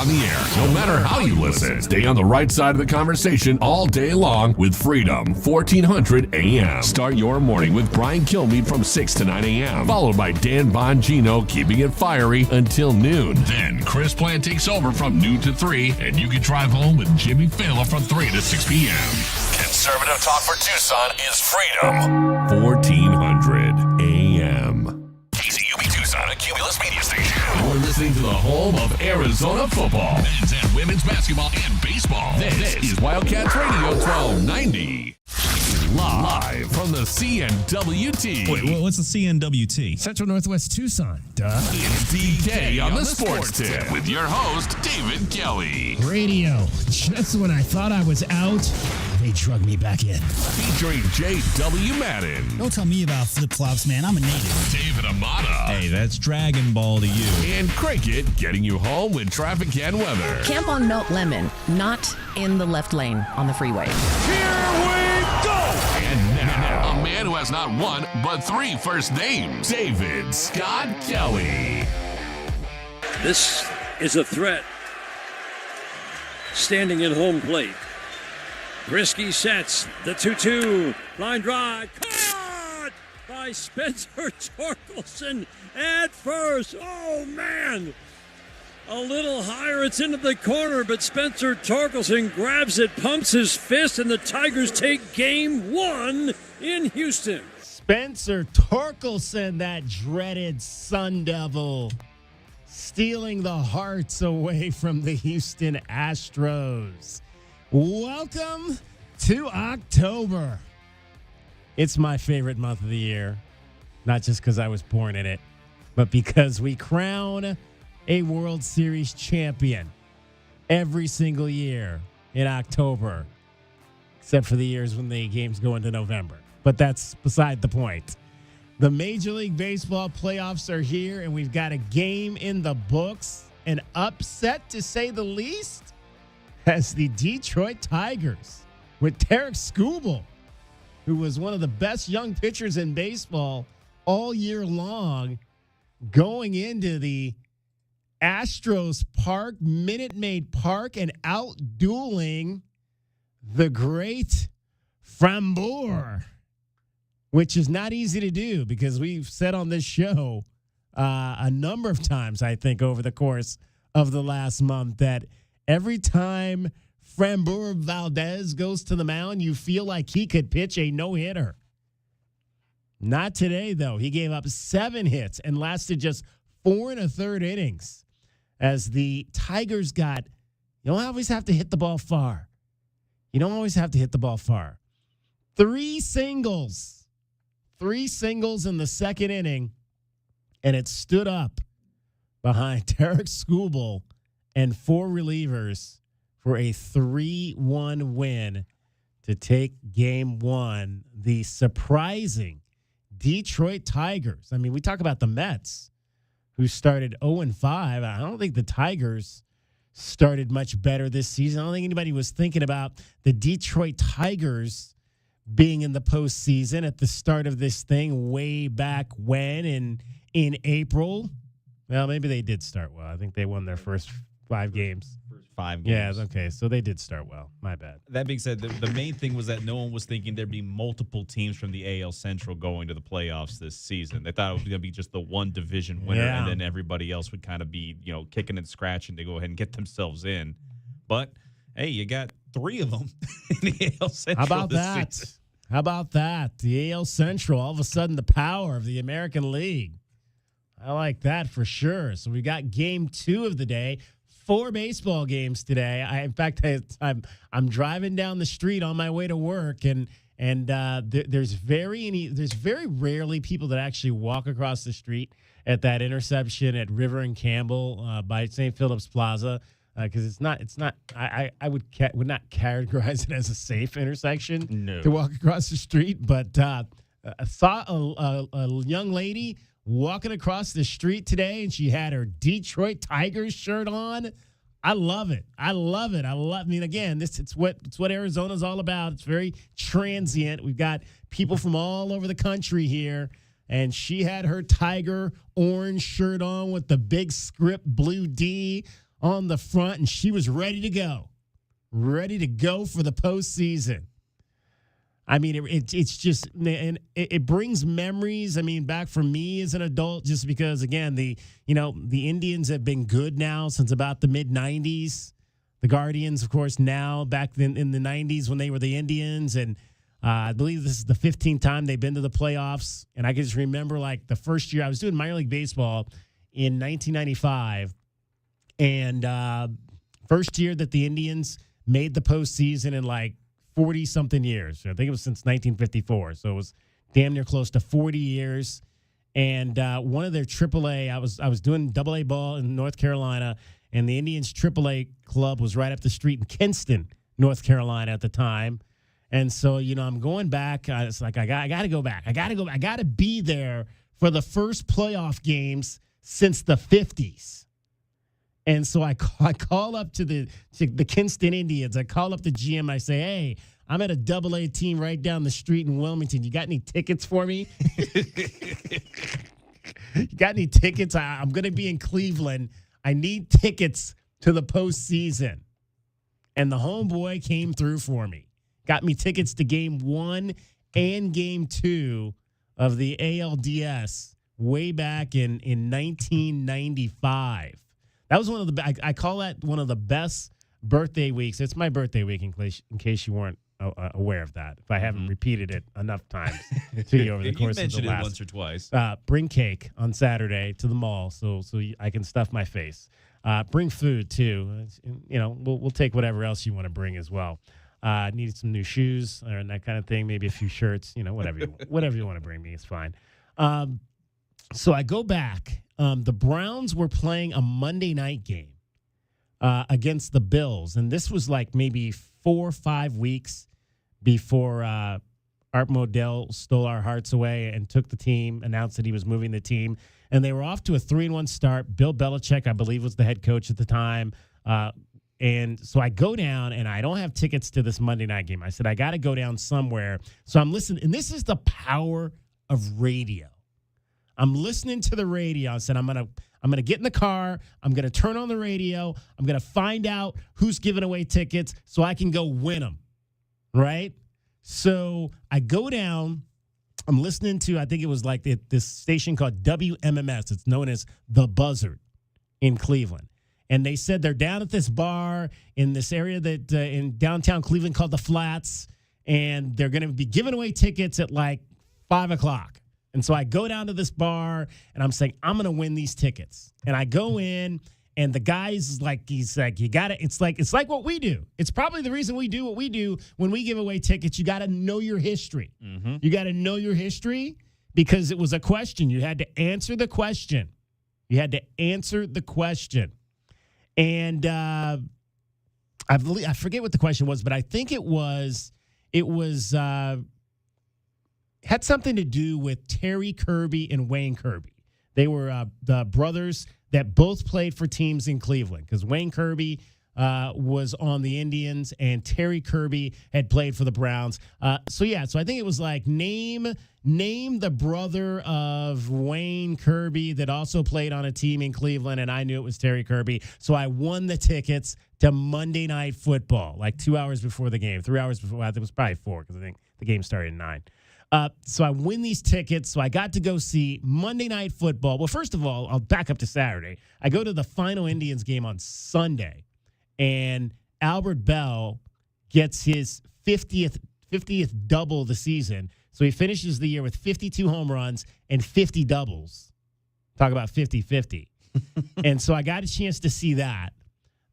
on the air. No matter how you listen, stay on the right side of the conversation all day long with Freedom 1400 AM. Start your morning with Brian Kilmeade from 6 to 9 a.m. Followed by Dan Bongino keeping it fiery until noon. Then Chris Plant takes over from noon to 3, and you can drive home with Jimmy Fallon from 3 to 6 p.m. Conservative talk for Tucson is Freedom 1400 AM. KCUB Tucson, a Cumulus media station. You're listening to the home of Arizona football, men's and women's basketball and baseball. This is Wildcats Radio 1290. Live from the CNWT. Wait, what's the CNWT? Central Northwest Tucson. Duh. It's DK on the Sports Tip with your host, David Kelly. Radio. Just when I thought I was out, they drug me back in. Featuring J.W. Madden. Don't tell me about flip-flops, man. I'm a native. David Amata. Hey, that's Dragon Ball to you. And Cricket getting you home with traffic and weather. Camp on Melt Lemon, not in the left lane on the freeway. Here we go! And now, a man who has not one, but 3 first names. David Scott Kelly. This is a threat. Standing at home plate. Brisky sets the 2-2. Line drive. Caught by Spencer Torkelson at first. Oh, man. A little higher. It's into the corner, but Spencer Torkelson grabs it, pumps his fist, and the Tigers take game 1 in Houston. Spencer Torkelson, that dreaded Sun Devil, stealing the hearts away from the Houston Astros. Welcome to October. It's my favorite month of the year, not just because I was born in it, but because we crown a World Series champion every single year in October, except for the years when the games go into November. But that's beside the point. The Major League Baseball playoffs are here, and we've got a game in the books. An upset, to say the least, as the Detroit Tigers, with Tarik Skubal, who was one of the best young pitchers in baseball all year long, going into the Astros Park, Minute Maid Park, and out-dueling the great Framber, which is not easy to do because we've said on this show a number of times, I think, over the course of the last month that every time Framber Valdez goes to the mound, you feel like he could pitch a no-hitter. Not today, though. He gave up 7 hits and lasted just 4 1/3 innings. As the Tigers got, you don't always have to hit the ball far. You don't always have to hit the ball far. 3 singles. 3 singles in the second inning, and it stood up behind Tarik Skubal and 4 relievers for a 3-1 win to take game 1. The surprising Detroit Tigers. I mean, we talk about the Mets, who started 0-5. I don't think the Tigers started much better this season. I don't think anybody was thinking about the Detroit Tigers being in the postseason at the start of this thing way back when in April. Well, maybe they did start well. I think they won their first 5 games. First 5 games. Yeah, okay. So they did start well. My bad. That being said, the main thing was that no one was thinking there'd be multiple teams from the AL Central going to the playoffs this season. They thought it was going to be just the one division winner, and then everybody else would kind of be, kicking and scratching to go ahead and get themselves in. But, hey, you got 3 of them in the AL Central. How about that? Season. How about that? The AL Central, all of a sudden the power of the American League. I like that for sure. So we got game 2 of the day. 4 baseball games today. I'm driving down the street on my way to work, and there's very rarely people that actually walk across the street at that intersection at River and Campbell by St. Philip's Plaza, because it's not. I would not categorize it as a safe intersection to walk across the street, but I saw a young lady walking across the street today, and she had her Detroit Tigers shirt on. I love it. I mean, again, it's what Arizona's all about. It's very transient. We've got people from all over the country here, and she had her Tiger orange shirt on with the big script blue D on the front, and she was ready to go for the postseason. I mean, it's just, and it brings memories. I mean, back for me as an adult, just because, again, the Indians have been good now since about the mid '90s. The Guardians, of course, now back in the '90s when they were the Indians, and I believe this is the 15th time they've been to the playoffs. And I can just remember, like, the first year I was doing minor league baseball in 1995, and first year that the Indians made the postseason in like 40-something years. I think it was since 1954, so it was damn near close to 40 years. And one of their AAA, I was doing AA ball in North Carolina, and the Indians AAA club was right up the street in Kinston, North Carolina at the time. And so, I'm going back. It's like, I got to go back. I got to be there for the first playoff games since the 50s. And so I call up to the Kinston Indians. I call up the GM. I say, hey, I'm at a AA team right down the street in Wilmington. You got any tickets for me? You got any tickets? I'm going to be in Cleveland. I need tickets to the postseason. And the homeboy came through for me. Got me tickets to game 1 and game 2 of the ALDS way back in 1995. That was one of the I call that one of the best birthday weeks. It's my birthday week, in case you weren't aware of that. If I haven't repeated it enough times to you over the course of the last. You mentioned it once or twice. Bring cake on Saturday to the mall so I can stuff my face. Bring food too. We'll take whatever else you want to bring as well. Needed some new shoes and that kind of thing. Maybe a few shirts. Whatever you want to bring me is fine. So I go back. The Browns were playing a Monday night game against the Bills, and this was like maybe 4 or 5 weeks before Art Modell stole our hearts away and took the team, announced that he was moving the team, and they were off to a 3-1 start. Bill Belichick, I believe, was the head coach at the time, and so I go down, and I don't have tickets to this Monday night game. I said, I got to go down somewhere. So I'm listening, and this is the power of radio. I'm listening to the radio. I said, I'm gonna get in the car. I'm gonna turn on the radio. I'm gonna find out who's giving away tickets so I can go win them. Right? So I go down. I'm listening to, I think it was like this station called WMMS. It's known as The Buzzard in Cleveland. And they said they're down at this bar in this area that in downtown Cleveland called the Flats, and they're going to be giving away tickets at like 5 o'clock. And so I go down to this bar, and I'm saying, I'm going to win these tickets. And I go in, and the guy's like, he's like, you got to, it's like what we do. It's probably the reason we do what we do when we give away tickets. You got to know your history. Mm-hmm. You got to know your history because it was a question. You had to answer the question. And I forget what the question was, but I think it was had something to do with Terry Kirby and Wayne Kirby. They were the brothers that both played for teams in Cleveland because Wayne Kirby was on the Indians and Terry Kirby had played for the Browns. So I think it was like name the brother of Wayne Kirby that also played on a team in Cleveland, and I knew it was Terry Kirby. So I won the tickets to Monday Night Football like 2 hours before the game, 3 hours before. It was probably 4 because I think the game started at 9. So I win these tickets. So I got to go see Monday Night Football. Well, first of all, I'll back up to Saturday. I go to the final Indians game on Sunday, and Albert Bell gets his 50th double of the season. So he finishes the year with 52 home runs and 50 doubles. Talk about 50-50. And so I got a chance to see that.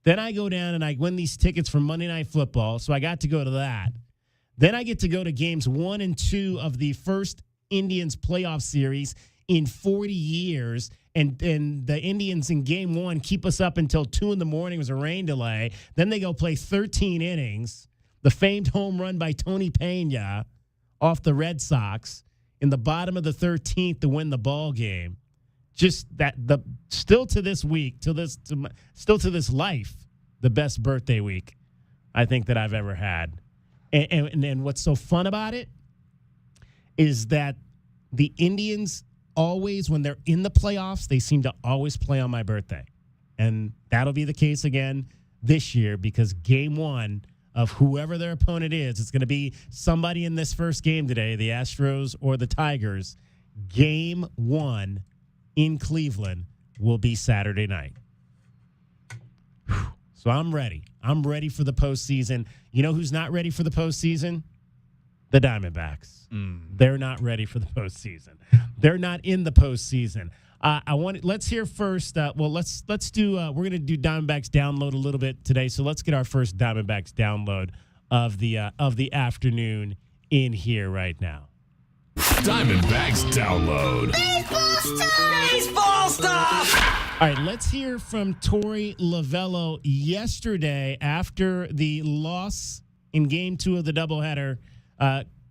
Then I go down and I win these tickets for Monday Night Football. So I got to go to that. Then I get to go to games 1 and 2 of the first Indians playoff series in 40 years. And the Indians in game 1 keep us up until 2 in the morning. It was a rain delay. Then they go play 13 innings. The famed home run by Tony Pena off the Red Sox in the bottom of the 13th to win the ball game. Just that still to this life, the best birthday week I think that I've ever had. And what's so fun about it is that the Indians always, when they're in the playoffs, they seem to always play on my birthday. And that'll be the case again this year because game one of whoever their opponent is, it's going to be somebody in this first game today, the Astros or the Tigers. Game one in Cleveland will be Saturday night. So I'm ready. I'm ready for the postseason. You know who's not ready for the postseason? The Diamondbacks. They're not ready for the postseason. They're not in the postseason. Let's hear first. Let's do. We're going to do Diamondbacks download a little bit today. So let's get our first Diamondbacks download of the afternoon in here right now. Diamondbacks download. Baseball stuff! All right, let's hear from Torey Lovullo yesterday after the loss in Game 2 of the doubleheader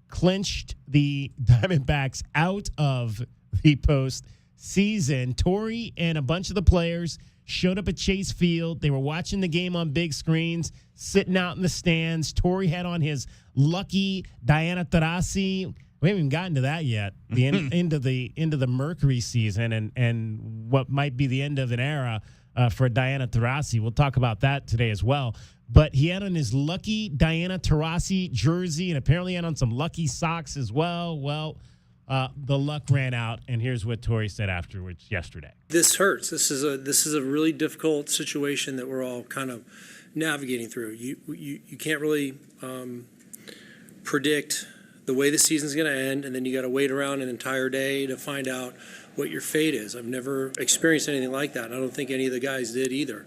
clinched the Diamondbacks out of the postseason. Torey and a bunch of the players showed up at Chase Field. They were watching the game on big screens, sitting out in the stands. Torey had on his lucky Diana Taurasi. We haven't even gotten to that yet. The into the Mercury season and what might be the end of an era for Diana Taurasi. We'll talk about that today as well. But he had on his lucky Diana Taurasi jersey and apparently had on some lucky socks as well. Well, the luck ran out, and here's what Torey said afterwards yesterday. This hurts. This is a really difficult situation that we're all kind of navigating through. You can't really predict the way the season's going to end, and then you got to wait around an entire day to find out what your fate is. I've never experienced anything like that. I don't think any of the guys did either.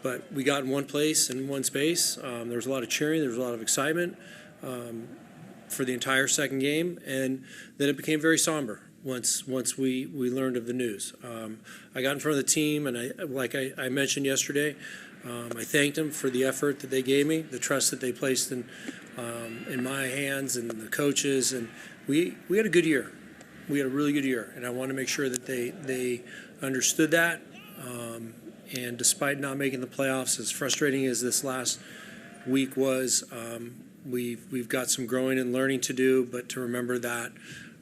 But we got in one place and one space. There was a lot of cheering. There was a lot of excitement for the entire second game, and then it became very somber once we learned of the news. I got in front of the team, and I mentioned yesterday, I thanked them for the effort that they gave me, the trust that they placed in my hands and the coaches, and we had a good year. We had a really good year, and I want to make sure that they understood that. And despite not making the playoffs, as frustrating as this last week was, we've got some growing and learning to do. But to remember that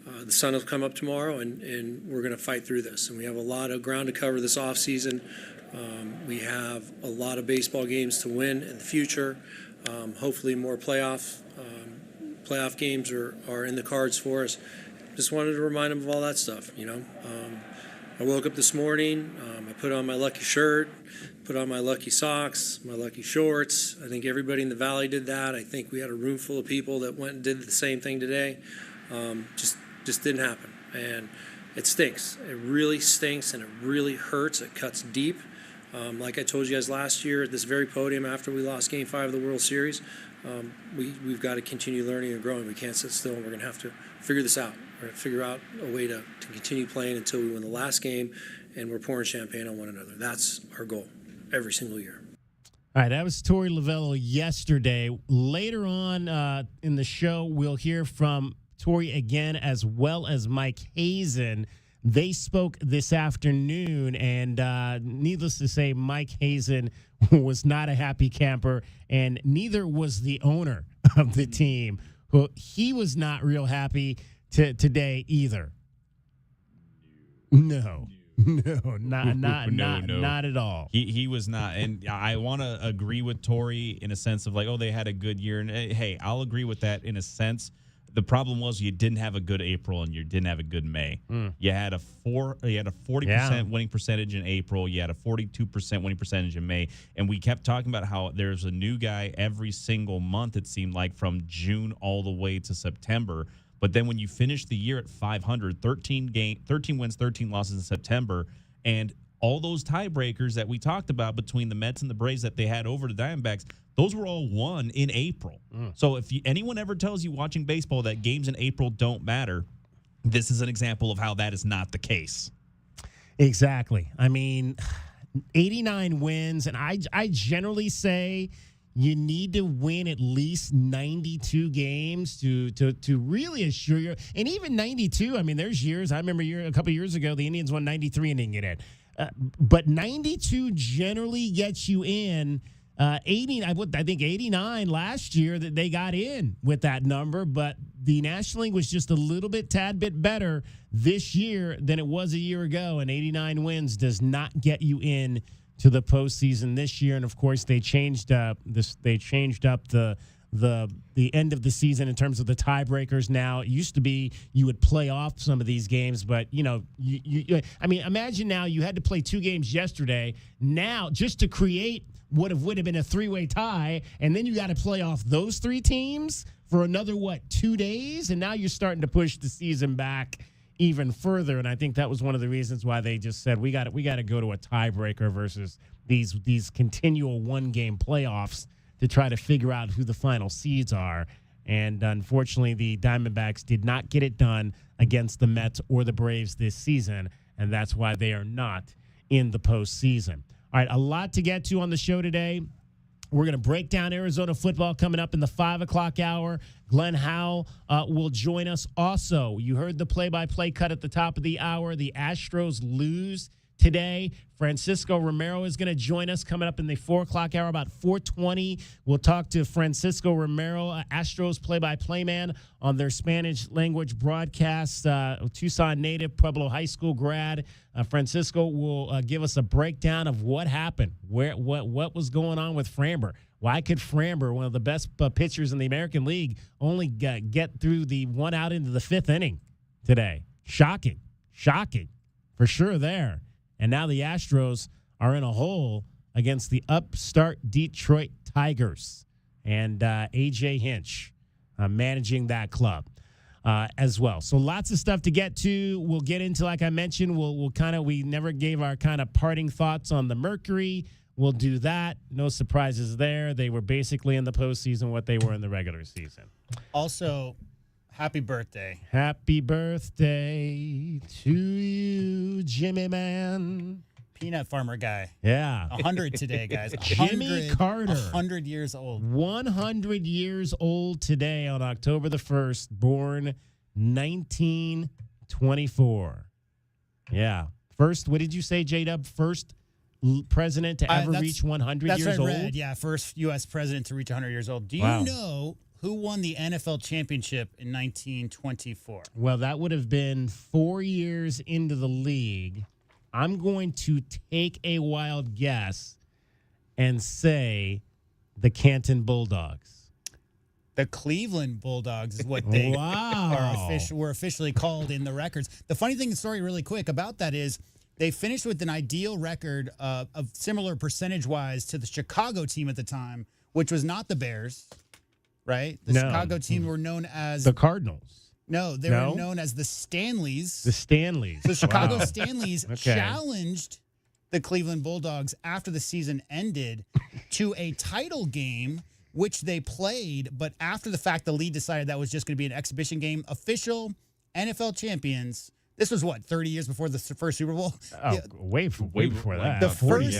the sun will come up tomorrow, and we're going to fight through this. And we have a lot of ground to cover this off season. We have a lot of baseball games to win in the future. Hopefully, more playoff games are in the cards for us. Just wanted to remind them of all that stuff. I woke up this morning, I put on my lucky shirt, put on my lucky socks, my lucky shorts. I think everybody in the Valley did that. I think we had a room full of people that went and did the same thing today. Just didn't happen. And it stinks. It really stinks, and it really hurts. It cuts deep. Like I told you guys last year at this very podium after we lost Game 5 of the World Series, we've got to continue learning and growing. We can't sit still, and we're going to have to figure this out. We're going to figure out a way to continue playing until we win the last game, and we're pouring champagne on one another. That's our goal every single year. All right, that was Torey Lovullo yesterday. Later on in the show, we'll hear from Torey again, as well as Mike Hazen. They spoke this afternoon, and needless to say, Mike Hazen was not a happy camper, and neither was the owner of the team. He was not real happy today either. No, not at all. He was not, and I want to agree with Torey in a sense of like, oh, they had a good year, and hey, I'll agree with that in a sense. The problem was you didn't have a good April and you didn't have a good May. You had a 40% winning percentage in April. You had a 42% winning percentage in May, and we kept talking about how there's a new guy every single month. It seemed like from June all the way to September. But then when you finish the year at 500, 13 wins, 13 losses in September, and all those tiebreakers that we talked about between the Mets and the Braves that they had over the Diamondbacks, those were all won in April. So if anyone ever tells you watching baseball that games in April don't matter, this is an example of how that is not the case. Exactly. I mean, 89 wins, and I generally say you need to win at least 92 games to really assure you. And even 92, I mean, there's years. I remember a couple years ago, the Indians won 93 and didn't get in. But 92 generally gets you in. 80, I think 89 last year that they got in with that number, but the National League was just a tad bit better this year than it was a year ago, and 89 wins does not get you in to the postseason this year, and of course they changed up the end of the season in terms of the tiebreakers. Now it used to be you would play off some of these games, but imagine now you had to play 2 games yesterday. Now just to create would have been a 3-way tie, and then you got to play off those 3 teams for another 2 days, and now you're starting to push the season back even further. And I think that was one of the reasons why they just said we got to go to a tiebreaker versus these continual 1-game playoffs to try to figure out who the final seeds are. And unfortunately, the Diamondbacks did not get it done against the Mets or the Braves this season, and that's why they are not in the postseason. All right, a lot to get to on the show today. We're going to break down Arizona football coming up in the 5 o'clock hour. Glenn Howe will join us. Also, you heard the play-by-play cut at the top of the hour. The Astros lose today. Francisco Romero is going to join us coming up in the 4 o'clock hour, about 4:20. We'll talk to Francisco Romero, Astros play-by-play man, on their Spanish language broadcast. Tucson native, Pueblo High School grad. Francisco will give us a breakdown of what happened, what was going on with Framber. Why could Framber, one of the best pitchers in the American League, only get through the 1 out into the 5th inning today? Shocking for sure there. And now the Astros are in a hole against the upstart Detroit Tigers. And A.J. Hinch managing that club as well. So lots of stuff to get to. We'll get into, like I mentioned, we never gave our kind of parting thoughts on the Mercury. We'll do that. No surprises there. They were basically in the postseason what they were in the regular season. Also, happy birthday. Happy birthday to you, Jimmy Man. Peanut farmer guy. Yeah. 100 today, guys. Jimmy Carter. 100 years old. 100 years old today on October the 1st, born 1924. Yeah. First, what did you say, J-Dub? First president to ever reach 100 years old? That's what I read. Yeah, first U.S. president to reach 100 years old. Do you know who won the NFL championship in 1924? Well, that would have been 4 years into the league. I'm going to take a wild guess and say the Canton Bulldogs. The Cleveland Bulldogs is what they were officially called in the records. The funny thing, the story really quick about that is they finished with an ideal record of similar percentage-wise to the Chicago team at the time, which was not the Bears, right? The Chicago team were known as the Cardinals. No, they were known as the Stanleys. The Stanleys. The Chicago Stanleys challenged the Cleveland Bulldogs after the season ended to a title game, which they played. But after the fact, the league decided that was just going to be an exhibition game. Official NFL champions. This was 30 years before the first Super Bowl? Oh, way before that. The first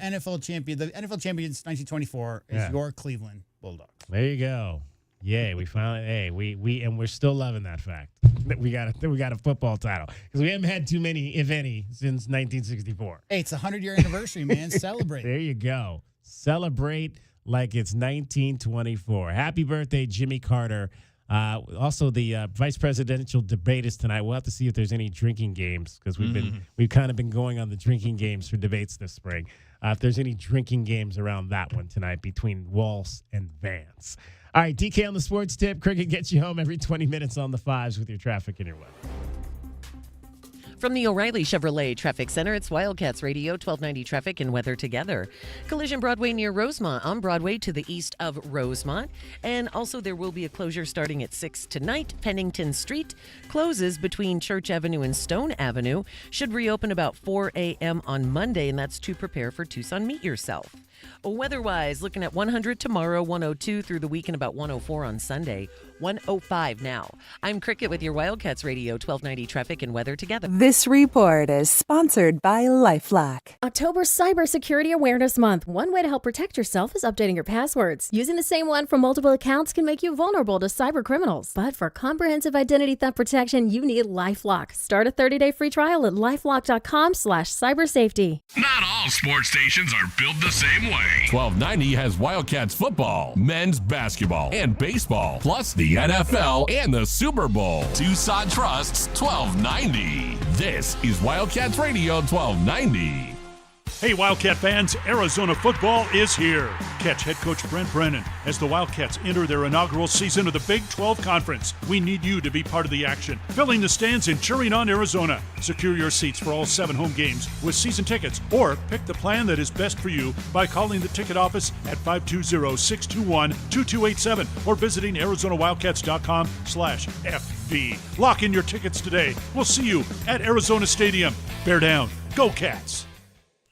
NFL champion, the NFL champions 1924 is your Cleveland Bulldogs. There you go. Yay, we finally. Hey, and we're still loving that fact that we got a football title because we haven't had too many, if any, since 1964. Hey, it's a 100-year anniversary, man. Celebrate. There you go. Celebrate like it's 1924. Happy birthday, Jimmy Carter. Also, the vice presidential debate is tonight. We'll have to see if there's any drinking games because we've kind of been going on the drinking games for debates this spring. If there's any drinking games around that one tonight between Walsh and Vance. All right, DK on the sports tip. Cricket gets you home every 20 minutes on the fives with your traffic and your weather. From the O'Reilly Chevrolet Traffic Center, it's Wildcats Radio, 1290 traffic and weather together. Collision Broadway near Rosemont, on Broadway to the east of Rosemont. And also there will be a closure starting at 6 tonight. Pennington Street closes between Church Avenue and Stone Avenue. Should reopen about 4 a.m. on Monday, and that's to prepare for Tucson Meet Yourself. Weather-wise, looking at 100 tomorrow, 102 through the weekend, about 104 on Sunday, 105 now. I'm Cricket with your Wildcats Radio, 1290 traffic and weather together. This report is sponsored by LifeLock. October's Cybersecurity Awareness Month. One way to help protect yourself is updating your passwords. Using the same one for multiple accounts can make you vulnerable to cyber criminals. But for comprehensive identity theft protection, you need LifeLock. Start a 30-day free trial at LifeLock.com/cybersafety. Not all sports stations are built the same way. 1290 has Wildcats football, men's basketball, and baseball, plus the NFL and the Super Bowl. Tucson trusts 1290. This is Wildcats Radio 1290. Hey, Wildcat fans, Arizona football is here. Catch head coach Brent Brennan as the Wildcats enter their inaugural season of the Big 12 Conference. We need you to be part of the action, filling the stands and cheering on Arizona. Secure your seats for all 7 home games with season tickets, or pick the plan that is best for you by calling the ticket office at 520-621-2287 or visiting ArizonaWildcats.com/FB. Lock in your tickets today. We'll see you at Arizona Stadium. Bear down. Go Cats.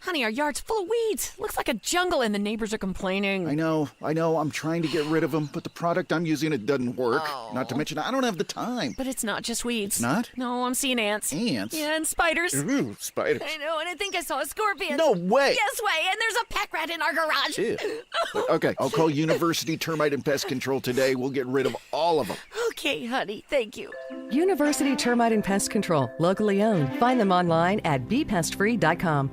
Honey, our yard's full of weeds. Looks like a jungle and the neighbors are complaining. I know. I'm trying to get rid of them, but the product I'm using, it doesn't work. Oh. Not to mention, I don't have the time. But it's not just weeds. It's not? No, I'm seeing ants. Ants? Yeah, and spiders. Ooh, spiders. I know, and I think I saw a scorpion. No way. Yes way, and there's a pack rat in our garage. Ew. Okay, I'll call University Termite and Pest Control today. We'll get rid of all of them. Okay, honey, thank you. University Termite and Pest Control, locally owned. Find them online at bepestfree.com.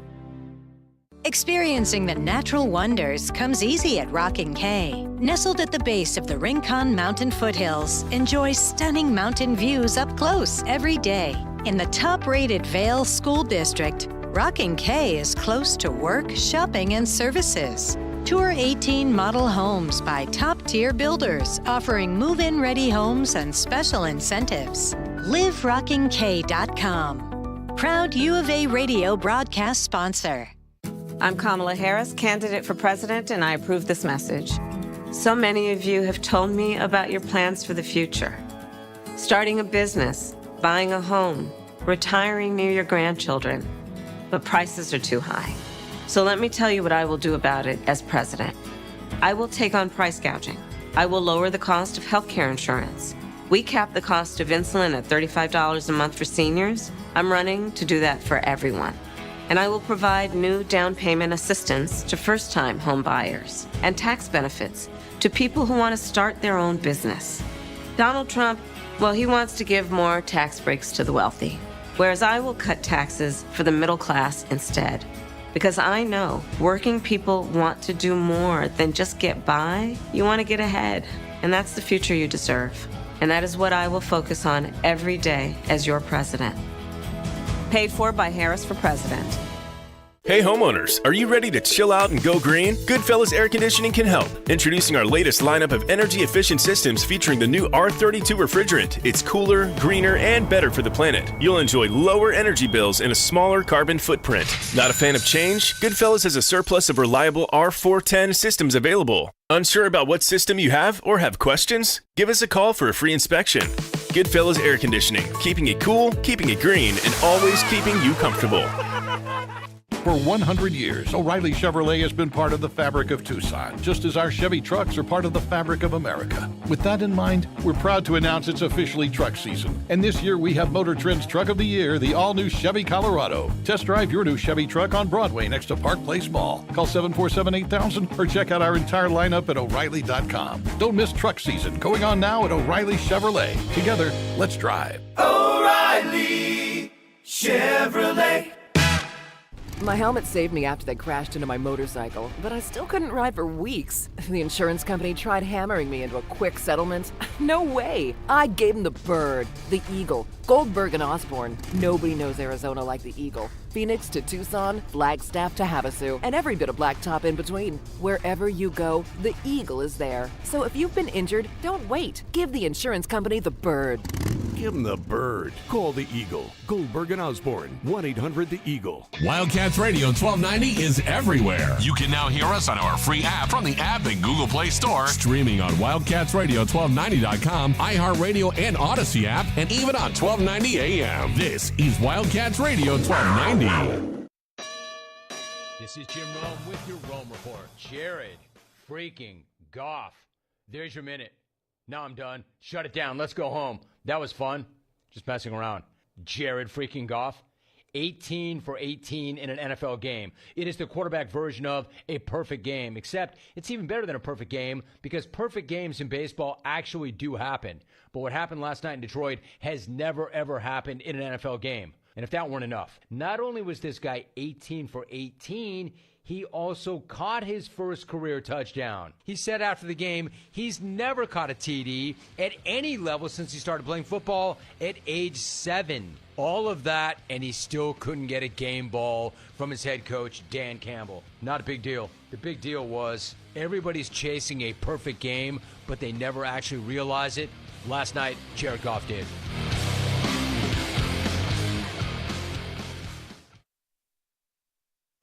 Experiencing the natural wonders comes easy at Rockin' K. Nestled at the base of the Rincon Mountain foothills, enjoy stunning mountain views up close every day. In the top-rated Vail School District, Rockin' K is close to work, shopping, and services. Tour 18 model homes by top-tier builders, offering move-in ready homes and special incentives. LiveRockingK.com. Proud U of A radio broadcast sponsor. I'm Kamala Harris, candidate for president, and I approve this message. So many of you have told me about your plans for the future. Starting a business, buying a home, retiring near your grandchildren. But prices are too high. So let me tell you what I will do about it as president. I will take on price gouging. I will lower the cost of healthcare insurance. We cap the cost of insulin at $35 a month for seniors. I'm running to do that for everyone. And I will provide new down payment assistance to first-time home buyers and tax benefits to people who want to start their own business. Donald Trump, well, he wants to give more tax breaks to the wealthy, whereas I will cut taxes for the middle class instead. Because I know working people want to do more than just get by. You want to get ahead, and that's the future you deserve. And that is what I will focus on every day as your president. Paid for by Harris for President. Hey homeowners, are you ready to chill out and go green? Goodfellas Air Conditioning can help. Introducing our latest lineup of energy-efficient systems featuring the new R32 refrigerant. It's cooler, greener, and better for the planet. You'll enjoy lower energy bills and a smaller carbon footprint. Not a fan of change? Goodfellas has a surplus of reliable R410 systems available. Unsure about what system you have or have questions? Give us a call for a free inspection. Goodfellas Air Conditioning, keeping it cool, keeping it green, and always keeping you comfortable. For 100 years, O'Reilly Chevrolet has been part of the fabric of Tucson, just as our Chevy trucks are part of the fabric of America. With that in mind, we're proud to announce it's officially truck season. And this year we have Motor Trend's Truck of the Year, the all-new Chevy Colorado. Test drive your new Chevy truck on Broadway next to Park Place Mall. Call 747-8000 or check out our entire lineup at O'Reilly.com. Don't miss truck season, going on now at O'Reilly Chevrolet. Together, let's drive. O'Reilly Chevrolet. My helmet saved me after they crashed into my motorcycle, but I still couldn't ride for weeks. The insurance company tried hammering me into a quick settlement. No way! I gave them the bird, the eagle, Goldberg and Osborne. Nobody knows Arizona like the eagle. Phoenix to Tucson, Flagstaff to Havasu, and every bit of blacktop in between. Wherever you go, the eagle is there. So if you've been injured, don't wait. Give the insurance company the bird. Give them the bird. Call the Eagle. Goldberg and Osborne. 1-800-THE-EAGLE. Wildcats Radio 1290 is everywhere. You can now hear us on our free app from the app and Google Play Store. Streaming on WildcatsRadio1290.com, iHeartRadio and Odyssey app, and even on 1290 AM. This is Wildcats Radio 1290. This is Jim Rome with your Rome Report. Jared freaking Goff. There's your minute. Now I'm done. Shut it down. Let's go home. That was fun. Just messing around. Jared freaking Goff. 18 for 18 in an NFL game. It is the quarterback version of a perfect game, except it's even better than a perfect game because perfect games in baseball actually do happen. But what happened last night in Detroit has never, ever happened in an NFL game. And if that weren't enough, not only was this guy 18 for 18, he also caught his first career touchdown. He said after the game he's never caught a TD at any level since he started playing football at age 7. All of that, and he still couldn't get a game ball from his head coach, Dan Campbell. Not a big deal. The big deal was everybody's chasing a perfect game, but they never actually realize it. Last night, Jared Goff did.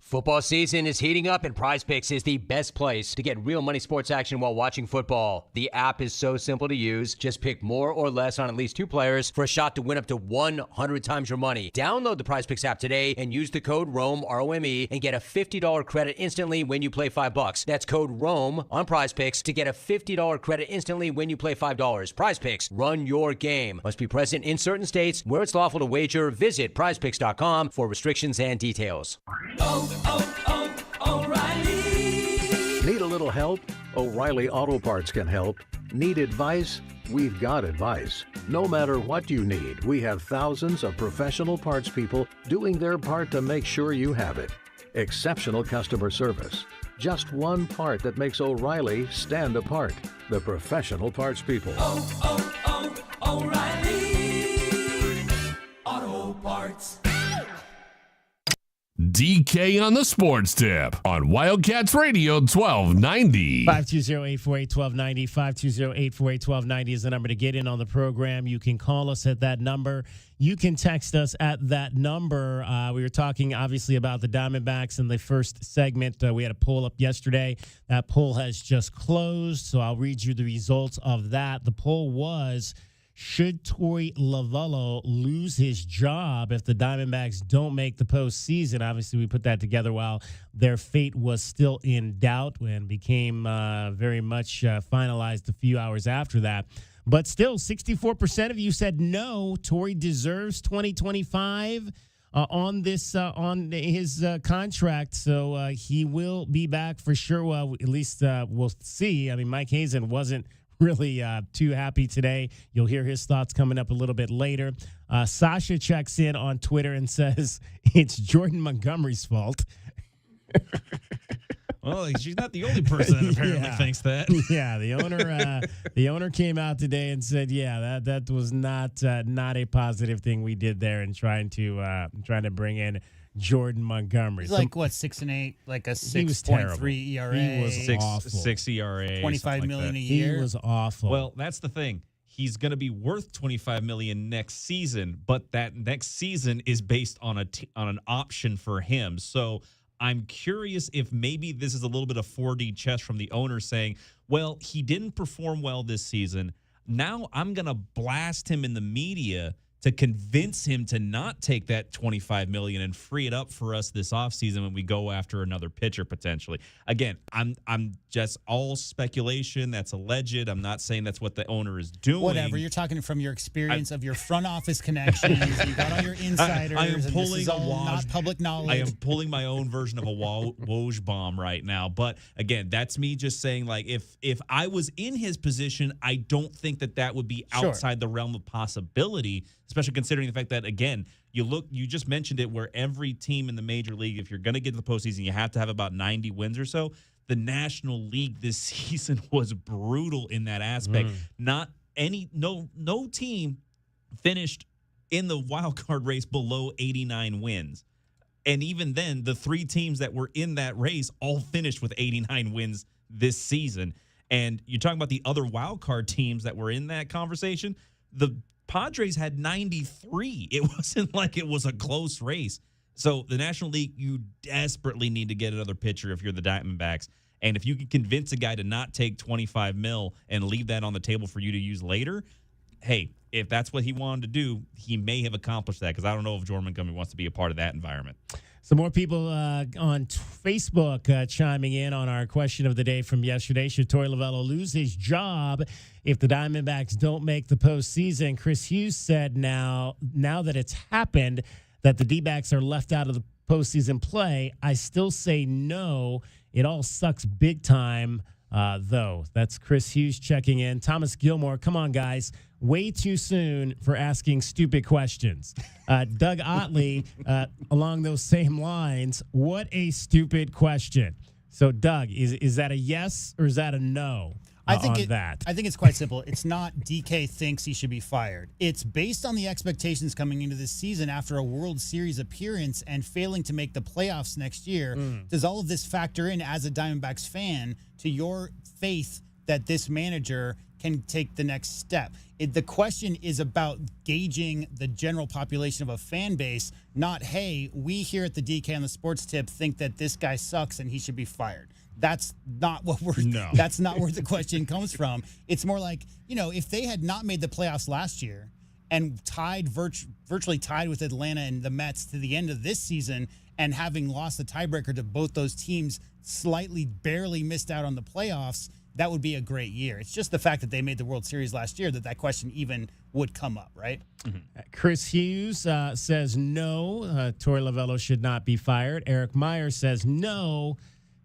Football season is heating up, and PrizePicks is the best place to get real money sports action while watching football. The app is so simple to use. Just pick more or less on at least 2 players for a shot to win up to 100 times your money. Download the PrizePicks app today and use the code ROME, R-O-M-E, and get a $50 credit instantly when you play $5. That's code ROME on PrizePicks to get a $50 credit instantly when you play $5. PrizePicks, run your game. Must be present in certain states where it's lawful to wager. Visit prizepicks.com for restrictions and details. O'Reilly. Need a little help? O'Reilly Auto Parts can help. Need advice? We've got advice. No matter what you need, we have thousands of professional parts people doing their part to make sure you have it. Exceptional customer service. Just one part that makes O'Reilly stand apart. The professional parts people. O'Reilly Auto Parts. DK on the Sports Tip on Wildcats Radio 1290. 520-848-1290. 520-848-1290 is the number to get in on the program. You can call us at that number. You can text us at that number. We were talking, obviously, about the Diamondbacks in the first segment. We had a poll up yesterday. That poll has just closed, so I'll read you the results of that. The poll was, should Torey Lovullo lose his job if the Diamondbacks don't make the postseason? Obviously, we put that together while their fate was still in doubt and became very much finalized a few hours after that. But still, 64% of you said no, Torey deserves 2025 on his contract. So he will be back for sure. Well, at least we'll see. I mean, Mike Hazen wasn't really too happy today. You'll hear his thoughts coming up a little bit later. Sasha checks in on Twitter and says it's Jordan Montgomery's fault. Well, she's not the only person that apparently thinks that. Yeah, the owner came out today and said, yeah, that was not a positive thing we did there in trying to bring in Jordan Montgomery. He's like, what, 6-8, like a 6.3 ERA. He was awful. 6 ERA. $25 million a year. He was awful. Well, that's the thing. He's going to be worth $25 million next season, but that next season is based on an option for him. So I'm curious if maybe this is a little bit of 4D chess from the owner saying, well, he didn't perform well this season. Now I'm going to blast him in the media to convince him to not take that $25 million and free it up for us this offseason when we go after another pitcher potentially. Again, I'm just all speculation. That's alleged. I'm not saying that's what the owner is doing. Whatever. You're talking from your experience of your front office connections. You got all your insiders. I am pulling this is all not public knowledge. I am pulling my own version of a Woj bomb right now. But again, that's me just saying, like, if I was in his position, I don't think that would be outside the realm of possibility, especially considering the fact that, again, you just mentioned it, where every team in the major league, if you're going to get to the postseason, you have to have about 90 wins or so. The National League this season was brutal in that aspect. No team finished in the wild card race below 89 wins. And even then, the 3 teams that were in that race all finished with 89 wins this season. And you're talking about the other wild card teams that were in that conversation. The Padres had 93. It wasn't like it was a close race. So the National League, you desperately need to get another pitcher if you're the Diamondbacks. And if you can convince a guy to not take $25 million and leave that on the table for you to use later, hey, if that's what he wanted to do, he may have accomplished that, because I don't know if Jordan Montgomery wants to be a part of that environment. Some more people on Facebook chiming in on our question of the day from yesterday. Should Torey Lovullo lose his job if the Diamondbacks don't make the postseason? Chris Hughes said now that it's happened, that the D-backs are left out of the postseason play, I still say no. It all sucks big time. though. That's Chris Hughes checking in. Thomas Gilmore, come on, guys. Way too soon for asking stupid questions. Doug Otley, along those same lines, what a stupid question. So, Doug, is that a yes or is that a no? I think it's quite simple. It's not DK thinks he should be fired. It's based on the expectations coming into this season after a World Series appearance and failing to make the playoffs next year. Does all of this factor in as a Diamondbacks fan to your faith that this manager can take the next step? The question is about gauging the general population of a fan base, not, hey, we here at the DK on the Sports Tip think that this guy sucks and he should be fired. That's not what that's not where the question comes from. It's more like, if they had not made the playoffs last year and virtually tied with Atlanta and the Mets to the end of this season, and having lost the tiebreaker to both those teams, barely missed out on the playoffs, that would be a great year. It's just the fact that they made the World Series last year that question even would come up, right? Chris Hughes says no, Torey Lovello should not be fired. Eric Meyer says no,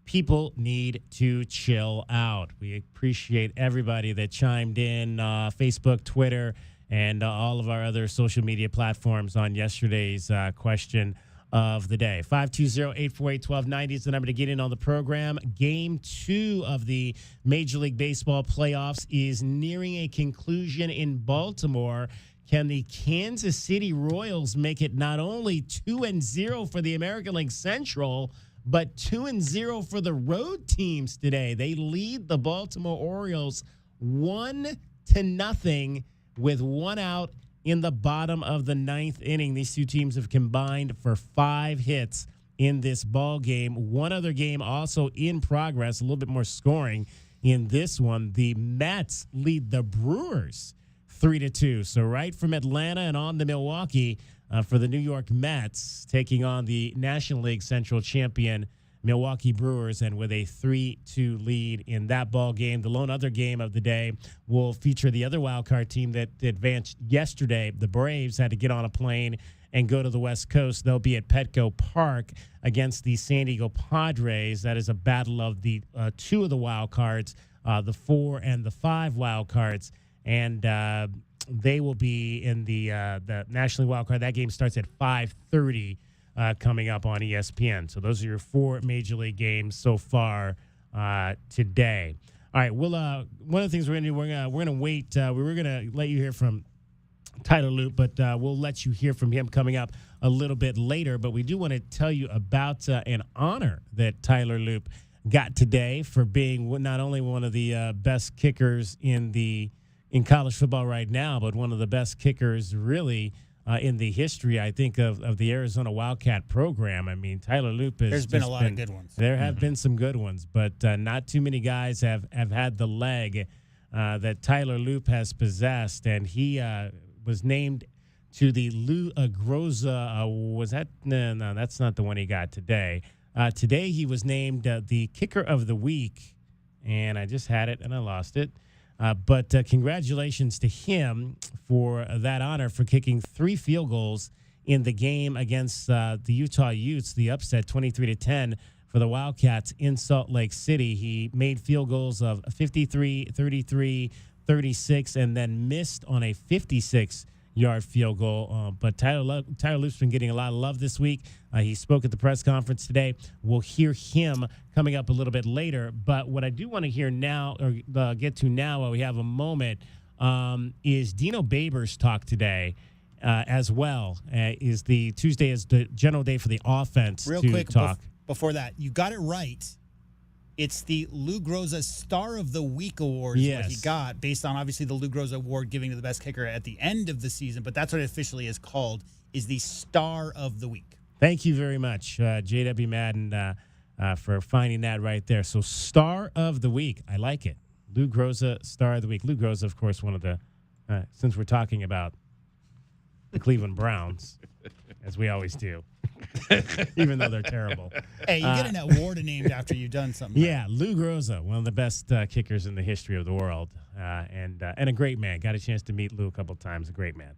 people need to chill out. We appreciate everybody that chimed in, Facebook, Twitter, and all of our other social media platforms on yesterday's question of the day. 520-848-1290 is the number to get in on the program. Game 2 of the Major League Baseball playoffs is nearing a conclusion in Baltimore. Can the Kansas City Royals make it not only 2-0 for the American League Central, but 2-0 for the road teams today? They lead the Baltimore Orioles 1-0 with one out in the bottom of the 9th inning. These two teams have combined for 5 hits in this ball game. One other game also in progress, a little bit more scoring in this one. The Mets lead the Brewers 3-2. So right from Atlanta and on to Milwaukee for the New York Mets, taking on the National League Central champion Milwaukee Brewers, and with a 3-2 lead in that ball game. The lone other game of the day will feature the other wild card team that advanced yesterday. The Braves had to get on a plane and go to the West Coast. They'll be at Petco Park against the San Diego Padres. That is a battle of the 2 of the wild cards, the 4 and the 5 wild cards, and they will be in the National League wild card. That game starts at 5:30. Coming up on ESPN. So those are your 4 Major League games so far today. All right, we'll one of the things we're gonna do, we're gonna wait. We were gonna let you hear from Tyler Loop, but we'll let you hear from him coming up a little bit later. But we do want to tell you about an honor that Tyler Loop got today for being not only one of the best kickers in college football right now, but one of the best kickers really in the history, I think, of the Arizona Wildcat program. I mean, Tyler Loop has There's been a lot of good ones. There have been some good ones, but not too many guys have had the leg that Tyler Loop has possessed. And he was named to the Lou Groza. Was that? No, that's not the one he got today. Today he was named the Kicker of the Week, and I just had it and I lost it. But congratulations to him for that honor, for kicking 3 field goals in the game against the Utah Utes, the upset 23-10 for the Wildcats in Salt Lake City. He made field goals of 53, 33, 36, and then missed on a 56-yard field goal. But Tyler Loop's been getting a lot of love this week. He spoke at the press conference today. We'll hear him coming up a little bit later. But what I do want to hear now, or get to now while we have a moment, is Dino Babers talk today as well. Tuesday is the general day for the offense. Real quick, before that, you got it right. It's the Lou Groza Star of the Week Award is what he got, based on obviously the Lou Groza Award giving to the best kicker at the end of the season. But that's what it officially is called, is the Star of the Week. Thank you very much, J.W. Madden, for finding that right there. So Star of the Week. I like it. Lou Groza, Star of the Week. Lou Groza, of course, one of the, since we're talking about the Cleveland Browns, as we always do, even though they're terrible. Hey, you get an award named after you've done something. Yeah, right. Lou Groza, one of the best kickers in the history of the world, and a great man. Got a chance to meet Lou a couple times. A great man.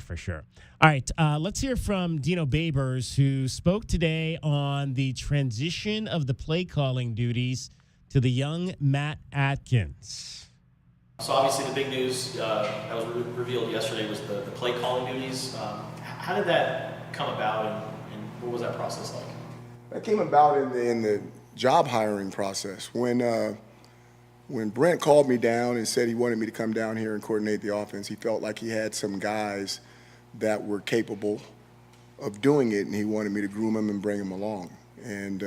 For sure. All right, let's hear from Dino Babers, who spoke today on the transition of the play calling duties to the young Matt Atkins. So obviously the big news that was revealed yesterday was the play calling duties. How did that come about, and what was that process like? That came about in the job hiring process. When Brent called me down and said he wanted me to come down here and coordinate the offense, he felt like he had some guys that were capable of doing it, and he wanted me to groom them and bring them along. And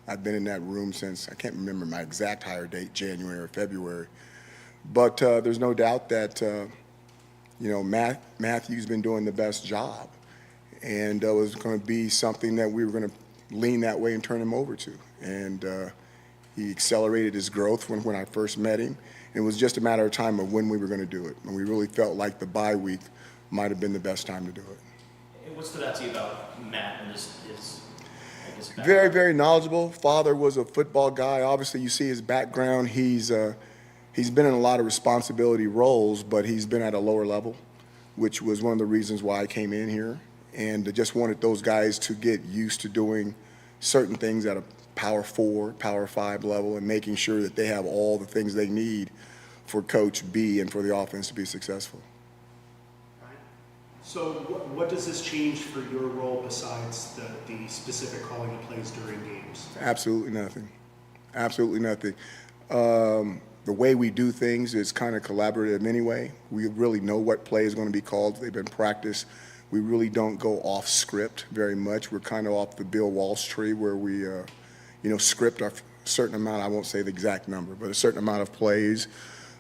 I've been in that room since, I can't remember my exact hire date, January or February. But there's no doubt that, Matthew's been doing the best job. And it was going to be something that we were going to lean that way and turn him over to. And he accelerated his growth when I first met him. It was just a matter of time of when we were going to do it. And we really felt like the bye week might have been the best time to do it. And what stood out to you about Matt and his background? Very, very knowledgeable. Father was a football guy. Obviously, you see his background. He's been in a lot of responsibility roles, but he's been at a lower level, which was one of the reasons why I came in here. And just wanted those guys to get used to doing certain things at a Power 4, Power 5 level, and making sure that they have all the things they need for Coach B and for the offense to be successful. So what does this change for your role besides the specific calling of plays during games? Absolutely nothing. Absolutely nothing. The way we do things is kind of collaborative anyway. We really know what play is going to be called. They've been practiced. We really don't go off script very much. We're kind of off the Bill Walsh tree where we, script a certain amount, I won't say the exact number, but a certain amount of plays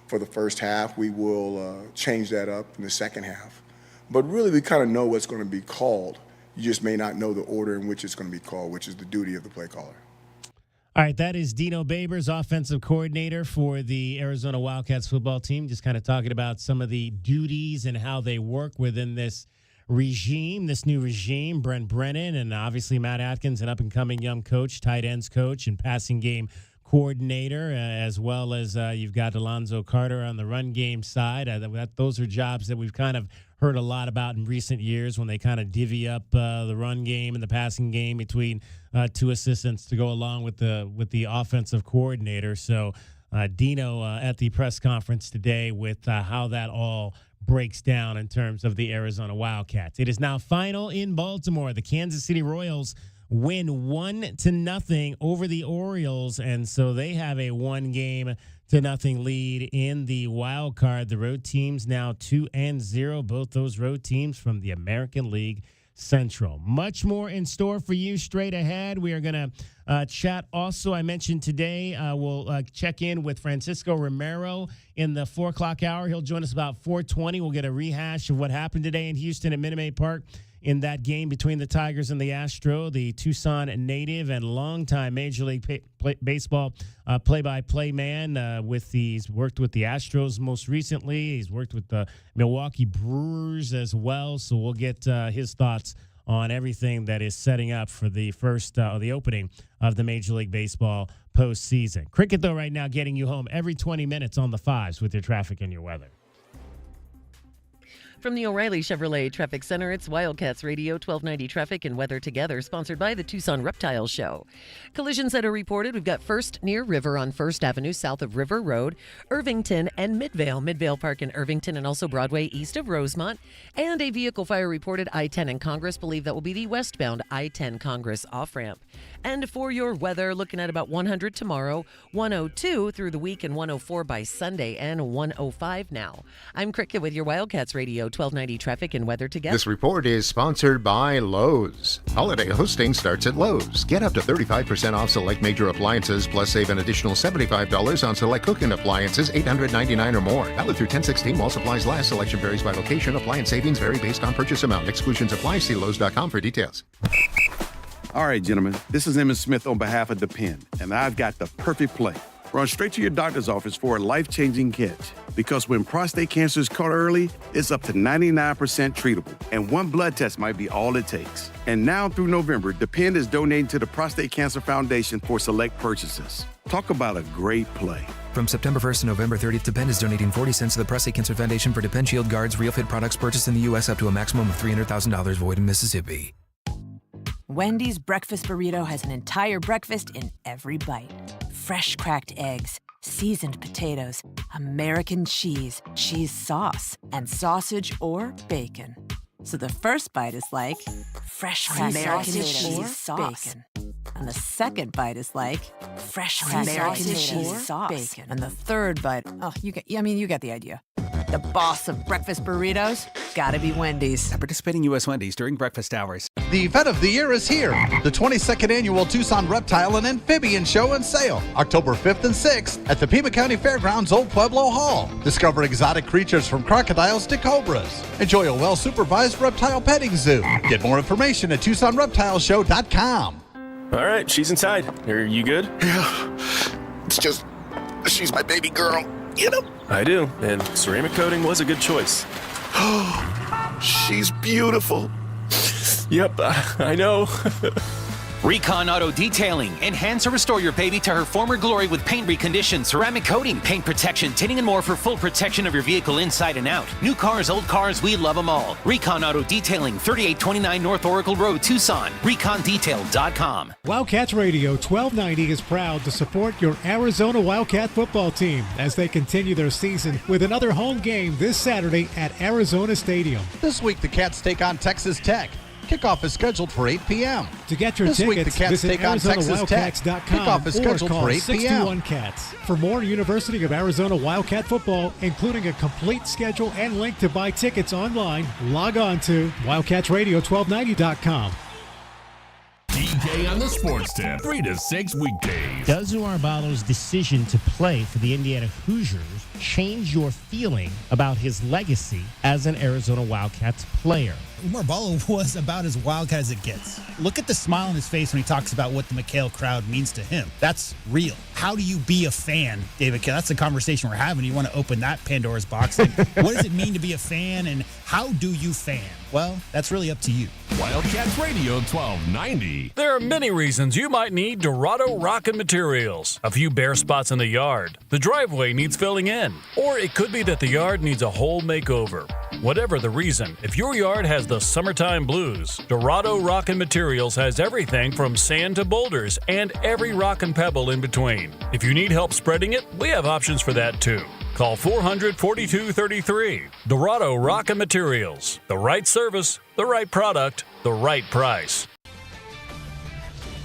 for the first half. We will change that up in the second half. But really, we kind of know what's going to be called. You just may not know the order in which it's going to be called, which is the duty of the play caller. All right, that is Dino Babers, offensive coordinator for the Arizona Wildcats football team, just kind of talking about some of the duties and how they work within this new regime. Brent Brennan and obviously Matt Atkins, an up-and-coming young coach, tight ends coach, and passing game coordinator, as well as you've got Alonzo Carter on the run game side. Those are jobs that we've kind of heard a lot about in recent years when they kind of divvy up the run game and the passing game between two assistants to go along with the offensive coordinator. So Dino at the press conference today with how that all breaks down in terms of the Arizona Wildcats. It is now final in Baltimore. The Kansas City Royals win 1-0 over the Orioles, and so they have a 1-0 lead in the wild card. The road teams now 2-0, both those road teams from the American League Central. Much more in store for you straight ahead. We are going to chat also. I mentioned today we'll check in with Francisco Romero in the 4 o'clock hour. He'll join us about 4:20. We'll get a rehash of what happened today in Houston at Minute Maid Park in that game between the Tigers and the Astro. The Tucson native and longtime Major League Baseball play-by-play man. He's worked with the Astros most recently. He's worked with the Milwaukee Brewers as well. So we'll get his thoughts on everything that is setting up for the the opening of the Major League Baseball postseason. Cricket, though, right now getting you home every 20 minutes on the 5s with your traffic and your weather. From the O'Reilly Chevrolet Traffic Center, it's Wildcats Radio 1290 Traffic and Weather Together, sponsored by the Tucson Reptile Show. Collisions that are reported, we've got first near River on 1st Avenue, south of River Road, Irvington and Midvale Park in Irvington, and also Broadway east of Rosemont. And a vehicle fire reported I-10 in Congress, believe that will be the westbound I-10 Congress off-ramp. And for your weather, looking at about 100 tomorrow, 102 through the week, and 104 by Sunday, and 105 now. I'm Cricket with your Wildcats Radio 1290 Traffic and Weather Together. This report is sponsored by Lowe's. Holiday hosting starts at Lowe's. Get up to 35% off select major appliances, plus save an additional $75 on select cooking appliances, $899 or more. Valid through 10/16 while supplies last. Selection varies by location. Appliance savings vary based on purchase amount. Exclusions apply. See Lowe's.com for details. All right, gentlemen, this is Emmett Smith on behalf of Depend, and I've got the perfect play. Run straight to your doctor's office for a life-changing catch. Because when prostate cancer is caught early, it's up to 99% treatable, and one blood test might be all it takes. And now through November, Depend is donating to the Prostate Cancer Foundation for select purchases. Talk about a great play. From September 1st to November 30th, Depend is donating 40 cents to the Prostate Cancer Foundation for Depend Shield Guards, RealFit products purchased in the U.S. up to a maximum of $300,000, void in Mississippi. Wendy's breakfast burrito has an entire breakfast in every bite. Fresh cracked eggs, seasoned potatoes, American cheese, cheese sauce, and sausage or bacon. So the first bite is like fresh cracked American cheese sauce. Bacon. And the second bite is like fresh American cheese sauce. Bacon. And the third bite, you get the idea. The boss of breakfast burritos, gotta be Wendy's. At participating U.S. Wendy's during breakfast hours. The event of the year is here. The 22nd Annual Tucson Reptile and Amphibian Show and Sale, October 5th and 6th at the Pima County Fairgrounds Old Pueblo Hall. Discover exotic creatures from crocodiles to cobras. Enjoy a well-supervised reptile petting zoo. Get more information at TucsonReptileShow.com. All right, she's inside. Are you good? Yeah. It's just, she's my baby girl, you know? I do, and ceramic coating was a good choice. She's beautiful. Yep, I know. Recon Auto Detailing. Enhance or restore your baby to her former glory with paint recondition, ceramic coating, paint protection, tinting, and more for full protection of your vehicle inside and out. New cars, old cars, we love them all. Recon Auto Detailing, 3829 North Oracle Road, Tucson. ReconDetail.com. Wildcats Radio 1290 is proud to support your Arizona Wildcat football team as they continue their season with another home game this Saturday at Arizona Stadium. This week, the Cats take on Texas Tech. Kickoff is scheduled for 8 p.m. To get your this tickets, week, the Cats visit take on Texas Tech. Kickoff is scheduled or call for 8 p.m. 621-CATS. For more University of Arizona Wildcat football, including a complete schedule and link to buy tickets online, log on to WildcatsRadio1290.com. DK on the Sports Tip, 3 to 6 weekdays. Does Umar Ballo's decision to play for the Indiana Hoosiers change your feeling about his legacy as an Arizona Wildcats player? Umar Ballo was about as Wildcat as it gets. Look at the smile on his face when he talks about what the McHale crowd means to him. That's real. How do you be a fan, David? That's the conversation we're having. You want to open that Pandora's box. Like, what does it mean to be a fan, and how do you fan? Well, that's really up to you. Wildcats Radio 1290. There are many reasons you might need Dorado Rockin' Materials. A few bare spots in the yard. The driveway needs filling in. Or it could be that the yard needs a whole makeover. Whatever the reason, if your yard has the summertime blues, Dorado Rockin' Materials has everything from sand to boulders and every rock and pebble in between. If you need help spreading it, we have options for that too. Call 400-4233. Dorado Rockin' Materials. The right service, the right product, the right price.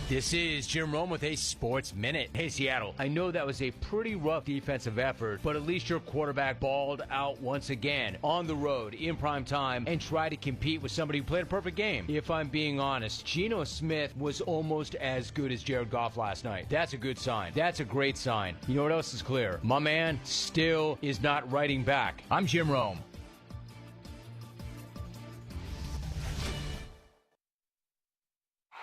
This is Jim Rome with a Sports Minute. Hey, Seattle, I know that was a pretty rough defensive effort, but at least your quarterback balled out once again on the road in prime time and tried to compete with somebody who played a perfect game. If I'm being honest, Geno Smith was almost as good as Jared Goff last night. That's a good sign. That's a great sign. You know what else is clear? My man still is not writing back. I'm Jim Rome.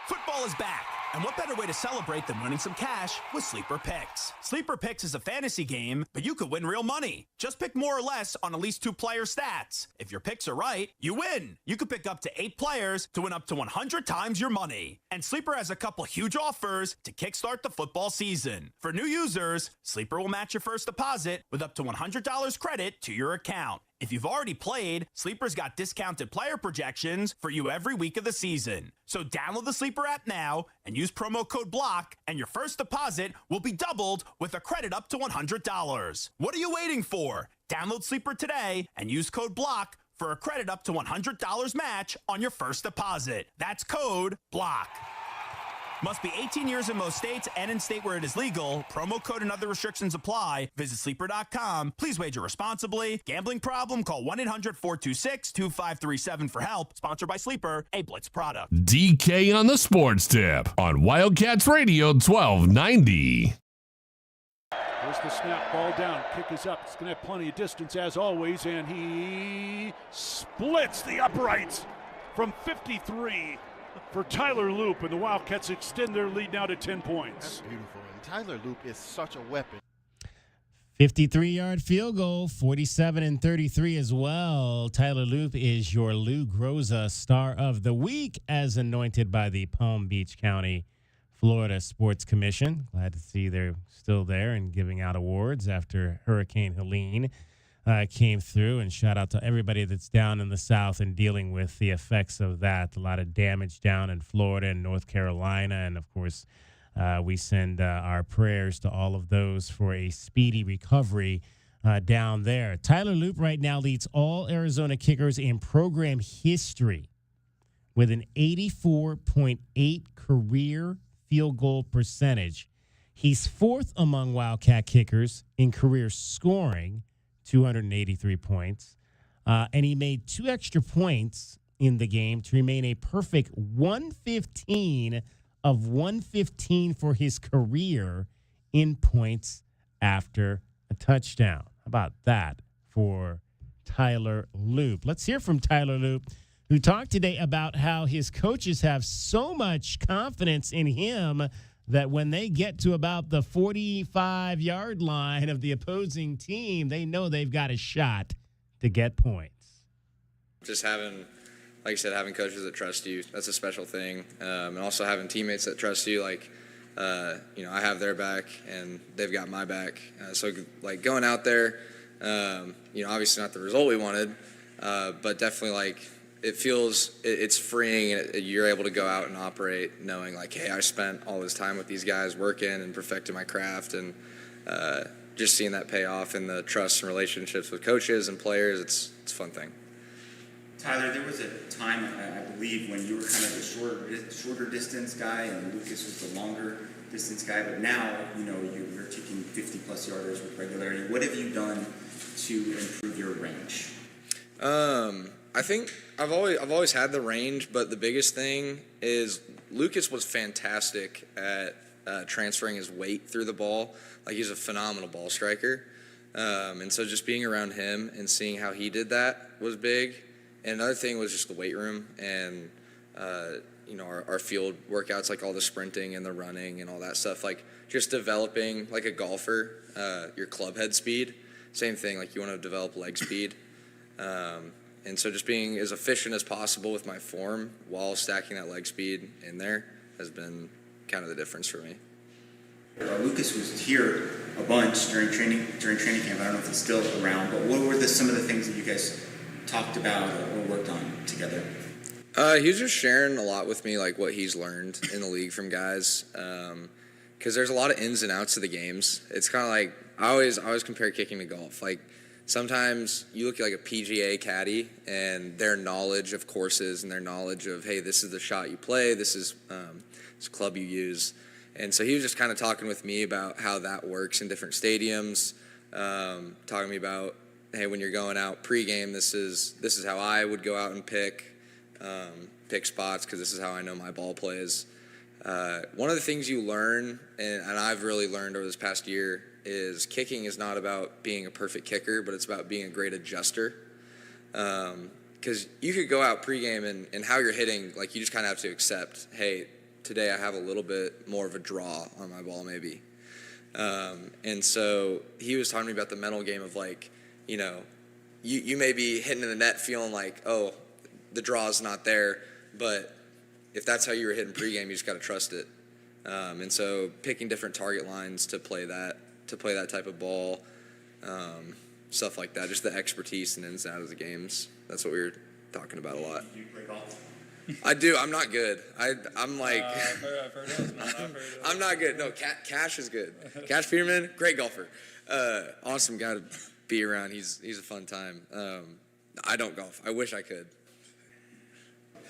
Football is back. And what better way to celebrate than winning some cash with Sleeper Picks? Sleeper Picks is a fantasy game, but you could win real money. Just pick more or less on at least 2 player stats. If your picks are right, you win. You could pick up to 8 players to win up to 100 times your money. And Sleeper has a couple huge offers to kickstart the football season. For new users, Sleeper will match your first deposit with up to $100 credit to your account. If you've already played, Sleeper's got discounted player projections for you every week of the season. So download the Sleeper app now and use promo code BLOCK, and your first deposit will be doubled with a credit up to $100. What are you waiting for? Download Sleeper today and use code BLOCK for a credit up to $100 match on your first deposit. That's code BLOCK. Must be 18 years in most states and in state where it is legal. Promo code and other restrictions apply. Visit sleeper.com. Please wager responsibly. Gambling problem? Call 1-800-426-2537 for help. Sponsored by Sleeper, a Blitz product. DK on the Sports Tip on Wildcats Radio 1290. Here's the snap, ball down, kick is up. It's going to have plenty of distance as always, and he splits the uprights from 53 for Tyler Loop, and the Wildcats extend their lead now to 10 points. That's beautiful, and Tyler Loop is such a weapon. 53-yard field goal, 47-33 as well. Tyler Loop is your Lou Groza Star of the Week as anointed by the Palm Beach County, Florida Sports Commission. Glad to see they're still there and giving out awards after Hurricane Helene. came through. And shout out to everybody that's down in the South and dealing with the effects of that. A lot of damage down in Florida and North Carolina. And, of course, we send our prayers to all of those for a speedy recovery down there. Tyler Loop right now leads all Arizona kickers in program history with an 84.8 career field goal percentage. He's fourth among Wildcat kickers in career scoring, 283 points. And he made 2 extra points in the game to remain a perfect 115 of 115 for his career in points after a touchdown. How about that for Tyler Loop? Let's hear from Tyler Loop, who talked today about how his coaches have so much confidence in him that when they get to about the 45-yard line of the opposing team, they know they've got a shot to get points. Just having, like I said, having coaches that trust you, that's a special thing. And also having teammates that trust you, like, I have their back and they've got my back. So, like, going out there, obviously not the result we wanted, but definitely, like, it's freeing, and you're able to go out and operate knowing, like, hey, I spent all this time with these guys working and perfecting my craft, and just seeing that pay off and the trust and relationships with coaches and players, it's a fun thing. Tyler, there was a time, I believe, when you were kind of the shorter distance guy and Lucas was the longer distance guy, but now, you're taking 50-plus yarders with regularity. What have you done to improve your range? I think I've always had the range, but the biggest thing is Lucas was fantastic at transferring his weight through the ball. Like, he's a phenomenal ball striker. And so just being around him and seeing how he did that was big. And another thing was just the weight room and, our field workouts, like all the sprinting and the running and all that stuff. Like, just developing, like a golfer, your club head speed. Same thing, like you want to develop leg speed. And so just being as efficient as possible with my form while stacking that leg speed in there has been kind of the difference for me. Lucas was here a bunch during training camp. I don't know if he's still around, but what were some of the things that you guys talked about or worked on together? He was just sharing a lot with me, like what he's learned in the league from guys. Because there's a lot of ins and outs of the games. It's kind of like I always compare kicking to golf. Like, sometimes you look at like a PGA caddy and their knowledge of courses and their knowledge of, hey, this is the shot you play, this is this club you use. And so he was just kind of talking with me about how that works in different stadiums, talking to me about, hey, when you're going out pregame, this is how I would go out and pick spots, because this is how I know my ball plays. One of the things you learn, and I've really learned over this past year, is kicking is not about being a perfect kicker, but it's about being a great adjuster. Because you could go out pregame and how you're hitting, like, you just kind of have to accept, hey, today I have a little bit more of a draw on my ball maybe. And so he was talking to me about the mental game of, like, you may be hitting in the net feeling like, oh, the draw is not there, but if that's how you were hitting pregame, you just got to trust it. And so picking different target lines to play that type of ball, stuff like that, just the expertise and ins and outs of the games. That's what we were talking about a lot. Do you play golf? I do. I'm not good. I'm like, I'm not good. No, Cash is good. Cash Peterman, great golfer. Awesome guy to be around. He's a fun time. I don't golf. I wish I could.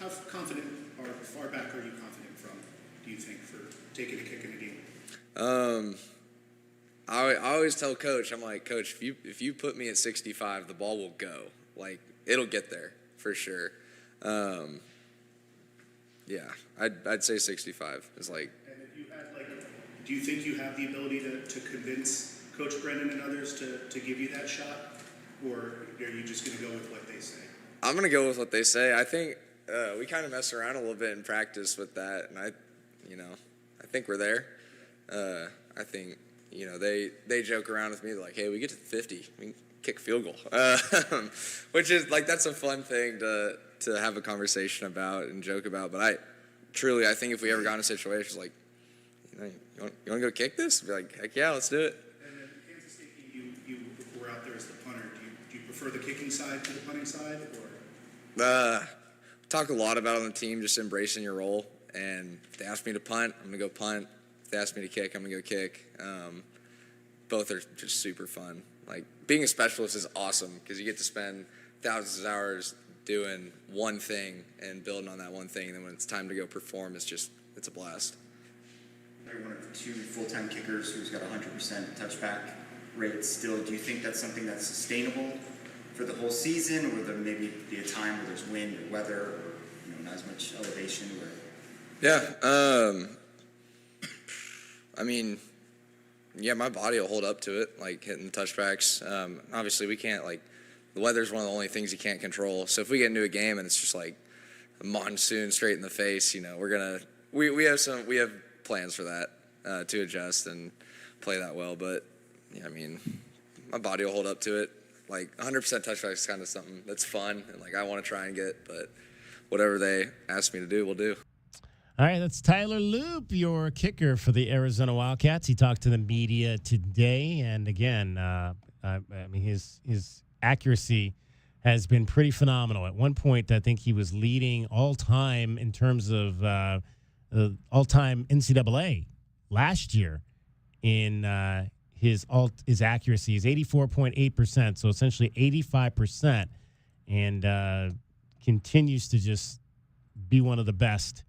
How confident or far back are you confident from, do you think, for taking a kick in a game? I always tell Coach, I'm like, Coach, if you put me at 65, the ball will go. Like, it'll get there for sure. Yeah, I'd say 65 is like. And if you had, like, do you think you have the ability to convince Coach Brennan and others to give you that shot, or are you just going to go with what they say? I'm going to go with what they say. I think we kind of mess around a little bit in practice with that, and I think we're there. I think they joke around with me like, hey, we get to 50, we can kick a field goal, which is like, that's a fun thing to have a conversation about and joke about. But I think if we ever got in a situation like, you want to go kick this? I'd be like, heck yeah, let's do it. And then Kansas State, you were out there as the punter. Do Do you prefer the kicking side to the punting side, or? Talk a lot about on the team, just embracing your role. And if they ask me to punt, I'm going to go punt. If they ask me to kick, I'm going to go kick. Both are just super fun. Like, being a specialist is awesome because you get to spend thousands of hours doing one thing and building on that one thing. And then when it's time to go perform, it's a blast. You're one of 2 full-time kickers who's got 100% touchback rate still. Do you think that's something that's sustainable for the whole season, or there maybe be a time where there's wind or weather or not as much elevation? My body will hold up to it, like hitting the touchbacks. Obviously, we can't, the weather's one of the only things you can't control. So if we get into a game and it's just like a monsoon straight in the face, we have plans for that to adjust and play that well. But my body will hold up to it. 100% touchback is kind of something that's fun and I want to try and get, but whatever they ask me to do, we'll do. All right, that's Tyler Loop, your kicker for the Wildcats. He talked to the media today, and again, his accuracy has been pretty phenomenal. At one point, I think he was leading all-time in terms of all-time NCAA last year in his accuracy is 84.8%, so essentially 85%, and continues to just be one of the best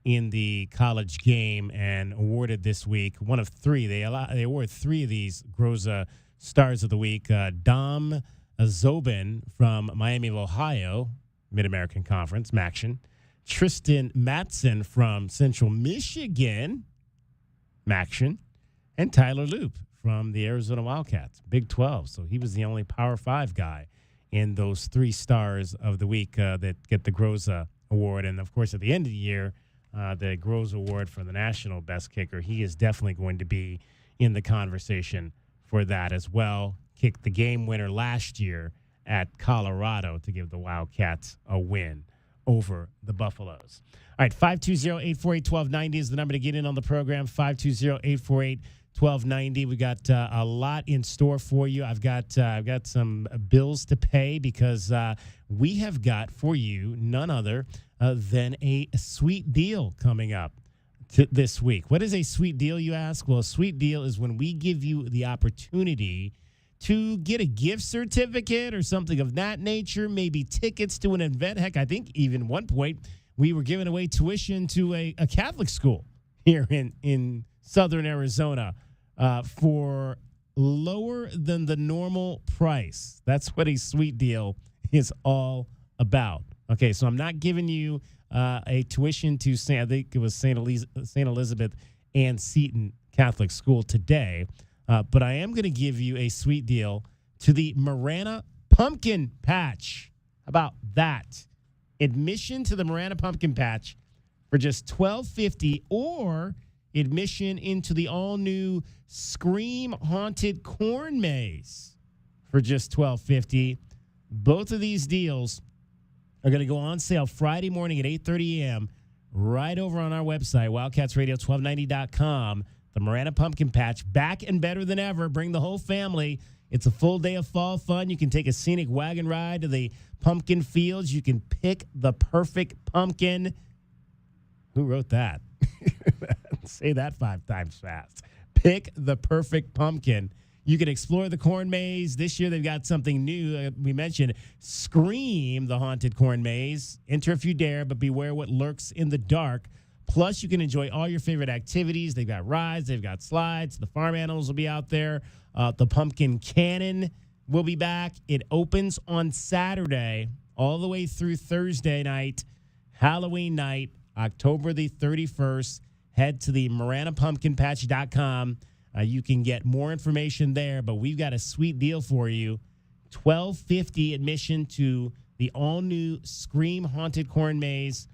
in the college game, and awarded this week one of 3. They award 3 of these Groza Stars of the Week. Dom Zobin from Miami of Ohio, Mid-American Conference, MACtion. Tristan Matson from Central Michigan, MACtion. And Tyler Loop from the Arizona Wildcats, Big 12. So he was the only Power 5 guy in those 3 Stars of the Week that get the Groza Award. And, of course, at the end of the year, the Groza Award for the national best kicker, he is definitely going to be in the conversation for that as well. Kicked the game winner last year at Colorado to give the Wildcats a win over the Buffaloes. All right, 520-848-1290 is the number to get in on the program, 520-848-1290. We got a lot in store for you. I've got some bills to pay because we have got for you none other than a sweet deal coming up this week. What is a sweet deal, you ask? Well, a sweet deal is when we give you the opportunity to get a gift certificate or something of that nature, maybe tickets to an event. Heck, I think even one point we were giving away tuition to a Catholic school here in southern Arizona for lower than the normal price. That's what a sweet deal is all about. Okay, so I'm not giving you a tuition to I think it was St. Elizabeth and Seton Catholic School today, but I am going to give you a sweet deal to the Marana Pumpkin Patch. How about that? Admission to the Marana Pumpkin Patch for just $12.50, or admission into the all-new Scream Haunted Corn Maze for just $12.50. Both of these deals are going to go on sale Friday morning at 8:30 a.m. right over on our website, wildcatsradio1290.com. The Marana Pumpkin Patch, back and better than ever. Bring the whole family. It's a full day of fall fun. You can take a scenic wagon ride to the pumpkin fields. You can pick the perfect pumpkin. Who wrote that? Say that 5 times fast. Pick the perfect pumpkin. You can explore the corn maze. This year they've got something new. We mentioned Scream, the haunted corn maze. Enter if you dare, but beware what lurks in the dark. Plus, you can enjoy all your favorite activities. They've got rides. They've got slides. The farm animals will be out there. The pumpkin cannon will be back. It opens on Saturday all the way through Thursday night, Halloween night, October the 31st. Head to the MaranaPumpkinPatch.com. You can get more information there, but we've got a sweet deal for you. $12.50 admission to the all-new Scream Haunted Corn Maze,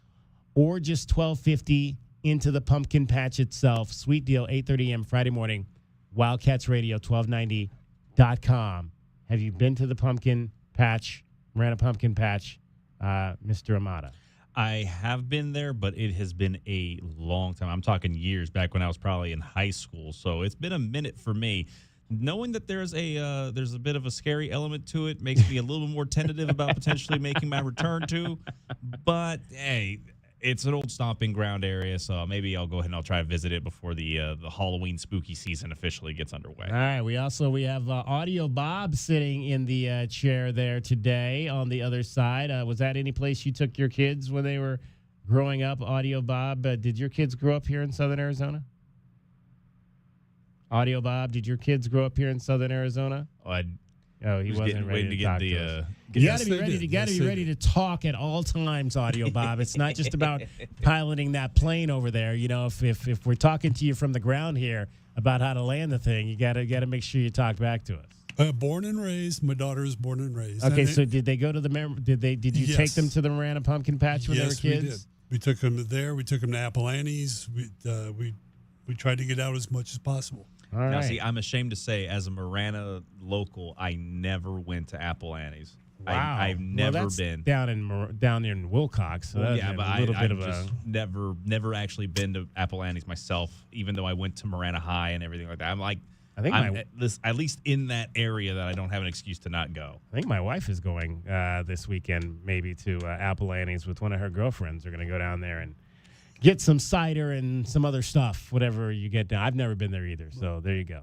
or just $12.50 into the pumpkin patch itself. Sweet deal, 8:30 a.m. Friday morning, WildcatsRadio1290.com. Have you been to the pumpkin patch, Marana Pumpkin Patch, Mr. Amata? I have been there, but it has been a long time. I'm talking years back when I was probably in high school. So it's been a minute for me. knowing that there's a bit of a scary element to it makes me a little more tentative about potentially making my return to. But hey, it's an old stomping ground area, so maybe I'll go ahead and I'll try to visit it before the Halloween spooky season officially gets underway. All right. We have Audio Bob sitting in the chair there today on the other side. Was that any place you took your kids when they were growing up, Audio Bob? Did your kids grow up here in Southern Arizona? Audio Bob, did your kids grow up here in Southern Arizona? He wasn't ready to talk to us. You got to be ready. You got to be ready to talk at all times, Audio Bob. It's not just about piloting that plane over there. You know, if we're talking to you from the ground here about how to land the thing, you got to make sure you talk back to us. Born and raised. My daughter is born and raised. Okay, so did they go to did you take them to the Marana Pumpkin Patch when they were kids? Yes, we did. We took them there. We took them to Apple Annie's. We tried to get out as much as possible. All right. Now, see, I'm ashamed to say, as a Marana local, I never went to Apple Annie's. Wow. I've never that's been down in Wilcox. So yeah, but I've just never actually been to Apple Annie's myself, even though I went to Marana High and everything like that. I'm at least in that area that I don't have an excuse to not go. I think my wife is going this weekend maybe to Apple Annie's with one of her girlfriends. They're going to go down there and get some cider and some other stuff, whatever you get down. I've never been there either, so there you go.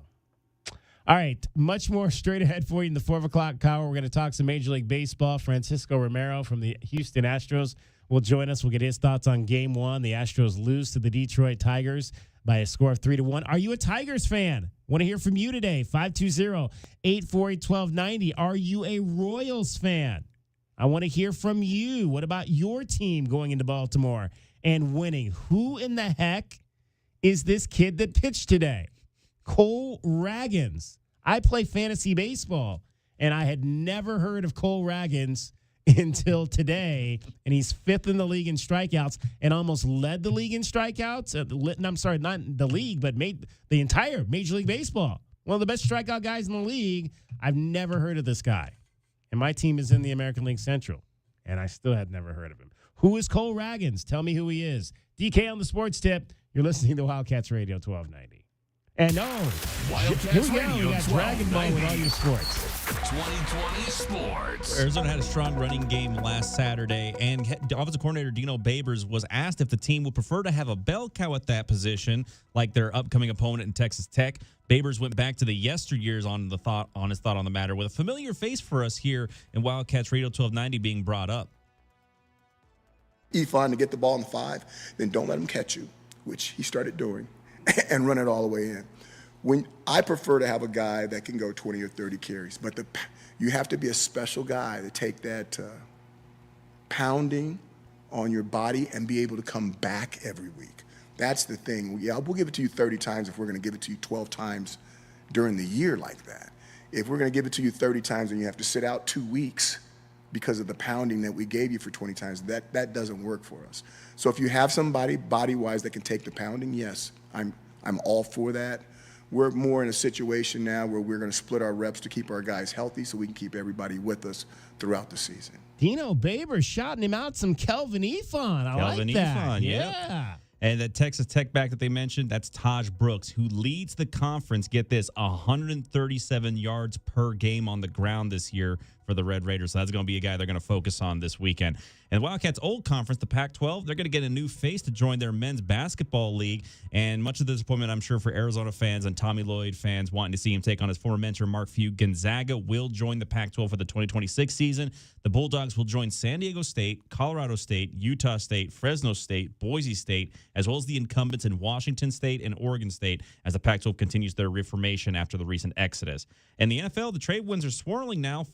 All right, much more straight ahead for you in the 4 o'clock hour. We're going to talk some Major League Baseball. Francisco Romero from the Houston Astros will join us. We'll get his thoughts on Game 1. The Astros lose to the Detroit Tigers by a score of 3-1. Are you a Tigers fan? Want to hear from you today, 520-848-1290. Are you a Royals fan? I want to hear from you. What about your team going into Baltimore and winning? Who in the heck is this kid that pitched today? Cole Ragans. I play fantasy baseball, and I had never heard of Cole Ragans until today, and he's 5th in the league in strikeouts and almost led the league in strikeouts. I'm sorry, not the league, but made the entire Major League Baseball. One of the best strikeout guys in the league. I've never heard of this guy, and my team is in the American League Central, and I still had never heard of him. Who is Cole Ragans? Tell me who he is. DK on the Sports Tip. You're listening to Wildcats Radio 1290. And Wildcats Radio, we got Dragon Ball with all your sports. 2020 Sports. Arizona had a strong running game last Saturday, and offensive coordinator Dino Babers was asked if the team would prefer to have a bell cow at that position, like their upcoming opponent in Texas Tech. Babers went back to the yesteryears on his thought on the matter, with a familiar face for us here in Wildcats Radio 1290 being brought up. Fun to get the ball in the 5, then don't let him catch you, which he started doing, and run it all the way in. When I prefer to have a guy that can go 20 or 30 carries, but you have to be a special guy to take that pounding on your body and be able to come back every week. That's the thing. Yeah, we'll give it to you 30 times if we're going to give it to you 12 times during the year like that. If we're going to give it to you 30 times and you have to sit out 2 weeks because of the pounding that we gave you for 20 times, that doesn't work for us. So if you have somebody body-wise that can take the pounding, yes, I'm all for that. We're more in a situation now where we're going to split our reps to keep our guys healthy so we can keep everybody with us throughout the season. Dino Babers shouting him out some Kelvin Ifon. I like that. Yeah. And the Texas Tech back that they mentioned, that's Taj Brooks, who leads the conference, get this, 137 yards per game on the ground this year for the Red Raiders. So that's going to be a guy they're going to focus on this weekend. And Wildcats' old conference, the Pac-12, they're going to get a new face to join their men's basketball league. And much of the disappointment, I'm sure, for Arizona fans and Tommy Lloyd fans wanting to see him take on his former mentor, Mark Few. Gonzaga will join the Pac-12 for the 2026 season. The Bulldogs will join San Diego State, Colorado State, Utah State, Fresno State, Boise State, as well as the incumbents in Washington State and Oregon State as the Pac-12 continues their reformation after the recent exodus. In the NFL, the trade winds are swirling now.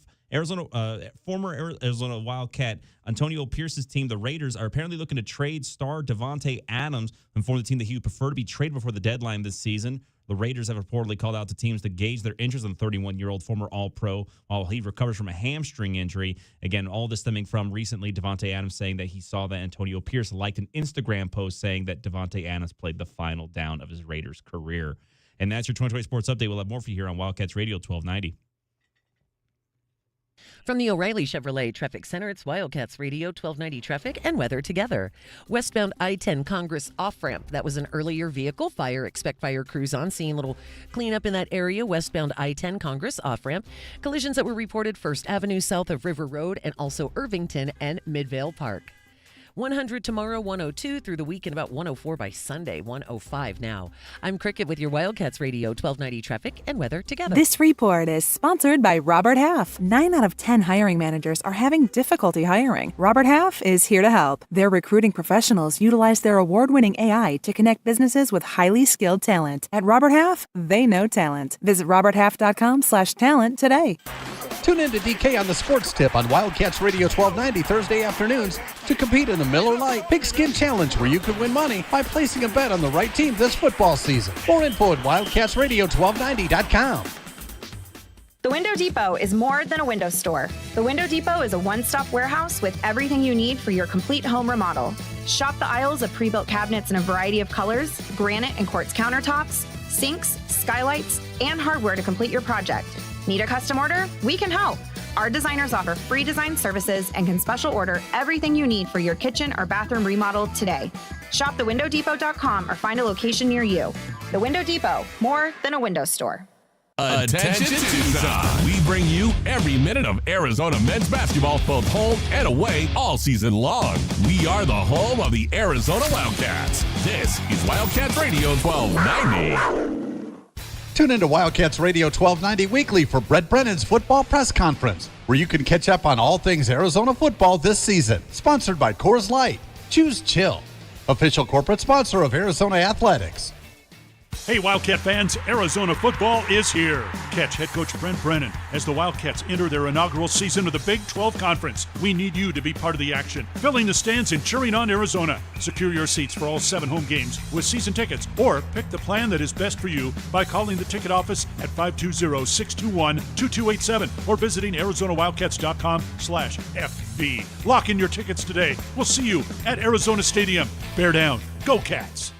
Former Arizona Wildcat Antonio Pierce's team, the Raiders, are apparently looking to trade star Davante Adams, who informed the team that he would prefer to be traded before the deadline this season. The Raiders have reportedly called out to teams to gauge their interest in the 31-year-old former All-Pro while he recovers from a hamstring injury. Again, all this stemming from recently Davante Adams saying that he saw that Antonio Pierce liked an Instagram post saying that Davante Adams played the final down of his Raiders career. And that's your 2020 Sports Update. We'll have more for you here on Wildcats Radio 1290. From the O'Reilly Chevrolet Traffic Center, it's Wildcats Radio 1290 traffic and weather together. Westbound I-10 Congress off-ramp. That was an earlier vehicle fire. Expect fire crews on. Seeing a little cleanup in that area. Westbound I-10 Congress off-ramp. Collisions that were reported 1st Avenue south of River Road and also Irvington and Midvale Park. 100 tomorrow, 102 through the week, and about 104 by Sunday, 105 now. I'm Cricket with your Wildcats Radio 1290 traffic and weather together. This report is sponsored by Robert Half. 9 out of 10 hiring managers are having difficulty hiring. Robert Half is here to help. Their recruiting professionals utilize their award-winning AI to connect businesses with highly skilled talent. At Robert Half, they know talent. Visit roberthalf.com/talent today. Tune in to DK on the Sports Tip on Wildcats Radio 1290 Thursday afternoons to compete in the Miller Lite Pigskin Challenge, where you could win money by placing a bet on the right team this football season. More info at wildcatsradio1290.com. The Window Depot is more than a window store. The Window Depot is a one-stop warehouse with everything you need for your complete home remodel. Shop the aisles of pre-built cabinets in a variety of colors, granite and quartz countertops, sinks, skylights, and hardware to complete your project. Need a custom order? We can help. Our designers offer free design services and can special order everything you need for your kitchen or bathroom remodel today. Shop thewindowdepot.com or find a location near you. The Window Depot, more than a window store. Attention Tucson! We bring you every minute of Arizona men's basketball, both home and away, all season long. We are the home of the Arizona Wildcats. This is Wildcats Radio 1290. Tune into Wildcats Radio 1290 weekly for Brett Brennan's football press conference, where you can catch up on all things Arizona football this season. Sponsored by Coors Light. Choose chill. Official corporate sponsor of Arizona Athletics. Hey, Wildcat fans, Arizona football is here. Catch head coach Brent Brennan as the Wildcats enter their inaugural season of the Big 12 Conference. We need you to be part of the action, filling the stands and cheering on Arizona. Secure your seats for all 7 home games with season tickets, or pick the plan that is best for you by calling the ticket office at 520-621-2287 or visiting ArizonaWildcats.com/FB. Lock in your tickets today. We'll see you at Arizona Stadium. Bear down. Go Cats.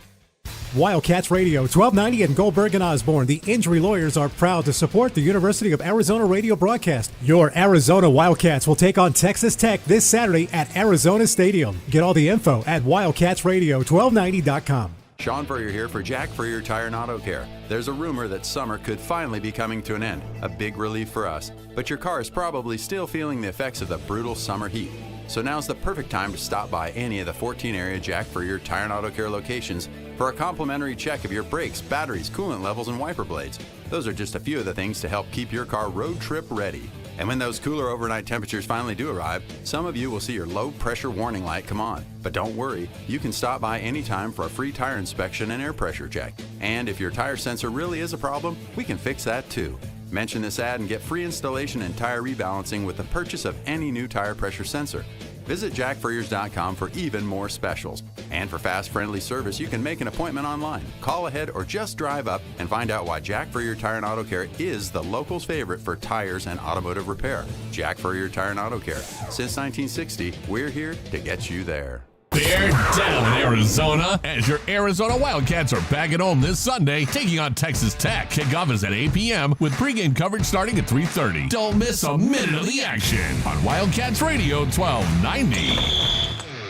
Wildcats Radio 1290 and Goldberg and Osborne, the injury lawyers, are proud to support the University of Arizona radio broadcast. Your Arizona Wildcats will take on Texas Tech this Saturday at Arizona Stadium. Get all the info at wildcatsradio1290.com. Sean Furrier here for Jack Furrier Tire and Auto Care. There's a rumor that summer could finally be coming to an end, a big relief for us. But your car is probably still feeling the effects of the brutal summer heat. So now's the perfect time to stop by any of the 14 area Jack Furrier Tire and Auto Care locations for a complimentary check of your brakes, batteries, coolant levels, and wiper blades. Those are just a few of the things to help keep your car road trip ready. And when those cooler overnight temperatures finally do arrive, some of you will see your low pressure warning light come on. But don't worry, you can stop by anytime for a free tire inspection and air pressure check. And if your tire sensor really is a problem, we can fix that too. Mention this ad and get free installation and tire rebalancing with the purchase of any new tire pressure sensor. Visit jackfurriers.com for even more specials. And for fast, friendly service, you can make an appointment online, call ahead, or just drive up and find out why Jack Furrier Tire and Auto Care is the locals' favorite for tires and automotive repair. Jack Furrier Tire and Auto Care. Since 1960, we're here to get you there. Bear down in Arizona as your Arizona Wildcats are back at home this Sunday, taking on Texas Tech. Kickoff is at 8 p.m. with pregame coverage starting at 3:30. Don't miss a minute of the action on Wildcats Radio 1290.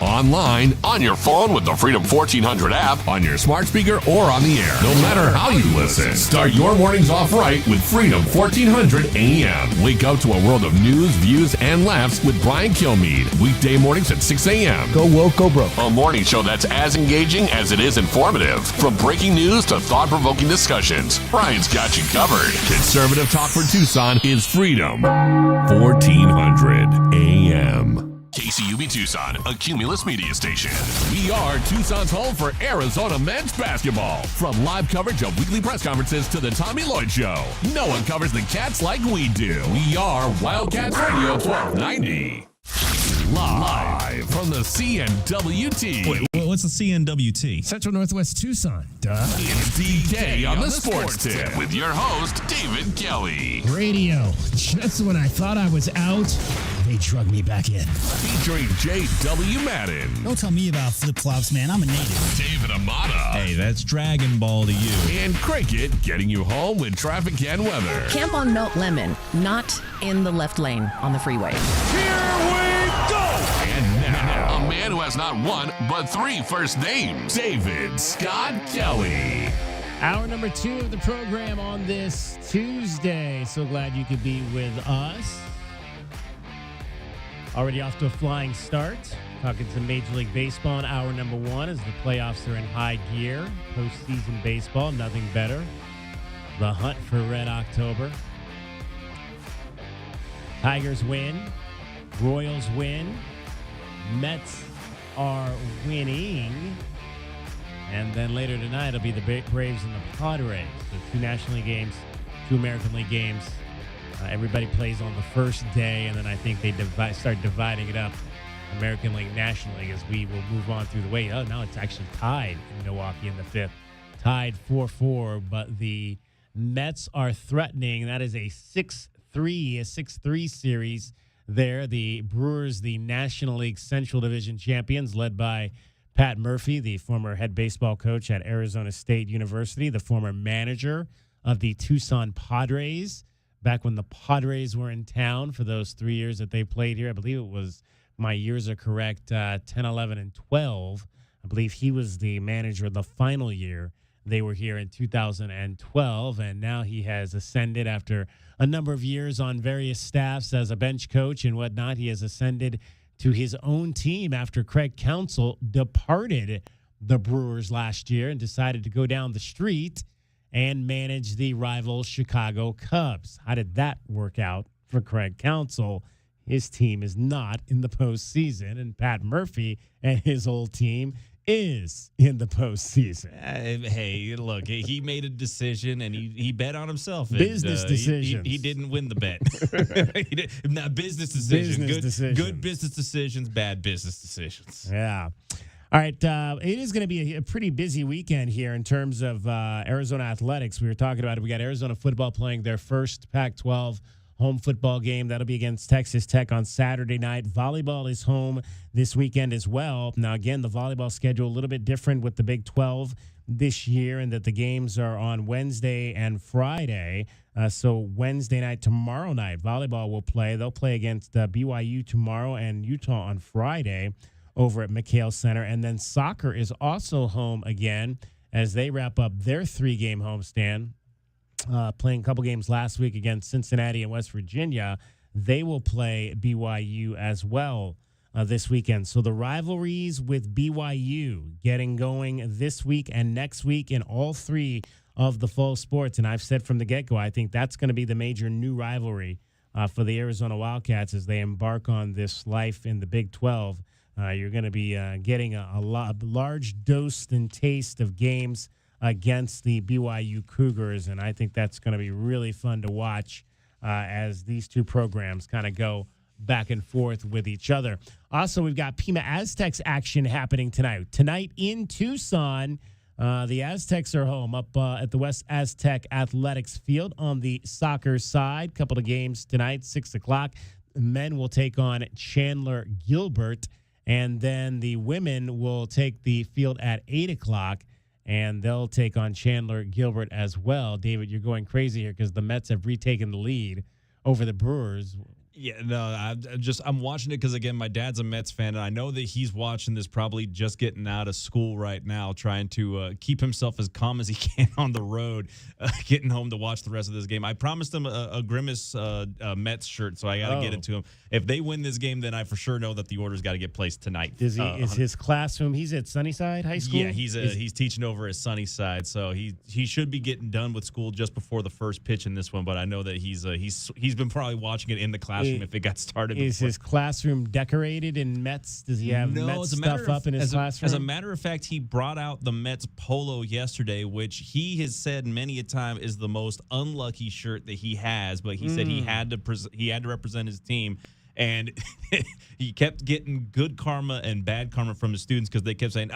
Online, on your phone with the Freedom 1400 app, on your smart speaker, or on the air. No matter how you listen, start your mornings off right with Freedom 1400 AM. Wake up to a world of news, views, and laughs with Brian Kilmeade. Weekday mornings at 6 a.m. Go woke, go broke. A morning show that's as engaging as it is informative. From breaking news to thought-provoking discussions, Brian's got you covered. Conservative talk for Tucson is Freedom 1400 AM. KCUB Tucson, a Cumulus media station. We are Tucson's home for Arizona men's basketball. From live coverage of weekly press conferences to the Tommy Lloyd Show, no one covers the Cats like we do. We are Wildcats Radio 1290. Live from the CNWT. Wait, what's the CNWT? Central Northwest Tucson. Duh. It's DK on the Sports Tip with your host, David Kelly. Radio. Just when I thought I was out, They drug me back in. Featuring J.W. Madden, Don't tell me about flip-flops, man. I'm a native. David Amata, Hey, that's Dragon Ball to you. and Cricket getting you home with traffic and weather. Camp on Melt Lemon, not in the left lane on the freeway. Here we go! And now, a man who has not one, but 3 first names, David Scott Kelly. Hour number 2 of the program on this Tuesday. So glad you could be with us. Already off to a flying start. Talking some Major League Baseball in hour number 1 as the playoffs are in high gear. Postseason baseball, nothing better. The hunt for Red October. Tigers win. Royals win. Mets are winning. And then later tonight, it'll be the Braves and the Padres. So 2 National League games, 2 American League games. Everybody plays on the first day, and then I think they start dividing it up, American League, National League, as we will move on through the way. Oh, now it's actually tied in Milwaukee in the 5th. Tied 4-4, but the Mets are threatening. That is a 6-3 series there. The Brewers, the National League Central Division champions, led by Pat Murphy, the former head baseball coach at Arizona State University, the former manager of the Tucson Padres, back when the Padres were in town for those 3 years that they played here. I believe it was, my years are correct, 10, 11, and 12. I believe he was the manager the final year they were here in 2012, and now he has ascended after a number of years on various staffs as a bench coach and whatnot. He has ascended to his own team after Craig Counsell departed the Brewers last year and decided to go down the street and manage the rival Chicago Cubs. How did that work out for Craig Counsell? His team is not in the postseason, and Pat Murphy and his old team is in the postseason. Hey, look, he made a decision, and he bet on himself. Business decisions. He didn't win the bet. Not business decisions. Good business decisions, bad business decisions. Yeah. All right. It is going to be a pretty busy weekend here in terms of Arizona athletics. We were talking about it. We got Arizona football playing their first Pac-12 home football game. That'll be against Texas Tech on Saturday night. Volleyball is home this weekend as well. Now, again, the volleyball schedule a little bit different with the Big 12 this year, and that the games are on Wednesday and Friday. So Wednesday night, tomorrow night, volleyball will play. They'll play against BYU tomorrow and Utah on Friday over at McHale Center. And then soccer is also home again as they wrap up their 3-game homestand. Playing a couple games last week against Cincinnati and West Virginia. They will play BYU as well this weekend. So the rivalries with BYU getting going this week and next week in all 3 of the fall sports. And I've said from the get-go, I think that's going to be the major new rivalry for the Arizona Wildcats as they embark on this life in the Big 12. You're going to be getting a large dose and taste of games against the BYU Cougars, and I think that's going to be really fun to watch as these 2 programs kind of go back and forth with each other. Also, we've got Pima Aztecs action happening tonight. Tonight in Tucson, the Aztecs are home up at the West Aztec Athletics Field on the soccer side. Couple of games tonight, 6 o'clock. Men will take on Chandler Gilbert, and then the women will take the field at 8 o'clock. And they'll take on Chandler Gilbert as well. David, you're going crazy here because the Mets have retaken the lead over the Brewers. Yeah, no, I'm watching it because, again, my dad's a Mets fan, and I know that he's watching this probably just getting out of school right now, trying to keep himself as calm as he can on the road, getting home to watch the rest of this game. I promised him a Grimace Mets shirt, so I got to get it to him. If they win this game, then I for sure know that the order's got to get placed tonight. Is his classroom, he's at Sunnyside High School? Yeah, he's teaching over at Sunnyside, so he should be getting done with school just before the first pitch in this one, but I know that he's been probably watching it in the classroom if it got started. Is his classroom decorated in Mets? Does he have Mets stuff up in his classroom? As a matter of fact, he brought out the Mets polo yesterday, which he has said many a time is the most unlucky shirt that he has, but he said he had to represent his team. And he kept getting good karma and bad karma from the students because they kept saying,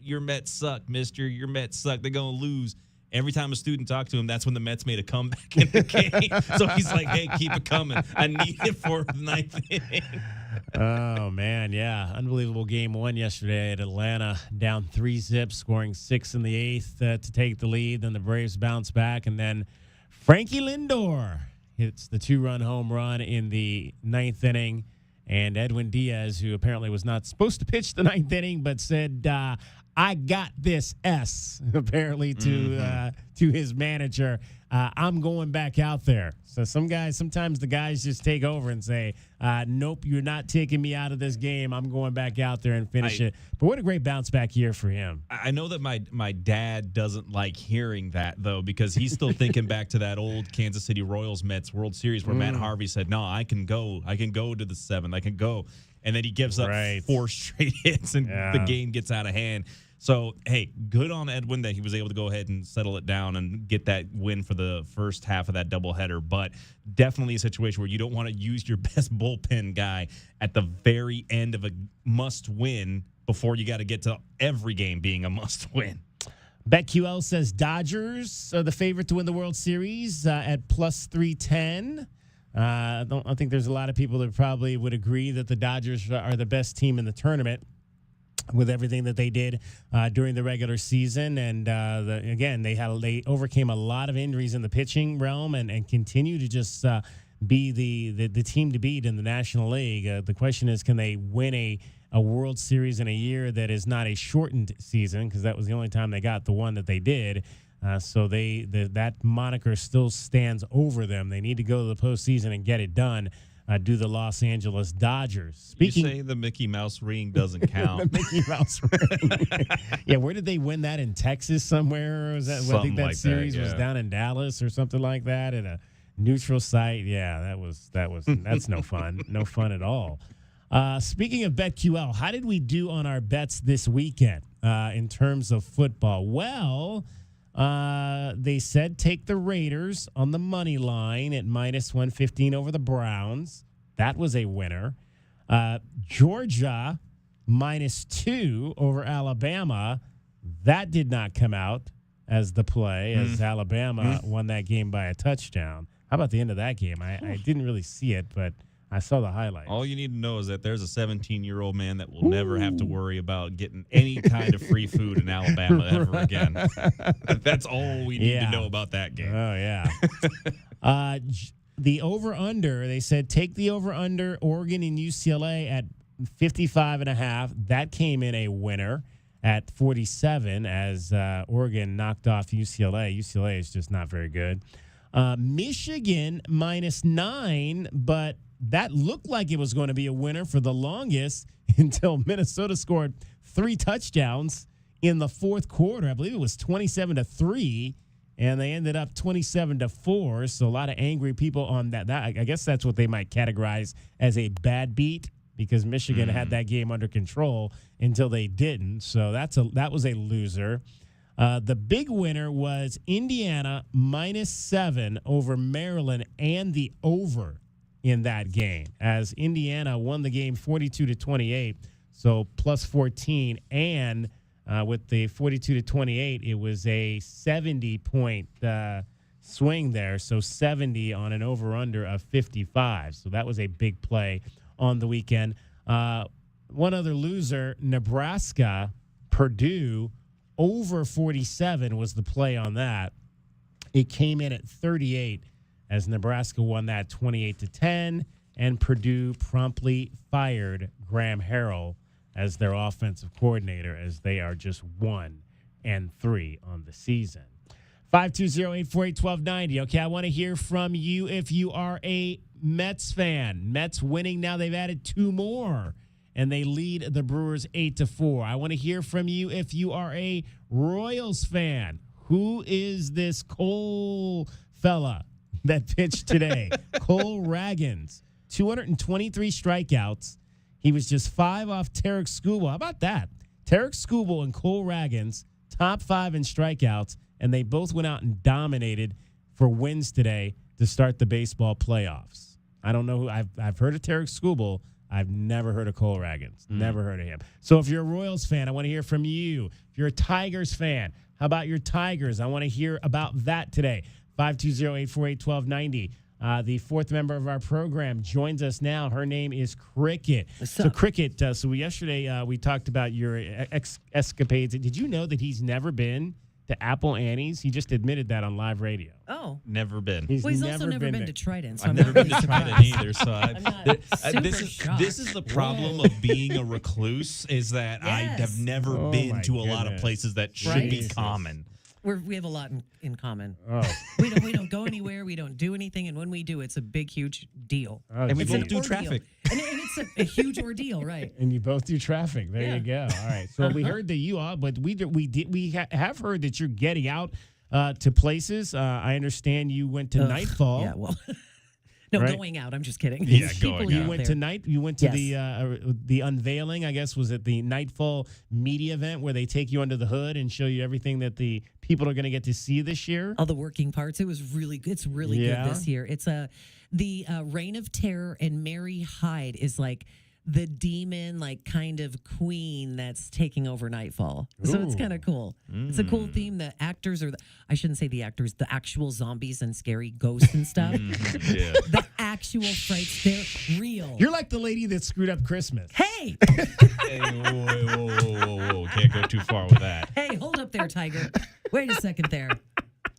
your Mets suck, mister. Your Mets suck. They're going to lose. every time a student talked to him, that's when the Mets made a comeback in the game. So he's like, hey, keep it coming. I need it for the ninth inning. Oh, man, yeah. Unbelievable game one yesterday at Atlanta, down 3-0, scoring 6 in the eighth to take the lead. Then the Braves bounce back, and then Frankie Lindor hits the 2-run home run in the ninth inning. And Edwin Diaz, who apparently was not supposed to pitch the ninth inning, but said, I got this S, apparently, to his manager. I'm going back out there. So sometimes the guys just take over and say, nope, you're not taking me out of this game. I'm going back out there and finish it. But what a great bounce back year for him. I know that my dad doesn't like hearing that, though, because he's still thinking back to that old Kansas City Royals Mets World Series where Matt Harvey said, no, I can go to the seventh. I can go. And then he gives up 4 straight hits and the game gets out of hand. So, hey, good on Edwin that he was able to go ahead and settle it down and get that win for the first half of that doubleheader. But definitely a situation where you don't want to use your best bullpen guy at the very end of a must-win before you got to get to every game being a must-win. BetQL says Dodgers are the favorite to win the World Series at plus 310. I think there's a lot of people that probably would agree that the Dodgers are the best team in the tournament with everything that they did during the regular season. And again, they overcame a lot of injuries in the pitching realm and continue to just be the team to beat in the National League. The question is, can they win a World Series in a year that is not a shortened season? Because that was the only time they got the one that they did. So that moniker still stands over them. They need to go to the postseason and get it done. Do the Los Angeles Dodgers. You say the Mickey Mouse ring doesn't count. The Mickey Mouse ring. Yeah, where did they win that? In Texas somewhere? Or was that? I think that series was down in Dallas or something like that at a neutral site. Yeah, that's no fun. No fun at all. Speaking of BetQL, how did we do on our bets this weekend in terms of football? Well, they said take the Raiders on the money line at minus 115 over the Browns. That was a winner. Georgia minus 2 over Alabama. That did not come out as the play, as Alabama won that game by a touchdown. How about the end of that game? I didn't really see it, but I saw the highlights. All you need to know is that there's a 17-year-old man that will never have to worry about getting any kind of free food in Alabama ever again. That's all we need to know about that game. Oh, yeah. The over-under, they said take the over-under Oregon and UCLA at 55.5. That came in a winner at 47 as Oregon knocked off UCLA. UCLA is just not very good. Michigan minus 9, but that looked like it was going to be a winner for the longest until Minnesota scored 3 touchdowns in the fourth quarter. I believe it was 27-3, and they ended up 27-4. So a lot of angry people on that. I guess that's what they might categorize as a bad beat because Michigan had that game under control until they didn't. So that was a loser. The big winner was Indiana minus 7 over Maryland and the over in that game as Indiana won the game 42-28, so plus 14, and with the 42-28, it was a 70-point swing there, so 70 on an over-under of 55. So that was a big play on the weekend. One other loser, Nebraska, Purdue, over 47 was the play on that. It came in at 38 as Nebraska won that 28-10, and Purdue promptly fired Graham Harrell as their offensive coordinator as they are just 1-3 on the season. 520-848-1290. Okay, I want to hear from you if you are a Mets fan. Mets winning now. They've added 2 more, and they lead the Brewers 8-4. I want to hear from you if you are a Royals fan. Who is this Cole fella that pitched today? Cole Ragans, 223 strikeouts. He was just 5 off Tarek Skubal. How about that? Tarek Skubal and Cole Ragans, top 5 in strikeouts, and they both went out and dominated for wins today to start the baseball playoffs. I don't know who. I've heard of Tarek Skubal. I've never heard of Cole Ragans. Never heard of him. So if you're a Royals fan, I want to hear from you. If you're a Tigers fan, How about your Tigers? I want to hear about that today. 520-848-1290. The fourth member of our program joins us now. Her name is Cricket. So Cricket, yesterday we talked about your escapades. Did you know that he's never been to Apple Annie's? He just admitted that on live radio. Oh. Never been. He's also never been to Trident. So I've never been to Trident either. So this is the problem of being a recluse, is that I have never been to a lot of places that should be common. We have a lot in common. Oh. We don't go anywhere. We don't do anything, and when we do, it's a big, huge deal. Oh, and we It's both an do ordeal. traffic. And it's a huge ordeal, right? And you both do traffic. There Yeah. you go. All right. So we heard that you are, but we have heard that you're getting out to places. I understand you went to Nightfall. Yeah, well. No, Right? going out. I'm just kidding. Yeah, People going You out went there. to You went to Yes. the unveiling. I guess was it the Nightfall media event where they take you under the hood and show you everything that the people are going to get to see this year. All the working parts. It was really good. It's really Yeah. good this year. It's the Reign of Terror, and Mary Hyde is like the demon, like kind of queen that's taking over Nightfall. So it's Ooh. kind of cool. It's a cool theme. The actors I shouldn't say the actors, the actual zombies and scary ghosts and stuff. Yeah. The actual frights, they're real. You're like the lady that screwed up Christmas. Hey, Hey, whoa. Can't go too far with that. hey, hold up there, Tiger. Wait a second there.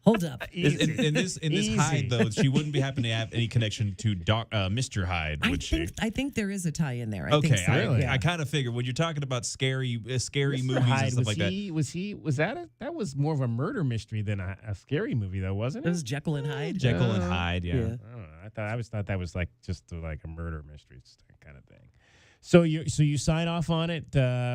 Hold up. In this Easy. Hyde, though, she wouldn't be happen to have any connection to Mr. Hyde, would she? I think there is a tie in there. I Okay, think so. Really? I kind of figured when you're talking about scary Mr. movies Hyde, and stuff like that. that was more of a murder mystery than a scary movie though, wasn't It it? was Jekyll and Hyde. Jekyll and Hyde, yeah. I don't know. I always thought that was like just like a murder mystery kind of thing. So you sign off on it.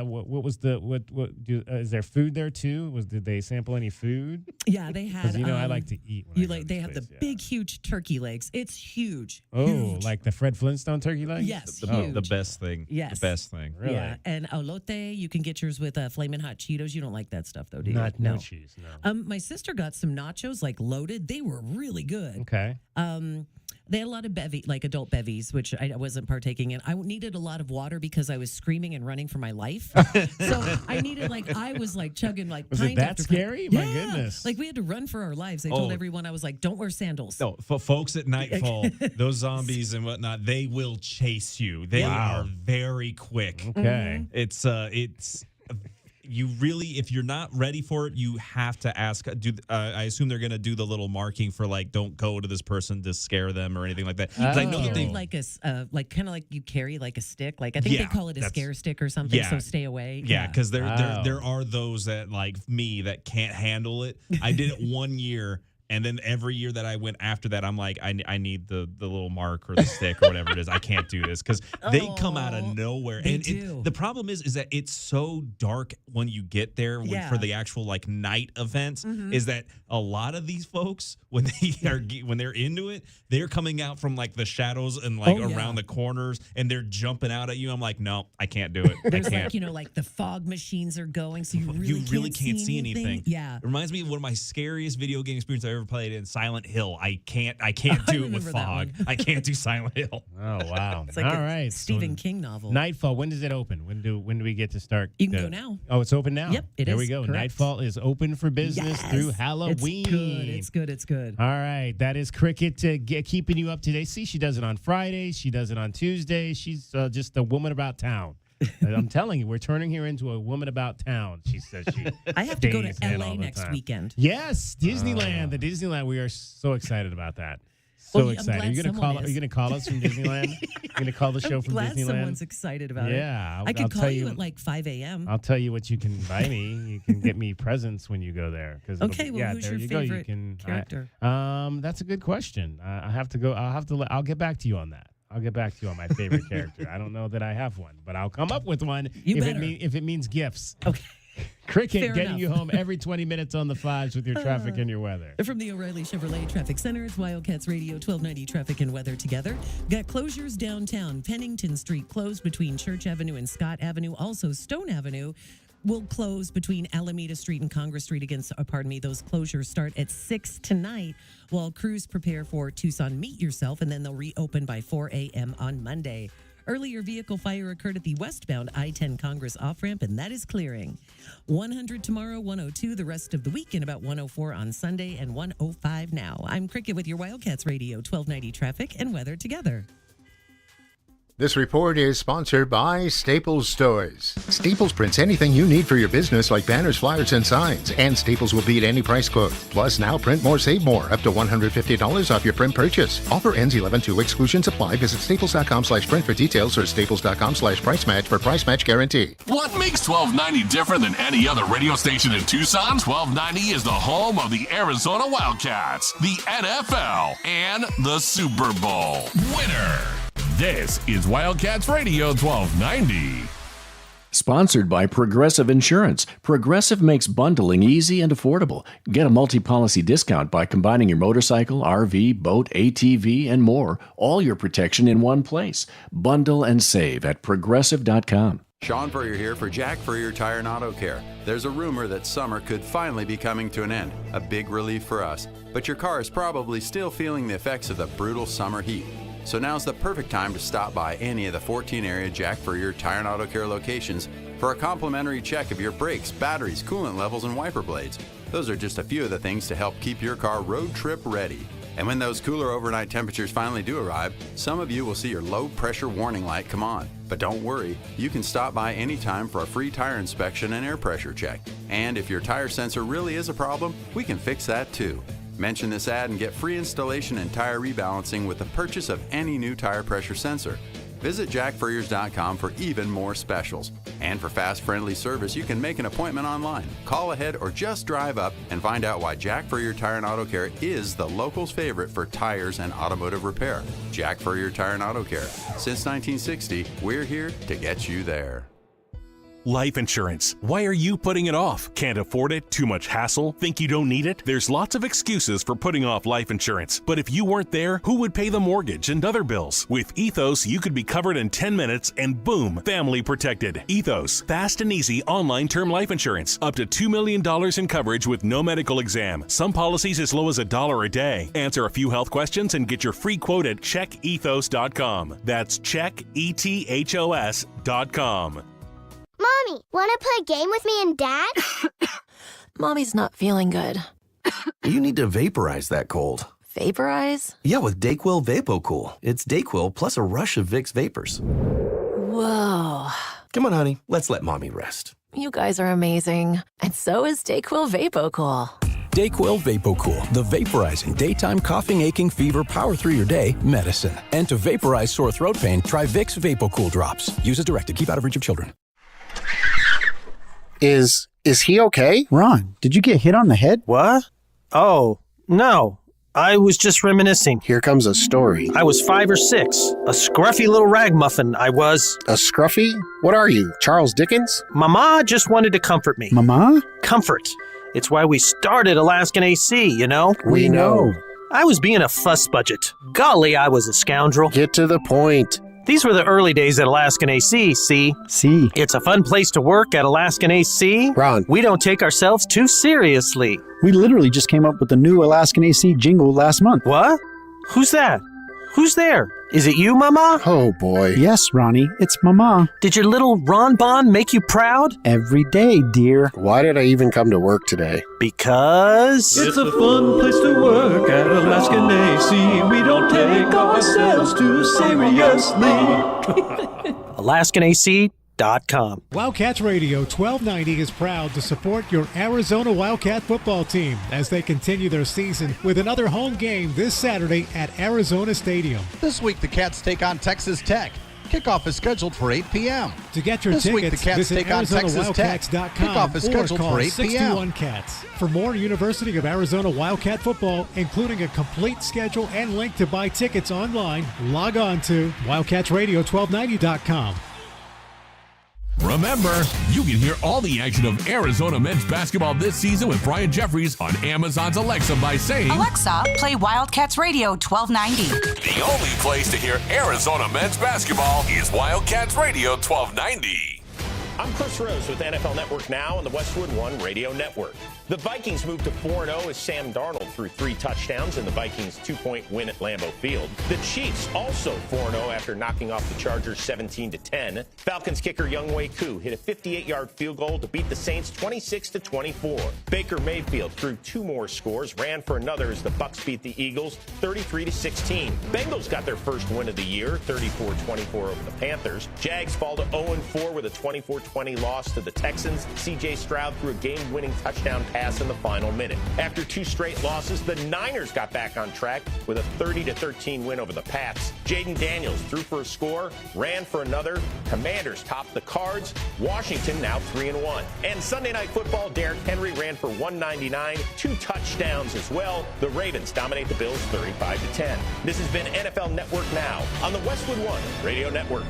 What was is there food there too? Did they sample any food? Yeah, they had. Because I like to eat. When I go to They this have the place, yeah. big, huge turkey legs. It's huge. Oh, huge. like the Fred Flintstone turkey legs? Yes, The huge. best thing. Yes. The best thing. Really? Yeah, and elote, you can get yours with Flamin' Hot Cheetos. You don't like that stuff though, do you? No cheese. No. My sister got some nachos, like loaded. They were really good. Okay. They had a lot of adult bevies, which I wasn't partaking in. I needed a lot of water because I was screaming and running for my life. So I needed I was chugging Was pint it that after scary? pint. My Yeah. goodness. Like we had to run for our lives. I told Oh. everyone, I was like, don't wear sandals. No, for folks at Nightfall, those zombies and whatnot, they will chase you. They are very quick. Okay. It's you really, if you're not ready for it, you have to ask. I assume they're gonna do the little marking for don't go to this person to scare them or anything like that. 'Cause I know that Carry they kind of like you carry like a stick. I think they call it a scare stick or something. yeah. So stay away. Yeah, because there Oh. are those that like me that can't handle it. I did it one year. And then every year that I went after that, I'm like, I need the little mark or the stick or whatever it is. I can't do this because they come out of nowhere. They And do. the problem is that it's so dark when you get there for the actual night events. Is that a lot of these folks when they're into it, they're coming out from the shadows and around the corners and they're jumping out at you. I'm like, no, I can't do it. There's I can't. the fog machines are going, so you really can't see anything. Yeah. It reminds me of one of my scariest video game experiences I ever played in Silent Hill. I can't do it with remember that fog. one. I can't do Silent Hill. Oh wow! It's like All a right, Stephen King novel. Nightfall. When does it open? When do we get to start? You can go now. Oh, it's open now. Yep, it there is, we go. correct. Nightfall is open for business through Halloween. It's good. It's good. All right, that is Cricket keeping you up to date. See, she does it on Fridays. She does it on Tuesdays. She's just a woman about town. I'm telling you, we're turning her into a woman about town. She says she. I have to go to stays in LA all the next time. weekend. Yes, Disneyland. The Disneyland. We are so excited about that. So Well, I'm excited. glad Are you gonna someone call? Are is. you gonna call us from Disneyland? You're gonna call the show I'm from glad Disneyland. someone's excited about it. Yeah, I I'll could tell call you you at 5 a.m. I'll tell you what you can buy me. You can get me presents when you go there. Okay, well, who's there your you go. You favorite can, character? That's a good question. I have to go. I'll get back to you on that. I'll get back to you on my favorite character. I don't know that I have one, but I'll come up with one if it means gifts. Okay. Cricket Fair getting enough. you home every 20 minutes on the fives with your traffic and your weather. From the O'Reilly Chevrolet Traffic Center, it's Wildcats Radio 1290 Traffic and Weather together. Got closures downtown. Pennington Street closed between Church Avenue and Scott Avenue. Also, Stone Avenue will close between Alameda Street and Congress Street. Those closures start at 6 tonight while crews prepare for Tucson Meet Yourself, and then they'll reopen by 4 a.m. on Monday. Earlier vehicle fire occurred at the westbound I-10 Congress off-ramp, and that is clearing. 100 tomorrow, 102 the rest of the week, and about 104 on Sunday and 105 now. I'm Cricket with your Wildcats Radio 1290 traffic and weather together. This report is sponsored by Staples Stores. Staples prints anything you need for your business like banners, flyers, and signs. And Staples will beat any price quote. Plus, now print more, save more. Up to $150 off your print purchase. Offer ends 11/2. Exclusions apply. Visit staples.com/print for details or staples.com/price match for price match guarantee. What makes 1290 different than any other radio station in Tucson? 1290 is the home of the Arizona Wildcats, the NFL, and the Super Bowl. Winner! This is Wildcats Radio 1290. Sponsored by Progressive Insurance. Progressive makes bundling easy and affordable. Get a multi-policy discount by combining your motorcycle, RV, boat, ATV, and more. All your protection in one place. Bundle and save at Progressive.com. Sean Furrier here for Jack Furrier Tire and Auto Care. There's a rumor that summer could finally be coming to an end. A big relief for us. But your car is probably still feeling the effects of the brutal summer heat. So now's the perfect time to stop by any of the 14 area Jack Furrier Tire and Auto Care locations for a complimentary check of your brakes, batteries, coolant levels, and wiper blades. Those are just a few of the things to help keep your car road trip ready. And when those cooler overnight temperatures finally do arrive, some of you will see your low pressure warning light come on. But don't worry, you can stop by anytime for a free tire inspection and air pressure check. And if your tire sensor really is a problem, we can fix that too. Mention this ad and get free installation and tire rebalancing with the purchase of any new tire pressure sensor. Visit jackfurriers.com for even more specials. And for fast, friendly service, you can make an appointment online, call ahead, or just drive up and find out why Jack Furrier Tire and Auto Care is the locals' favorite for tires and automotive repair. Jack Furrier Tire and Auto Care. Since 1960, we're here to get you there. Life insurance. Why are you putting it off? Can't afford it? Too much hassle? Think you don't need it? There's lots of excuses for putting off life insurance. But if you weren't there, who would pay the mortgage and other bills? With Ethos, you could be covered in 10 minutes and boom, family protected. Ethos, fast and easy online term life insurance. Up to $2 million in coverage with no medical exam. Some policies as low as $1 a day. Answer a few health questions and get your free quote at checkethos.com. That's checkethos.com. Mommy, want to play a game with me and Dad? Mommy's not feeling good. You need to vaporize that cold. Vaporize? Yeah, with DayQuil VapoCool. It's DayQuil plus a rush of Vicks vapors. Whoa. Come on, honey. Let's let Mommy rest. You guys are amazing. And so is DayQuil VapoCool. DayQuil VapoCool, the vaporizing daytime coughing, aching, fever, power through your day medicine. And to vaporize sore throat pain, try Vicks VapoCool drops. Use as directed. Keep out of reach of children. Is he okay? Ron, did you get hit on the head? What? Oh, no. I was just reminiscing. Here comes a story. I was 5 or 6. A scruffy little ragamuffin, I was. A scruffy? What are you, Charles Dickens? Mama just wanted to comfort me. Mama? Comfort. It's why we started Alaskan AC, you know? We know. I was being a fuss budget. Golly, I was a scoundrel. Get to the point. These were the early days at Alaskan AC, see? See. It's a fun place to work at Alaskan AC. Ron. We don't take ourselves too seriously. We literally just came up with the new Alaskan AC jingle last month. What? Who's that? Who's there? Is it you, Mama? Oh, boy. Yes, Ronnie, it's Mama. Did your little Ron Bon make you proud? Every day, dear. Why did I even come to work today? Because... It's a fun place to work at Alaskan AC. We don't take ourselves too seriously. AlaskanAC.com. Wildcats Radio 1290 is proud to support your Arizona Wildcat football team as they continue their season with another home game this Saturday at Arizona Stadium. This week, the Cats take on Texas Tech. Kickoff is scheduled for 8 p.m. To get your tickets, visit ArizonaWildcats.com Kickoff is scheduled or call for 8 p.m. 61 Cats. For more University of Arizona Wildcat football, including a complete schedule and link to buy tickets online, log on to WildcatsRadio1290.com. Remember, you can hear all the action of Arizona men's basketball this season with Brian Jeffries on Amazon's Alexa by saying, Alexa, play Wildcats Radio 1290. The only place to hear Arizona men's basketball is Wildcats Radio 1290. I'm Chris Rose with NFL Network Now on the Westwood One Radio Network. The Vikings moved to 4-0 as Sam Darnold threw 3 touchdowns in the Vikings' 2-point win at Lambeau Field. The Chiefs also 4-0 after knocking off the Chargers 17-10. Falcons kicker Younghoe Koo hit a 58-yard field goal to beat the Saints 26-24. Baker Mayfield threw 2 more scores, ran for another as the Bucs beat the Eagles 33-16. Bengals got their first win of the year, 34-24 over the Panthers. Jags fall to 0-4 with a 24-20 loss to the Texans. C.J. Stroud threw a game-winning touchdown pass in the final minute. After 2 straight losses, the Niners got back on track with a 30-13 win over the Pats. Jaden Daniels threw for a score, ran for another. Commanders topped the Cards. Washington now 3-1. And Sunday Night Football, Derrick Henry ran for 199, 2 touchdowns as well. The Ravens dominate the Bills 35-10. This has been NFL Network Now on the Westwood One Radio Network.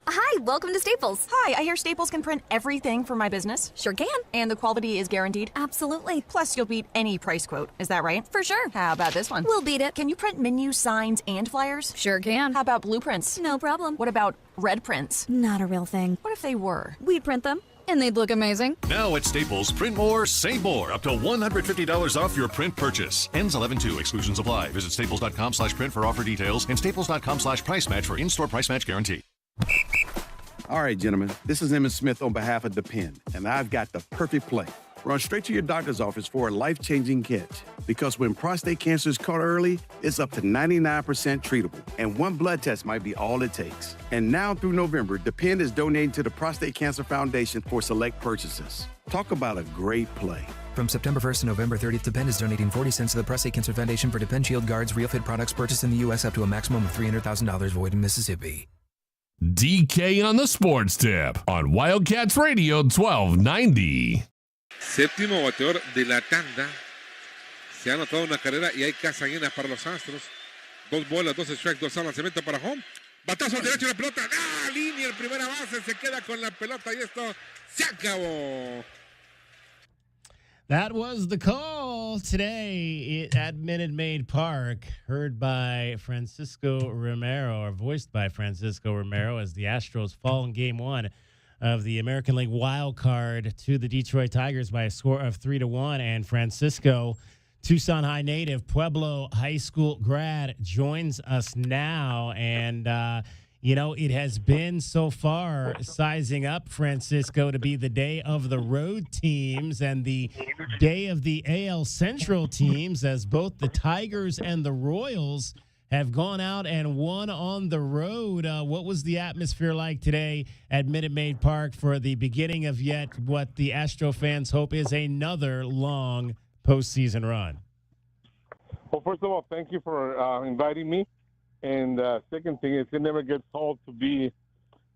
Hi, welcome to Staples. Hi, I hear Staples can print everything for my business. Sure can. And the quality is guaranteed? Absolutely. Plus, you'll beat any price quote. Is that right? For sure. How about this one? We'll beat it. Can you print menus, signs, and flyers? Sure can. How about blueprints? No problem. What about red prints? Not a real thing. What if they were? We'd print them, and they'd look amazing. Now at Staples, print more, save more. Up to $150 off your print purchase. Ends 11/2. Exclusions apply. Visit staples.com/print for offer details and staples.com/price match for in-store price match guarantee. All right, gentlemen, this is Emmett Smith on behalf of Depend, and I've got the perfect play. Run straight to your doctor's office for a life-changing catch. Because when prostate cancer is caught early, it's up to 99% treatable, and 1 blood test might be all it takes. And now through November, Depend is donating to the Prostate Cancer Foundation for select purchases. Talk about a great play. From September 1st to November 30th, Depend is donating 40 cents to the Prostate Cancer Foundation for Depend Shield Guards Real Fit products purchased in the U.S. up to a maximum of $300,000 void in Mississippi. DK on the Sports Tip on Wildcats Radio 1290. Séptimo bateador de la tanda. Se ha anotado una carrera y hay casa llena para los Astros. 2 bolas, 2 strikes, 2 al lanzamiento para home. Batazo al derecho de la pelota. ¡Ah! Línea en primera base. Se queda con la pelota y esto se acabó. That was the call today at Minute Maid Park, heard by Francisco Romero, or voiced by Francisco Romero, as the Astros fall in Game 1 of the American League wild card to the Detroit Tigers by a score of 3-1. And Francisco, Tucson High native, Pueblo High School grad, joins us now. And, you know, it has been so far sizing up, Francisco, to be the day of the road teams and the day of the AL Central teams, as both the Tigers and the Royals have gone out and won on the road. What was the atmosphere like today at Minute Maid Park for the beginning of yet what the Astro fans hope is another long postseason run? Well, first of all, thank you for inviting me. And second thing is, it never gets old to be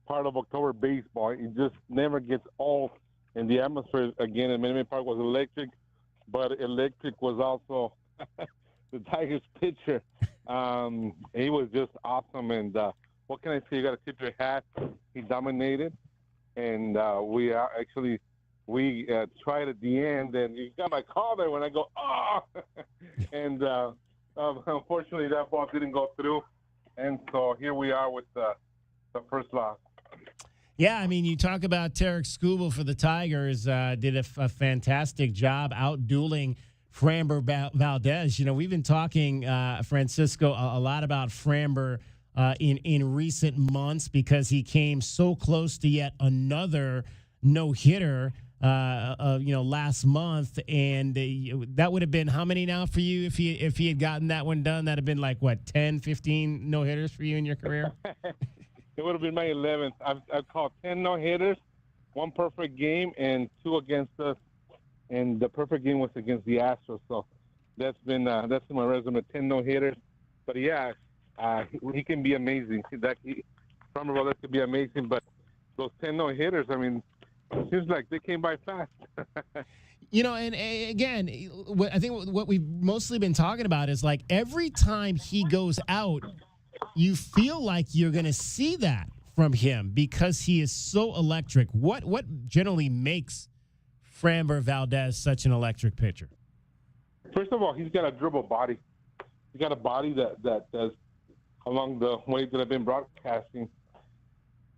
part of October baseball. It just never gets old. And the atmosphere, again, at Minute Maid Park was electric, but electric was also the Tigers pitcher. He was just awesome. And what can I say? You got to tip your hat. He dominated. And we tried at the end. And you got my call there when I go, oh! And unfortunately, that ball didn't go through. And so here we are with the first loss. Yeah, I mean, you talk about Tarek Skubal for the Tigers, did a fantastic job out-dueling Framber Valdez. You know, we've been talking, Francisco, a lot about Framber in recent months because he came so close to yet another no-hitter, last month. And that would have been how many now for you if he had gotten that one done? That would have been like, what, 10, 15 no-hitters for you in your career? It would have been my 11th. I've called 10 no-hitters, 1 perfect game, and 2 against us. And the perfect game was against the Astros. So that's been my resume, 10 no-hitters. But, yeah, he can be amazing. Framber Valdez could be amazing. But those 10 no-hitters, I mean, it seems like they came by fast. You know, and again, I think what we've mostly been talking about is like every time he goes out, you feel like you're going to see that from him because he is so electric. What generally makes Framber Valdez such an electric pitcher? First of all, he's got a dribble body. He's got a body that does, along the way that I've been broadcasting,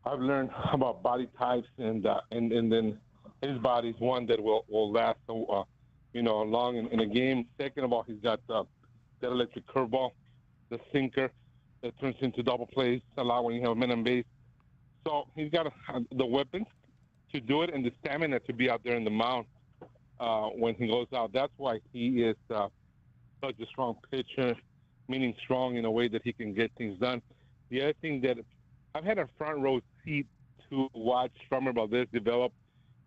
I've learned about body types, and then his body's one that will last long in a game. Second of all, he's got that electric curveball, the sinker that turns into double plays a lot when you have men on base. So he's got the weapons to do it and the stamina to be out there in the mound when he goes out. That's why he is such a strong pitcher, meaning strong in a way that he can get things done. The other thing that I've had a front row seat to watch Framber Valdez develop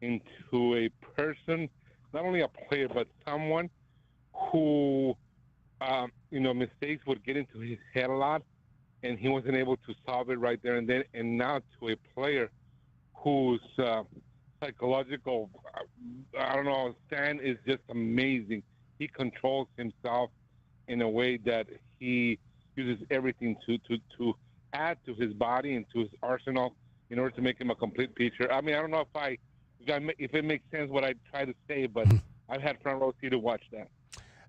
into a person, not only a player, but someone who, mistakes would get into his head a lot, and he wasn't able to solve it right there and then. And now to a player whose psychological, stand is just amazing. He controls himself in a way that he uses everything to add to his body and to his arsenal in order to make him a complete pitcher. I mean, I don't know if it makes sense what I try to say, but I've had front row seat to watch that.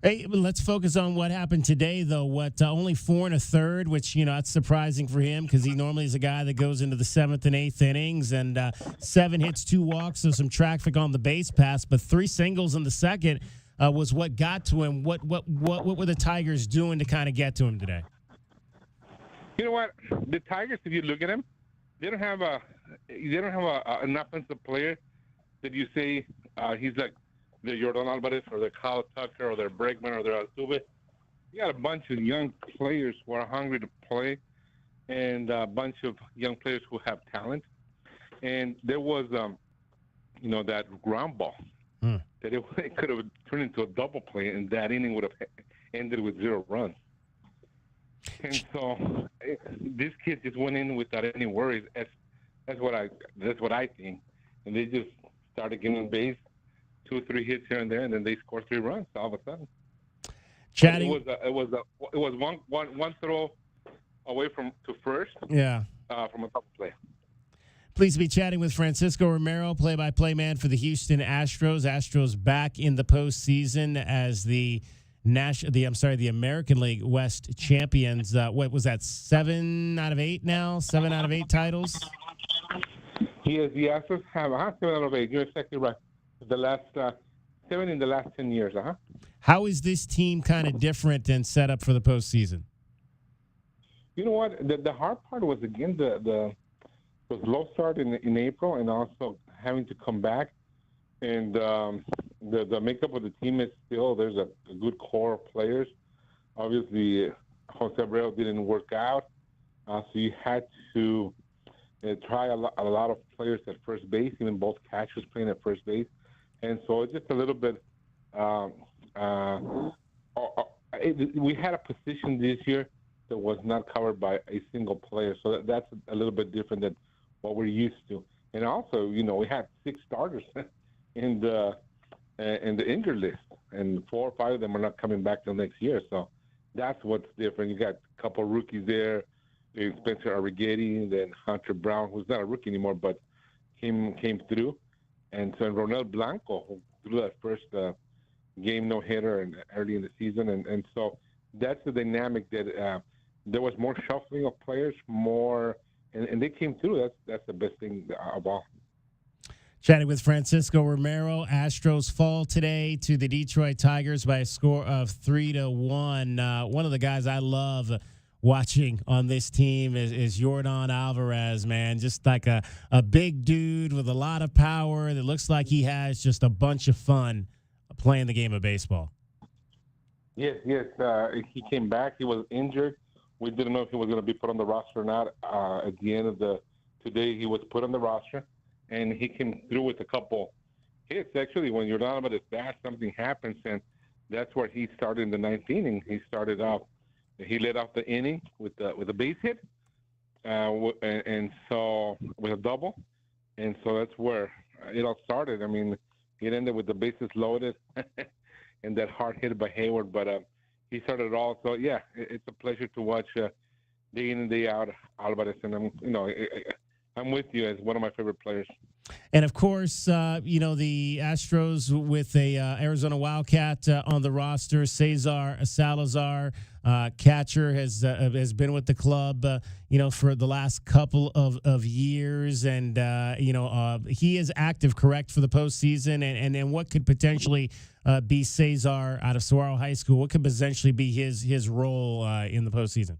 Hey, let's focus on what happened today, though. Only 4 1/3, which, that's surprising for him because he normally is a guy that goes into the 7th and 8th innings, and 7 hits, 2 walks, so some traffic on the base pass, but 3 singles in the second was what got to him. What were the Tigers doing to kind of get to him today? You know what? The Tigers, if you look at them, they don't have an offensive player that you say he's like the Yordan Alvarez or the Kyle Tucker or their Bregman or their Altuve. You got a bunch of young players who are hungry to play and a bunch of young players who have talent. And there was, that ground ball that it could have turned into a double play, and that inning would have ended with 0 runs. And so this kid just went in without any worries. That's what I think. And they just started getting base, 2 or 3 hits here and there, and then they scored 3 runs all of a sudden. Chatting. It was one throw away to first. Yeah. From a double play. Pleased to be chatting with Francisco Romero, play-by-play man for the Houston Astros. Astros back in the postseason as the American League West champions. What was that? 7 out of 8 now. 7 out of 8 titles. Yes, the Astros have 7 out of 8. You're exactly right. The last 7 in the last 10 years. How is this team kind of different and set up for the postseason? You know what? The hard part was again the low start in April, and also having to come back. And the makeup of the team is still there's a good core of players. Obviously, Jose Abreu didn't work out, so you had to try a lot of players at first base, even both catchers playing at first base. And so it's just a little bit. We had a position this year that was not covered by a single player, so that's a little bit different than what we're used to. And also, we had 6 starters in the injured list, and 4 or 5 of them are not coming back till next year. So that's what's different. You got a couple of rookies there, Spencer Arrighetti, then Hunter Brown, who's not a rookie anymore, but came through. And so Ronel Blanco, who threw that first game no-hitter and early in the season. And so that's the dynamic that there was more shuffling of players, and they came through. That's the best thing of all. Chatting with Francisco Romero. Astros fall today to the Detroit Tigers by a score of 3-1. One of the guys I love watching on this team is Yordan Alvarez, man. Just like a big dude with a lot of power that looks like he has just a bunch of fun playing the game of baseball. Yes. He came back. He was injured. We didn't know if he was going to be put on the roster or not. At the end of today, he was put on the roster, and he came through with a couple hits. Actually, when Yordan Alvarez bats, something happens, and that's where he started in the 9th inning. He started off. He led off the inning with a base hit, and so with a double, and so that's where it all started. I mean, it ended with the bases loaded and that hard hit by Hayward, but he started it all. So yeah, it's a pleasure to watch day in and day out Alvarez, and I'm with you as one of my favorite players. And of course, the Astros with a Arizona Wildcat on the roster, Cesar Salazar, catcher, has been with the club, for the last couple of years, and he is active, correct, for the postseason. And what could potentially be Cesar out of Saguaro High School? What could potentially be his role in the postseason?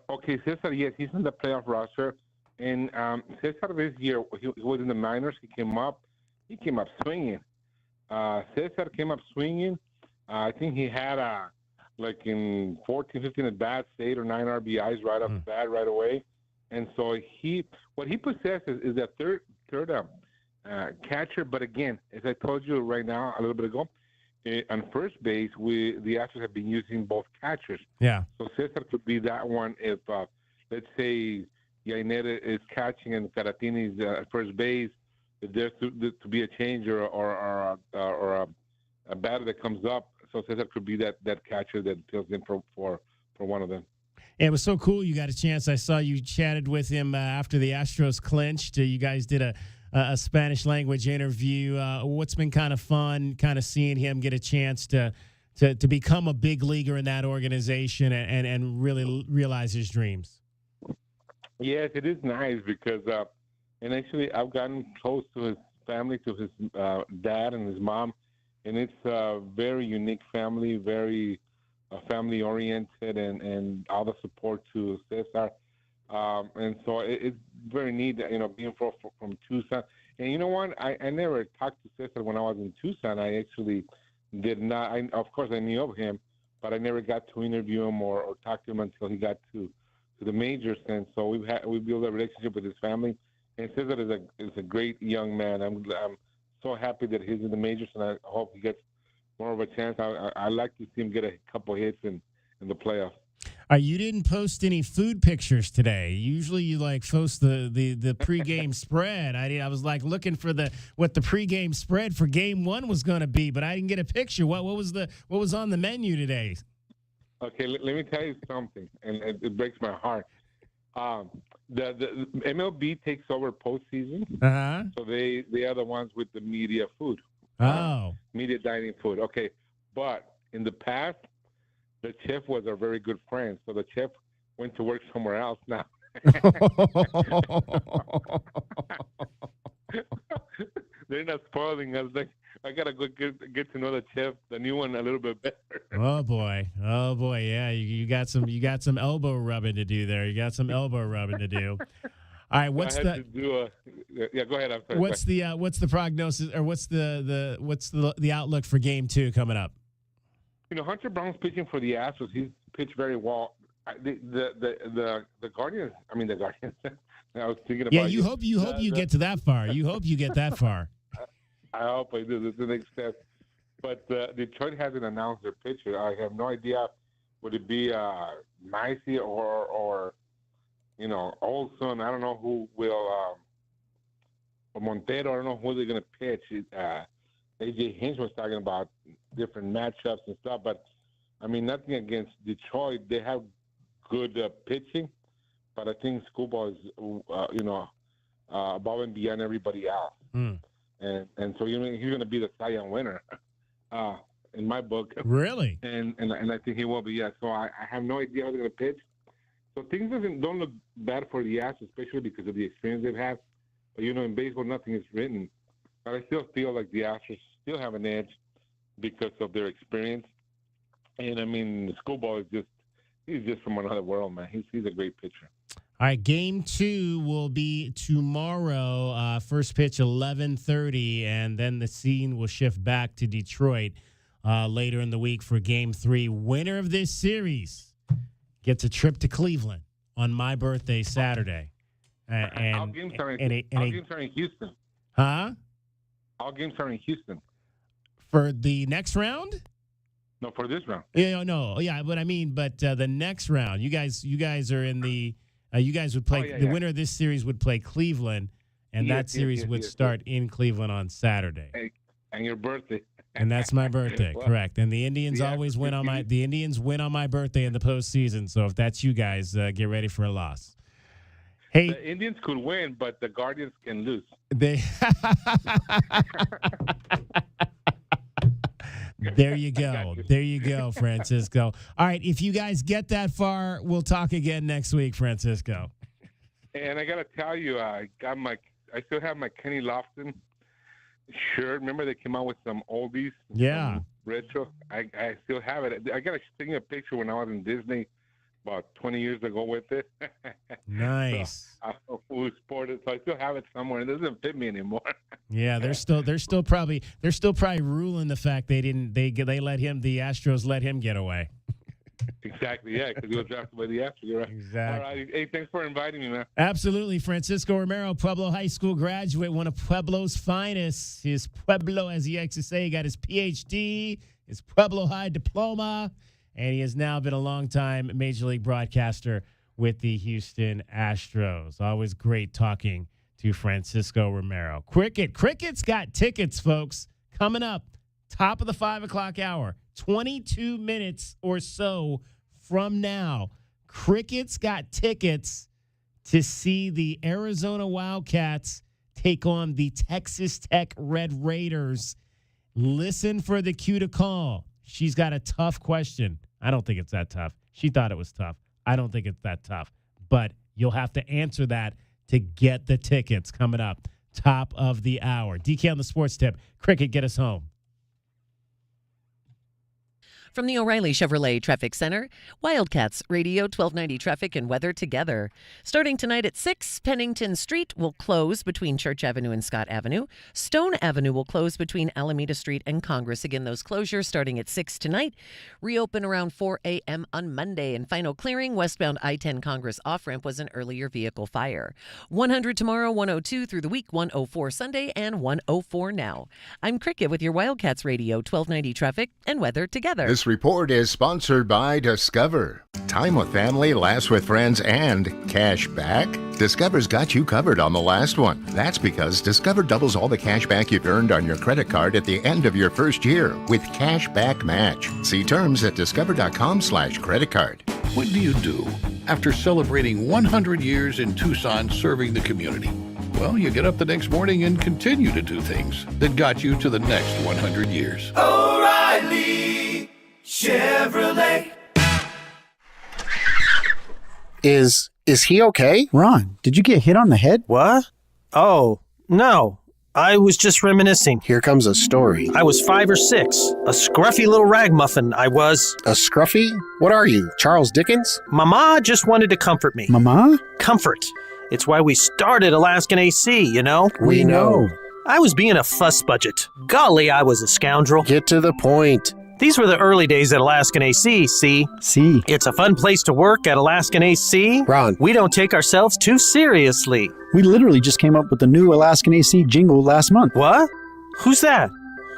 Okay, Cesar, yes, he's in the playoff roster. And Cesar this year, he was in the minors. He came up swinging. Cesar came up swinging. I think he had in 14, 15 at bats, 8 or 9 RBIs right off the bat right away. And so what he possesses is that third catcher. But again, as I told you right now a little bit ago, on first base, the Astros have been using both catchers. Yeah. So Cesar could be that one if, let's say, Yainera is catching and Caratini is at first base. If there's to be a change or a batter that comes up, so Cesar could be that catcher that fills in for one of them. And it was so cool. You got a chance. I saw you chatted with him after the Astros clinched. You guys did a Spanish language interview. What's been kind of fun, kind of seeing him get a chance to become a big leaguer in that organization and really realize his dreams. Yes, it is nice because, and actually I've gotten close to his family, to his dad and his mom, and it's a very unique family, very family-oriented, and all the support to Cesar. And so it's very neat, being from Tucson. And you know what? I never talked to Cesar when I was in Tucson. I actually did not. Of course, I knew of him, but I never got to interview him or talk to him until he got to the majors. And so we built a relationship with his family. And Cesar is a great young man. I'm so happy that he's in the majors, and I hope he gets more of a chance. I like to see him get a couple hits in the playoffs. You didn't post any food pictures today. Usually you post the pregame spread. I was looking for what the pregame spread for game one was going to be, but I didn't get a picture. What was on the menu today? Okay, let me tell you something, and it breaks my heart. The MLB takes over postseason, so they are the ones with the media food. Media dining food. Okay, but in the past, the chef was a very good friend, so the chef went to work somewhere else now. They're not spoiling us. I gotta go get to know the chef, the new one, a little bit better. Oh boy, yeah, you got some elbow rubbing to do there. You got some elbow rubbing to do. All right, go ahead. I'm sorry. What's the prognosis, or what's the outlook for game two coming up? Hunter Brown's pitching for the Astros. He's pitched very well. The Guardians. I mean, the Guardians. I was thinking about. Yeah, you hope you get to that far. You hope you get that far. I hope I do. That's the next step. But Detroit hasn't announced their pitcher. I have no idea. Would it be Micey or Olson? I don't know who will. Or Montero. I don't know who they're going to pitch. AJ Hinch was talking about different matchups and stuff, but I mean, nothing against Detroit. They have good pitching, but I think Schoolball is, above and beyond everybody else. And so he's going to be the Cy Young winner in my book. Really? And I think he will be. Yeah. So I have no idea how they're going to pitch. So things don't look bad for the Astros, especially because of the experience they've had. But in baseball, nothing is written. But I still feel like the Astros still have an edge because of their experience. And I mean, Schoolball he's just from another world, man. He's a great pitcher. All right, game two will be tomorrow. First pitch 11:30, and then the scene will shift back to Detroit later in the week for game three. Winner of this series gets a trip to Cleveland on my birthday Saturday. All games are in Houston. Huh? All games are in Houston. For the next round? No, for this round. Yeah, no, yeah, but the next round, you guys are in the. You guys would play. The winner of this series would play Cleveland, and that series would start in Cleveland on Saturday. And your birthday. And that's my birthday, correct? And the Indians always win on my. The Indians win on my birthday in the postseason. So if that's you guys, get ready for a loss. Hey, the Indians could win, but the Guardians can lose. There you go. There you go, Francisco. All right, if you guys get that far, we'll talk again next week, Francisco. And I gotta tell you, I still have my Kenny Lofton shirt. Remember they came out with some oldies? Yeah. Retro. I still have it. I gotta sing a picture when I was in Disney about 20 years ago with it. Nice. So I was sported, so I still have it somewhere. It doesn't fit me anymore. Yeah, they're still probably ruling the fact the Astros let him get away. Exactly, yeah, because he was drafted by the Astros. You're right. Exactly. All right. Hey, thanks for inviting me, man. Absolutely. Francisco Romero, Pueblo High School graduate, one of Pueblo's finest. His Pueblo, as he likes to say, he got his PhD, his Pueblo High diploma, and he has now been a longtime Major League broadcaster with the Houston Astros. Always great talking to Francisco Romero. Cricket's got tickets, folks, coming up, top of the 5 o'clock hour, 22 minutes or so from now. Cricket's got tickets to see the Arizona Wildcats take on the Texas Tech Red Raiders. Listen for the cue to call. She's got a tough question. I don't think it's that tough. She thought it was tough. I don't think it's that tough. But you'll have to answer that to get the tickets coming up. Top of the hour. DK on the sports tip. Cricket, get us home. From the O'Reilly Chevrolet Traffic Center, Wildcats Radio 1290 traffic and weather together. Starting tonight at 6, Pennington Street will close between Church Avenue and Scott Avenue. Stone Avenue will close between Alameda Street and Congress. Again, those closures starting at 6 tonight. Reopen around 4 a.m. on Monday. And final clearing, westbound I-10 Congress off-ramp was an earlier vehicle fire. 100 tomorrow, 102 through the week, 104 Sunday, and 104 now. I'm Cricket with your Wildcats Radio 1290 traffic and weather together. This report is sponsored by Discover. Time with family, laughs with friends, and cash back. Discover's got you covered on the last one. That's because Discover doubles all the cash back you've earned on your credit card at the end of your first year with Cash Back Match. See terms at discover.com/creditcard. What do you do after celebrating 100 years in Tucson serving the community? Well, you get up the next morning and continue to do things that got you to the next 100 years. O'Reilly Chevrolet. Is he okay? Ron, did you get hit on the head? What? Oh, no. I was just reminiscing. Here comes a story. I was 5 or 6. A scruffy little ragamuffin, I was. A scruffy? What are you, Charles Dickens? Mama just wanted to comfort me. Mama? Comfort. It's why we started Alaskan AC, you know? We know. I was being a fuss budget. Golly, I was a scoundrel. Get to the point. These were the early days at Alaskan AC, see? See. It's a fun place to work at Alaskan AC. Ron. We don't take ourselves too seriously. We literally just came up with the new Alaskan AC jingle last month. What? Who's that?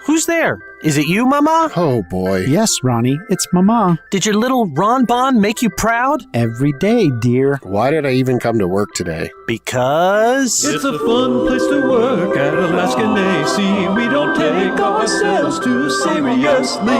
Who's there? Is it you, Mama? Oh, boy. Yes, Ronnie, it's Mama. Did your little Ron Bon make you proud? Every day, dear. Why did I even come to work today? Because... It's a fun place to work at Alaskan AC. We don't take ourselves too seriously.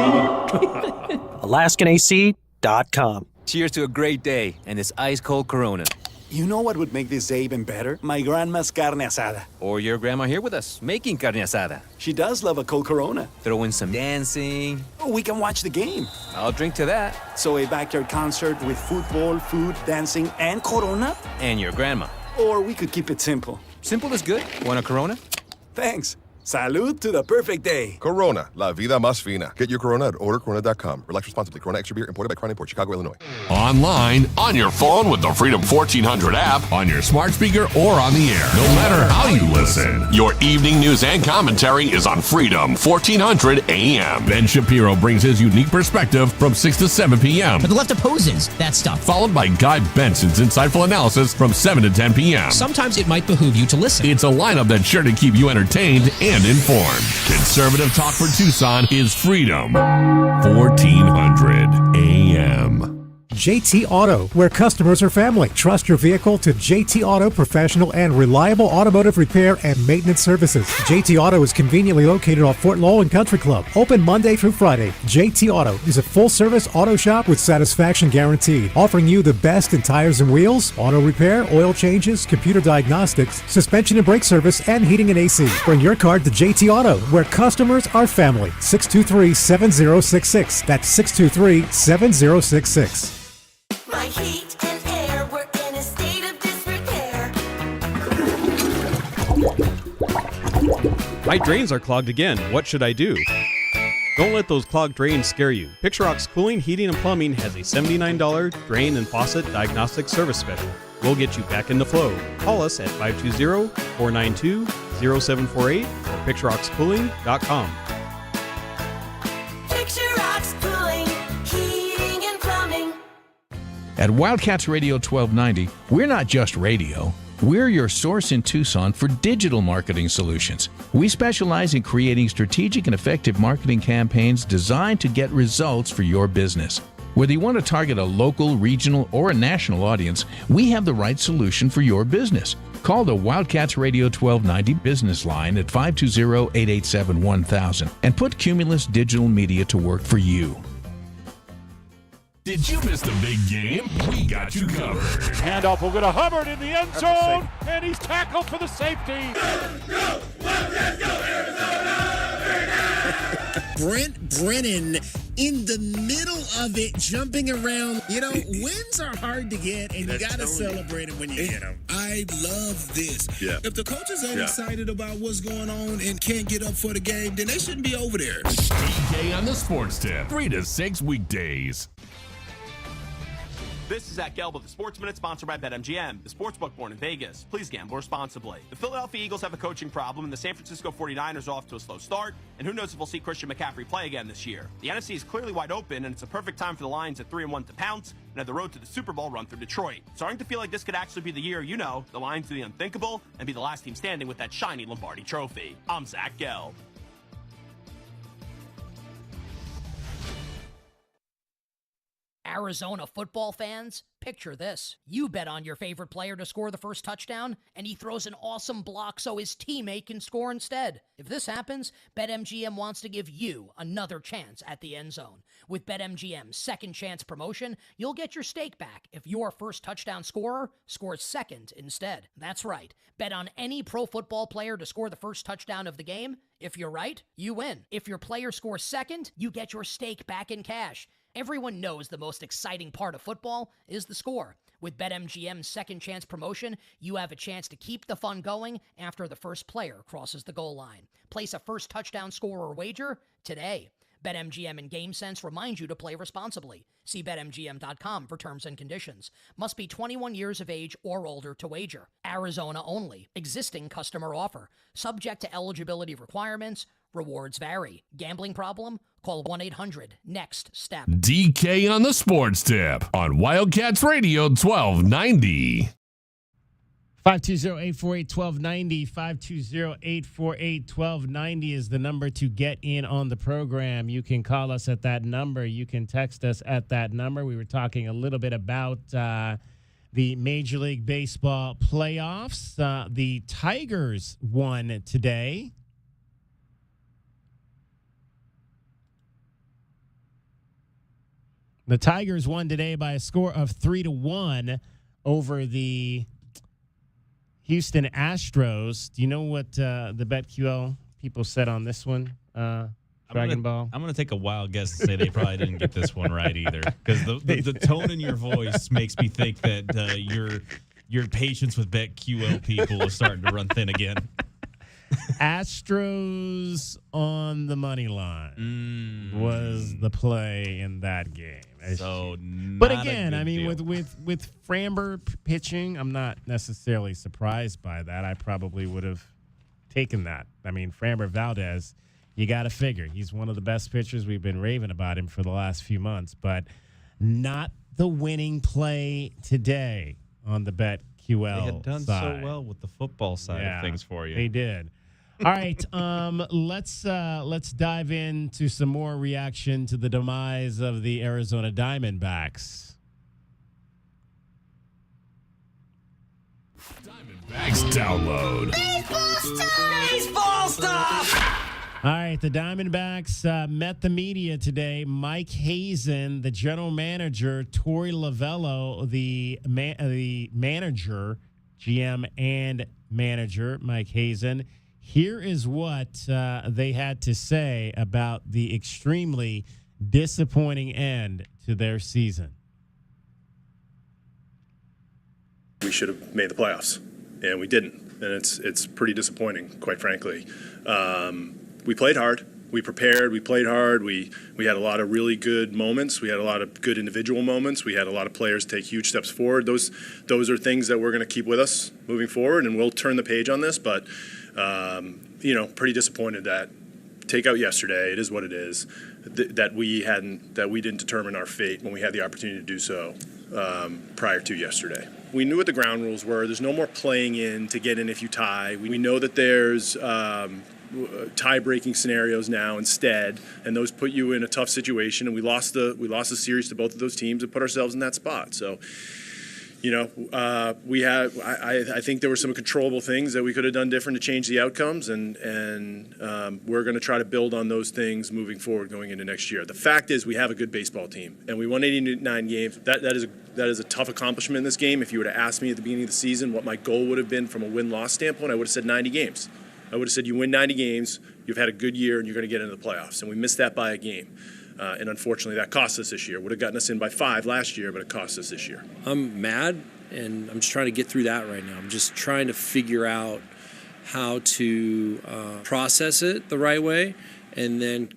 AlaskanAC.com. Cheers to a great day and this ice-cold Corona. You know what would make this day even better? My grandma's carne asada. Or your grandma here with us, making carne asada. She does love a cold Corona. Throw in some dancing. Oh, we can watch the game. I'll drink to that. So a backyard concert with football, food, dancing, and Corona? And your grandma. Or we could keep it simple. Simple is good. Want a Corona? Thanks. Salud to the perfect day. Corona, la vida más fina. Get your Corona at ordercorona.com. Relax responsibly. Corona Extra Beer, imported by Crown Import, Chicago, Illinois. Online, on your phone with the Freedom 1400 app, on your smart speaker, or on the air. No matter how you listen, your evening news and commentary is on Freedom 1400 AM. Ben Shapiro brings his unique perspective from 6 to 7 p.m. But the left opposes that stuff. Followed by Guy Benson's insightful analysis from 7 to 10 p.m. Sometimes it might behoove you to listen. It's a lineup that's sure to keep you entertained and informed. Conservative talk for Tucson is Freedom 1400 AM. JT Auto, where customers are family. Trust your vehicle to JT Auto professional and reliable automotive repair and maintenance services. JT Auto is conveniently located off Fort Lowell and Country Club. Open Monday through Friday. JT Auto is a full-service auto shop with satisfaction guaranteed, offering you the best in tires and wheels, auto repair, oil changes, computer diagnostics, suspension and brake service, and heating and AC. Bring your car to JT Auto, where customers are family. 623-7066. That's 623-7066. My heat and air were in a state of disrepair. My drains are clogged again. What should I do? Don't let those clogged drains scare you. Picturox Cooling, Heating, and Plumbing has a $79 drain and faucet diagnostic service special. We'll get you back in the flow. Call us at 520-492-0748 or picturoxcooling.com. Picturox Cooling, Heating and Plumbing. At Wildcats Radio 1290, we're not just radio. We're your source in Tucson for digital marketing solutions. We specialize in creating strategic and effective marketing campaigns designed to get results for your business. Whether you want to target a local, regional, or a national audience, we have the right solution for your business. Call the Wildcats Radio 1290 business line at 520-887-1000 and put Cumulus Digital Media to work for you. Did you miss the big game? We got you covered. Handoff will go to Hubbard in the end zone, and he's tackled for the safety. Brent Brennan in the middle of it, jumping around. You know, wins are hard to get, and you got to celebrate them when you get them. I love this. Yeah. If the coaches ain't excited about what's going on and can't get up for the game, then they shouldn't be over there. DK on the Sports Tip, 3 to 6 weekdays. This is Zach Gelb with the Sports Minute, sponsored by BetMGM, the sportsbook born in Vegas. Please gamble responsibly. The Philadelphia Eagles have a coaching problem, and the San Francisco 49ers are off to a slow start, and who knows if we'll see Christian McCaffrey play again this year. The NFC is clearly wide open, and it's a perfect time for the Lions at 3-1 to pounce and have the road to the Super Bowl run through Detroit. Starting to feel like this could actually be the year, the Lions do the unthinkable and be the last team standing with that shiny Lombardi trophy. I'm Zach Gelb. Arizona football fans, picture this. You bet on your favorite player to score the first touchdown, and he throws an awesome block so his teammate can score instead. If this happens, BetMGM wants to give you another chance at the end zone. With BetMGM's second chance promotion, you'll get your stake back if your first touchdown scorer scores second instead. That's right. Bet on any pro football player to score the first touchdown of the game. If you're right, you win. If your player scores second, you get your stake back in cash. Everyone knows the most exciting part of football is the score. With BetMGM's second chance promotion, you have a chance to keep the fun going after the first player crosses the goal line. Place a first touchdown scorer wager today. BetMGM and GameSense remind you to play responsibly. See BetMGM.com for terms and conditions. Must be 21 years of age or older to wager. Arizona only. Existing customer offer. Subject to eligibility requirements. Rewards vary. Gambling problem? Call 1-800-NEXT-STEP. DK on the Sports Tip on Wildcats Radio 1290. 520-848-1290. 520-848-1290 is the number to get in on the program. You can call us at that number. You can text us at that number. We were talking a little bit about the Major League Baseball playoffs. The Tigers won today. The Tigers won today by a score of 3-1 over the Houston Astros. Do you know what the BetQL people said on this one, Dragon Ball? I'm going to take a wild guess and say they probably didn't get this one right either, because the tone in your voice makes me think that your patience with BetQL people is starting to run thin again. Astros on the money line was the play in that game. So, but again, I mean, with Framber pitching, I'm not necessarily surprised by that. I probably would have taken that. I mean, Framber Valdez, you got to figure he's one of the best pitchers. We've been raving about him for the last few months, but not the winning play today on the BetQL They had done side. so well with the football side of things for you. They did. All right, let's dive into some more reaction to the demise of the Arizona Diamondbacks. Diamondbacks download. Baseball stuff! All right, the Diamondbacks met the media today. Mike Hazen, the general manager, Torey Lavello, the manager, GM and manager, Mike Hazen. Here is what they had to say about the extremely disappointing end to their season. We should have made the playoffs, and we didn't, and it's pretty disappointing, quite frankly. We played hard. We prepared. We played hard. We had a lot of really good moments. We had a lot of good individual moments. We had a lot of players take huge steps forward. Those are things that we're going to keep with us moving forward, and we'll turn the page on this. But pretty disappointed that take out yesterday. It is what it is. That we didn't determine our fate when we had the opportunity to do so prior to yesterday. We knew what the ground rules were. There's no more playing in to get in if you tie. We know that there's tie-breaking scenarios now instead, and those put you in a tough situation. And we lost the series to both of those teams and put ourselves in that spot. So, I think there were some controllable things that we could have done different to change the outcomes, and we're going to try to build on those things moving forward going into next year. The fact is, we have a good baseball team, and we won 89 games. That is a tough accomplishment in this game. If you were to ask me at the beginning of the season what my goal would have been from a win-loss standpoint, I would have said 90 games. I would have said you win 90 games, you've had a good year, and you're going to get into the playoffs. And we missed that by a game. And unfortunately, that cost us this year. Would have gotten us in by 5 last year, but it cost us this year. I'm mad, and I'm just trying to get through that right now. I'm just trying to figure out how to process it the right way and then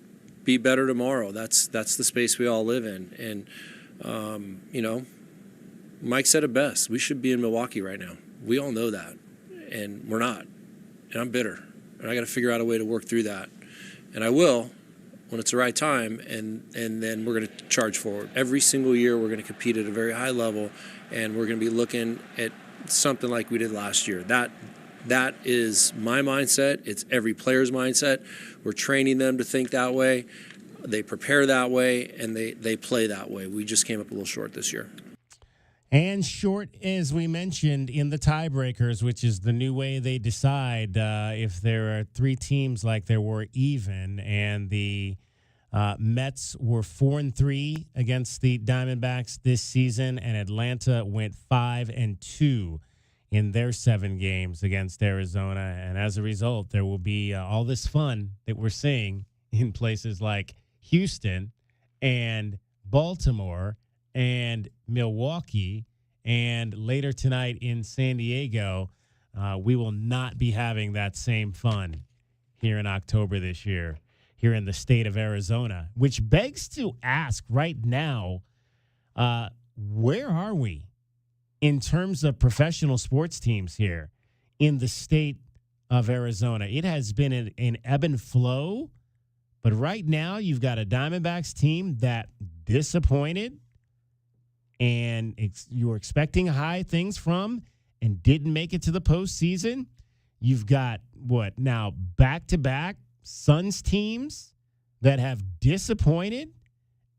be better tomorrow. That's the space we all live in. And, Mike said it best. We should be in Milwaukee right now. We all know that, and we're not. And I'm bitter, and I got to figure out a way to work through that. And I will when it's the right time, and then we're going to charge forward. Every single year we're going to compete at a very high level, and we're going to be looking at something like we did last year. That is my mindset. It's every player's mindset. We're training them to think that way. They prepare that way, and they play that way. We just came up a little short this year. And short, as we mentioned, in the tiebreakers, which is the new way they decide if there are 3 teams like there were even. And the Mets were 4-3 against the Diamondbacks this season, and Atlanta went 5-2 in their 7 games against Arizona. And as a result, there will be all this fun that we're seeing in places like Houston and Baltimore and Milwaukee, and later tonight in San Diego. We will not be having that same fun here in October this year, here in the state of Arizona, which begs to ask right now, where are we in terms of professional sports teams here in the state of Arizona? It has been an ebb and flow, but right now you've got a Diamondbacks team that disappointed, and you were expecting high things from and didn't make it to the postseason. You've got, back-to-back Suns teams that have disappointed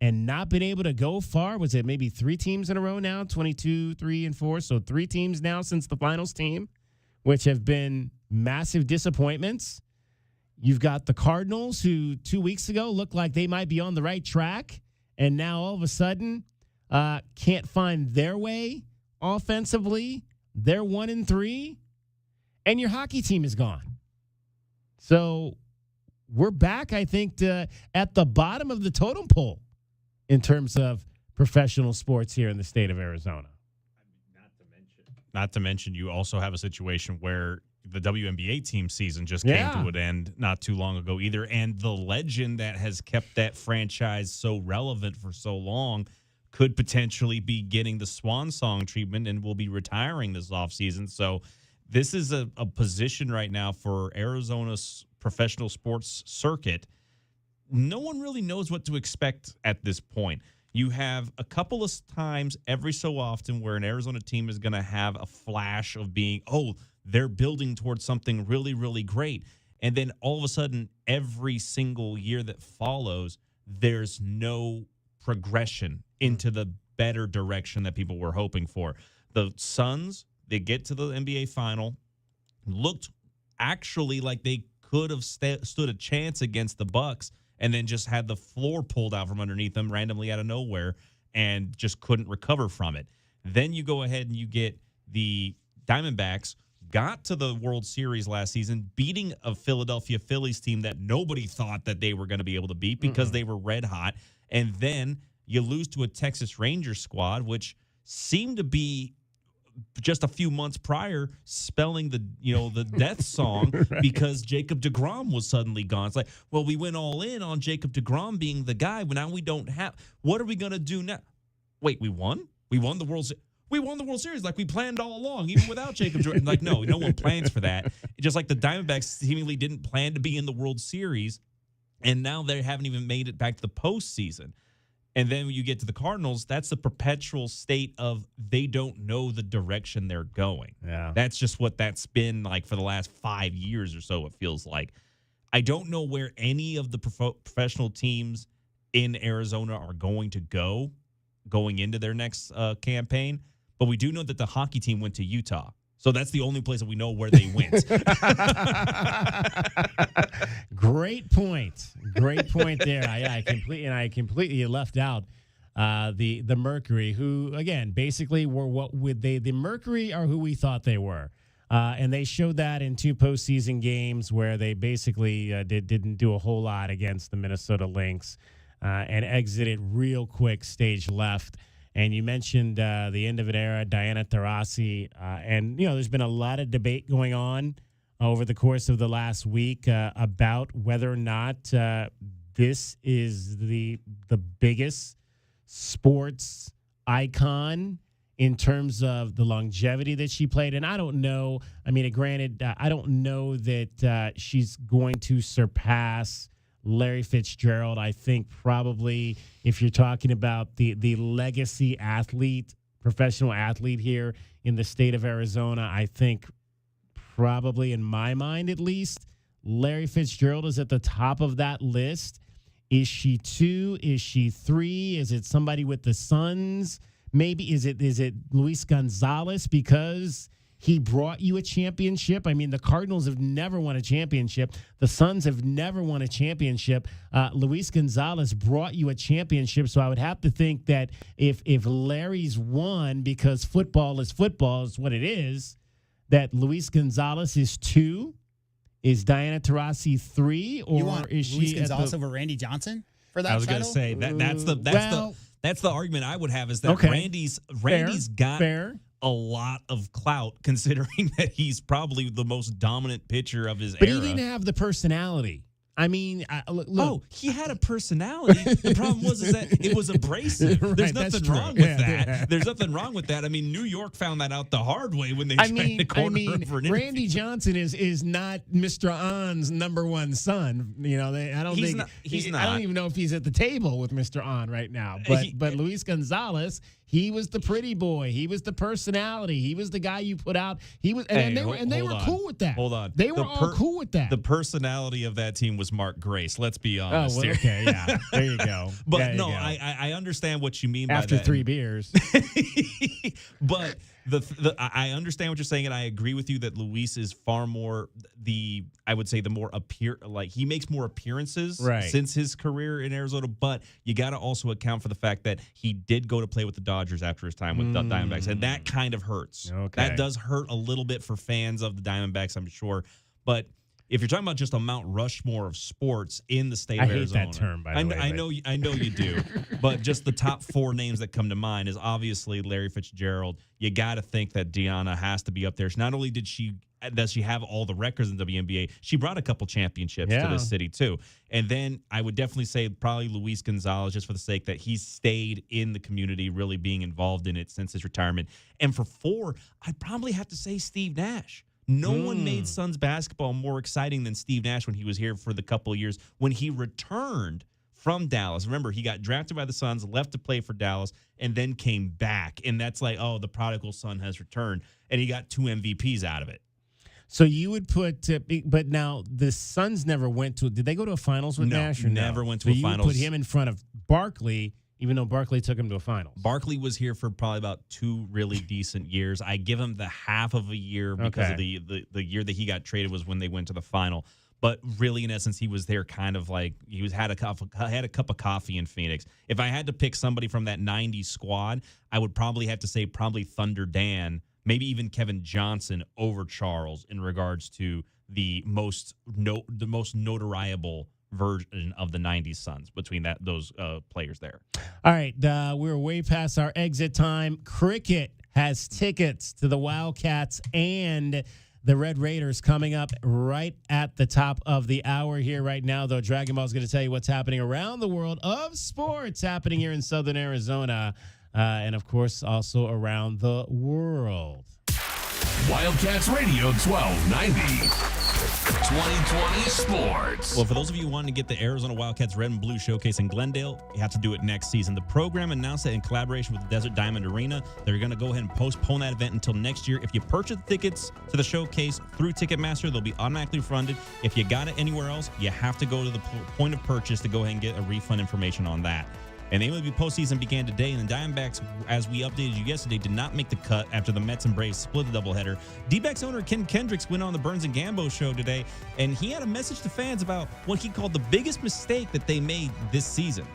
and not been able to go far. Was it maybe 3 teams in a row now, 22, 3, and 4? So 3 teams now since the finals team, which have been massive disappointments. You've got the Cardinals, who 2 weeks ago looked like they might be on the right track, and now all of a sudden can't find their way offensively. They're 1-3, and your hockey team is gone. So we're back, I think, at the bottom of the totem pole in terms of professional sports here in the state of Arizona. Not to mention, you also have a situation where the WNBA team season just came to an end not too long ago either, and the legend that has kept that franchise so relevant for so long could potentially be getting the swan song treatment and will be retiring this offseason. So this is a position right now for Arizona's professional sports circuit. No one really knows what to expect at this point. You have a couple of times every so often where an Arizona team is going to have a flash of being, they're building towards something really, really great. And then all of a sudden, every single year that follows, there's no progression into the better direction that people were hoping for. The Suns They get to the NBA final, looked actually like they could have stood a chance against the Bucks, and then just had the floor pulled out from underneath them randomly out of nowhere and just couldn't recover from it. Then you go ahead and you get the Diamondbacks, got to the World Series last season, beating a Philadelphia Phillies team that nobody thought that they were going to be able to beat because they were red hot. And then you lose to a Texas Rangers squad, which seemed to be just a few months prior spelling the death song right. because Jacob deGrom was suddenly gone. It's like, well, we went all in on Jacob deGrom being the guy, but now we don't have. What are we going to do now? Wait, we won? We won the World Series. We won the World Series like we planned all along, even without Jacob Jordan. Like, no one plans for that. Just like the Diamondbacks seemingly didn't plan to be in the World Series, and now they haven't even made it back to the postseason. And then when you get to the Cardinals, that's the perpetual state of they don't know the direction they're going. Yeah. That's just what that's been like for the last 5 years or so, it feels like. I don't know where any of the professional teams in Arizona are going to going into their next campaign. But we do know that the hockey team went to Utah. So that's the only place that we know where they went. Great point. Great point there. I completely left out the Mercury, who again basically were the Mercury are who we thought they were. And they showed that in 2 postseason games where they basically didn't do a whole lot against the Minnesota Lynx and exited real quick, stage left. And you mentioned the end of an era, Diana Taurasi. And, there's been a lot of debate going on over the course of the last week about whether or not this is the biggest sports icon in terms of the longevity that she played. And I don't know. I mean, granted, I don't know that she's going to surpass Larry Fitzgerald. I think probably if you're talking about the legacy athlete, professional athlete here in the state of Arizona, I think probably in my mind at least, Larry Fitzgerald is at the top of that list. Is she 2? Is she 3? Is it somebody with the Suns? Maybe is it Luis Gonzalez because he brought you a championship? I mean, the Cardinals have never won a championship. The Suns have never won a championship. Luis Gonzalez brought you a championship. So I would have to think that if Larry's won because football is what it is, that Luis Gonzalez is 2. Is Diana Taurasi 3? Or you want is Luis she Gonzalez over Randy Johnson for that I was going to title? say that's the argument I would have is that okay. Randy's got a lot of clout considering that he's probably the most dominant pitcher of his but era. He didn't have the personality. I mean, look. Oh, he had a personality. The problem was is that it was abrasive. Right, There's nothing wrong with that. Yeah. There's nothing wrong with that. I mean, New York found that out the hard way when they tried to corner him for an interview. Randy Johnson is not Mr. On's number one son. I don't think he's not. I don't even know if he's at the table with Mr. On right now. But Luis Gonzalez, he was the pretty boy. He was the personality. He was the guy you put out. He was, and they were cool with that. Hold on, they were all cool with that. The personality of that team was Mark Grace. Let's be honest. Oh, well, okay, yeah. There you go. But no, I understand what you mean after by that. 3 beers. But I understand what you're saying, and I agree with you that Luis is far more the more he makes more appearances since his career in Arizona. But you got to also account for the fact that he did go to play with the Dodgers after his time with the Diamondbacks, and that kind of hurts. Okay. That does hurt a little bit for fans of the Diamondbacks, I'm sure. But if you're talking about just a Mount Rushmore of sports in the state of Arizona, I hate that term, by the way. I know you do, but just the top 4 names that come to mind is obviously Larry Fitzgerald. You got to think that Deanna has to be up there. Not only does she have all the records in the WNBA, she brought a couple championships to this city too. And then I would definitely say probably Luis Gonzalez, just for the sake that he's stayed in the community, really being involved in it since his retirement. And for 4, I'd probably have to say Steve Nash. No one made Suns basketball more exciting than Steve Nash when he was here for the couple of years. When he returned from Dallas, remember, he got drafted by the Suns, left to play for Dallas, and then came back. And that's like, oh, the prodigal son has returned. And he got 2 MVPs out of it. So you would put, but now the Suns never went to. Did they go to a finals with Nash? Or never went to a finals. You would put him in front of Barkley even though Barkley took him to a finals. Barkley was here for probably about 2 really decent years. I give him the half of a year because of the year that he got traded was when they went to the final. But really, in essence, he was there kind of like he had a cup of coffee in Phoenix. If I had to pick somebody from that 90s squad, I would probably have to say Thunder Dan, maybe even Kevin Johnson over Charles in regards to the most notariable version of the 90s Suns between those players there. All right, we're way past our exit time. Cricket has tickets to the Wildcats and the Red Raiders coming up right at the top of the hour here right now, though. Dragon Ball is going to tell you what's happening around the world of sports happening here in Southern Arizona and, of course, also around the world. Wildcats Radio 1290. 2020 Sports. Well, for those of you wanting to get the Arizona Wildcats Red and Blue Showcase in Glendale, you have to do it next season. The program announced that in collaboration with the Desert Diamond Arena, they're going to go ahead and postpone that event until next year. If you purchase tickets to the showcase through Ticketmaster, they'll be automatically refunded. If you got it anywhere else, you have to go to the point of purchase to go ahead and get a refund information on that. And the MLB postseason began today, and the Diamondbacks, as we updated you yesterday, did not make the cut after the Mets and Braves split the doubleheader. D-backs owner Ken Kendricks went on the Burns and Gambo show today, and he had a message to fans about what he called the biggest mistake that they made this season.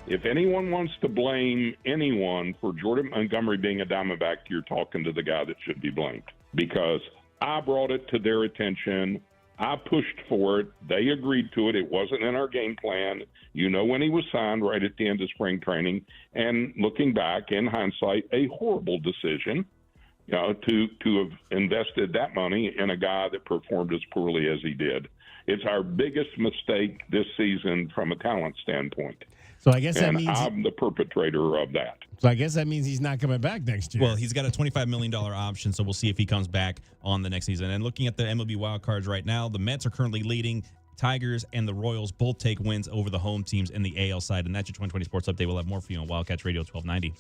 If anyone wants to blame anyone for Jordan Montgomery being a Diamondback, you're talking to the guy that should be blamed, because I brought it to their attention. I pushed for it. They agreed to it. It wasn't in our game plan. You know, when he was signed right at the end of spring training, and looking back in hindsight, a horrible decision, you know, to have invested that money in a guy that performed as poorly as he did. It's our biggest mistake this season from a talent standpoint. So I guess that means I'm the perpetrator of that. So I guess that means he's not coming back next year. Well, he's got a $25 million option, so we'll see if he comes back on the next season. And looking at the MLB wildcards right now, the Mets are currently leading. Tigers and the Royals both take wins over the home teams in the AL side. And that's your 2020 Sports Update. We'll have more for you on Wildcats Radio 1290.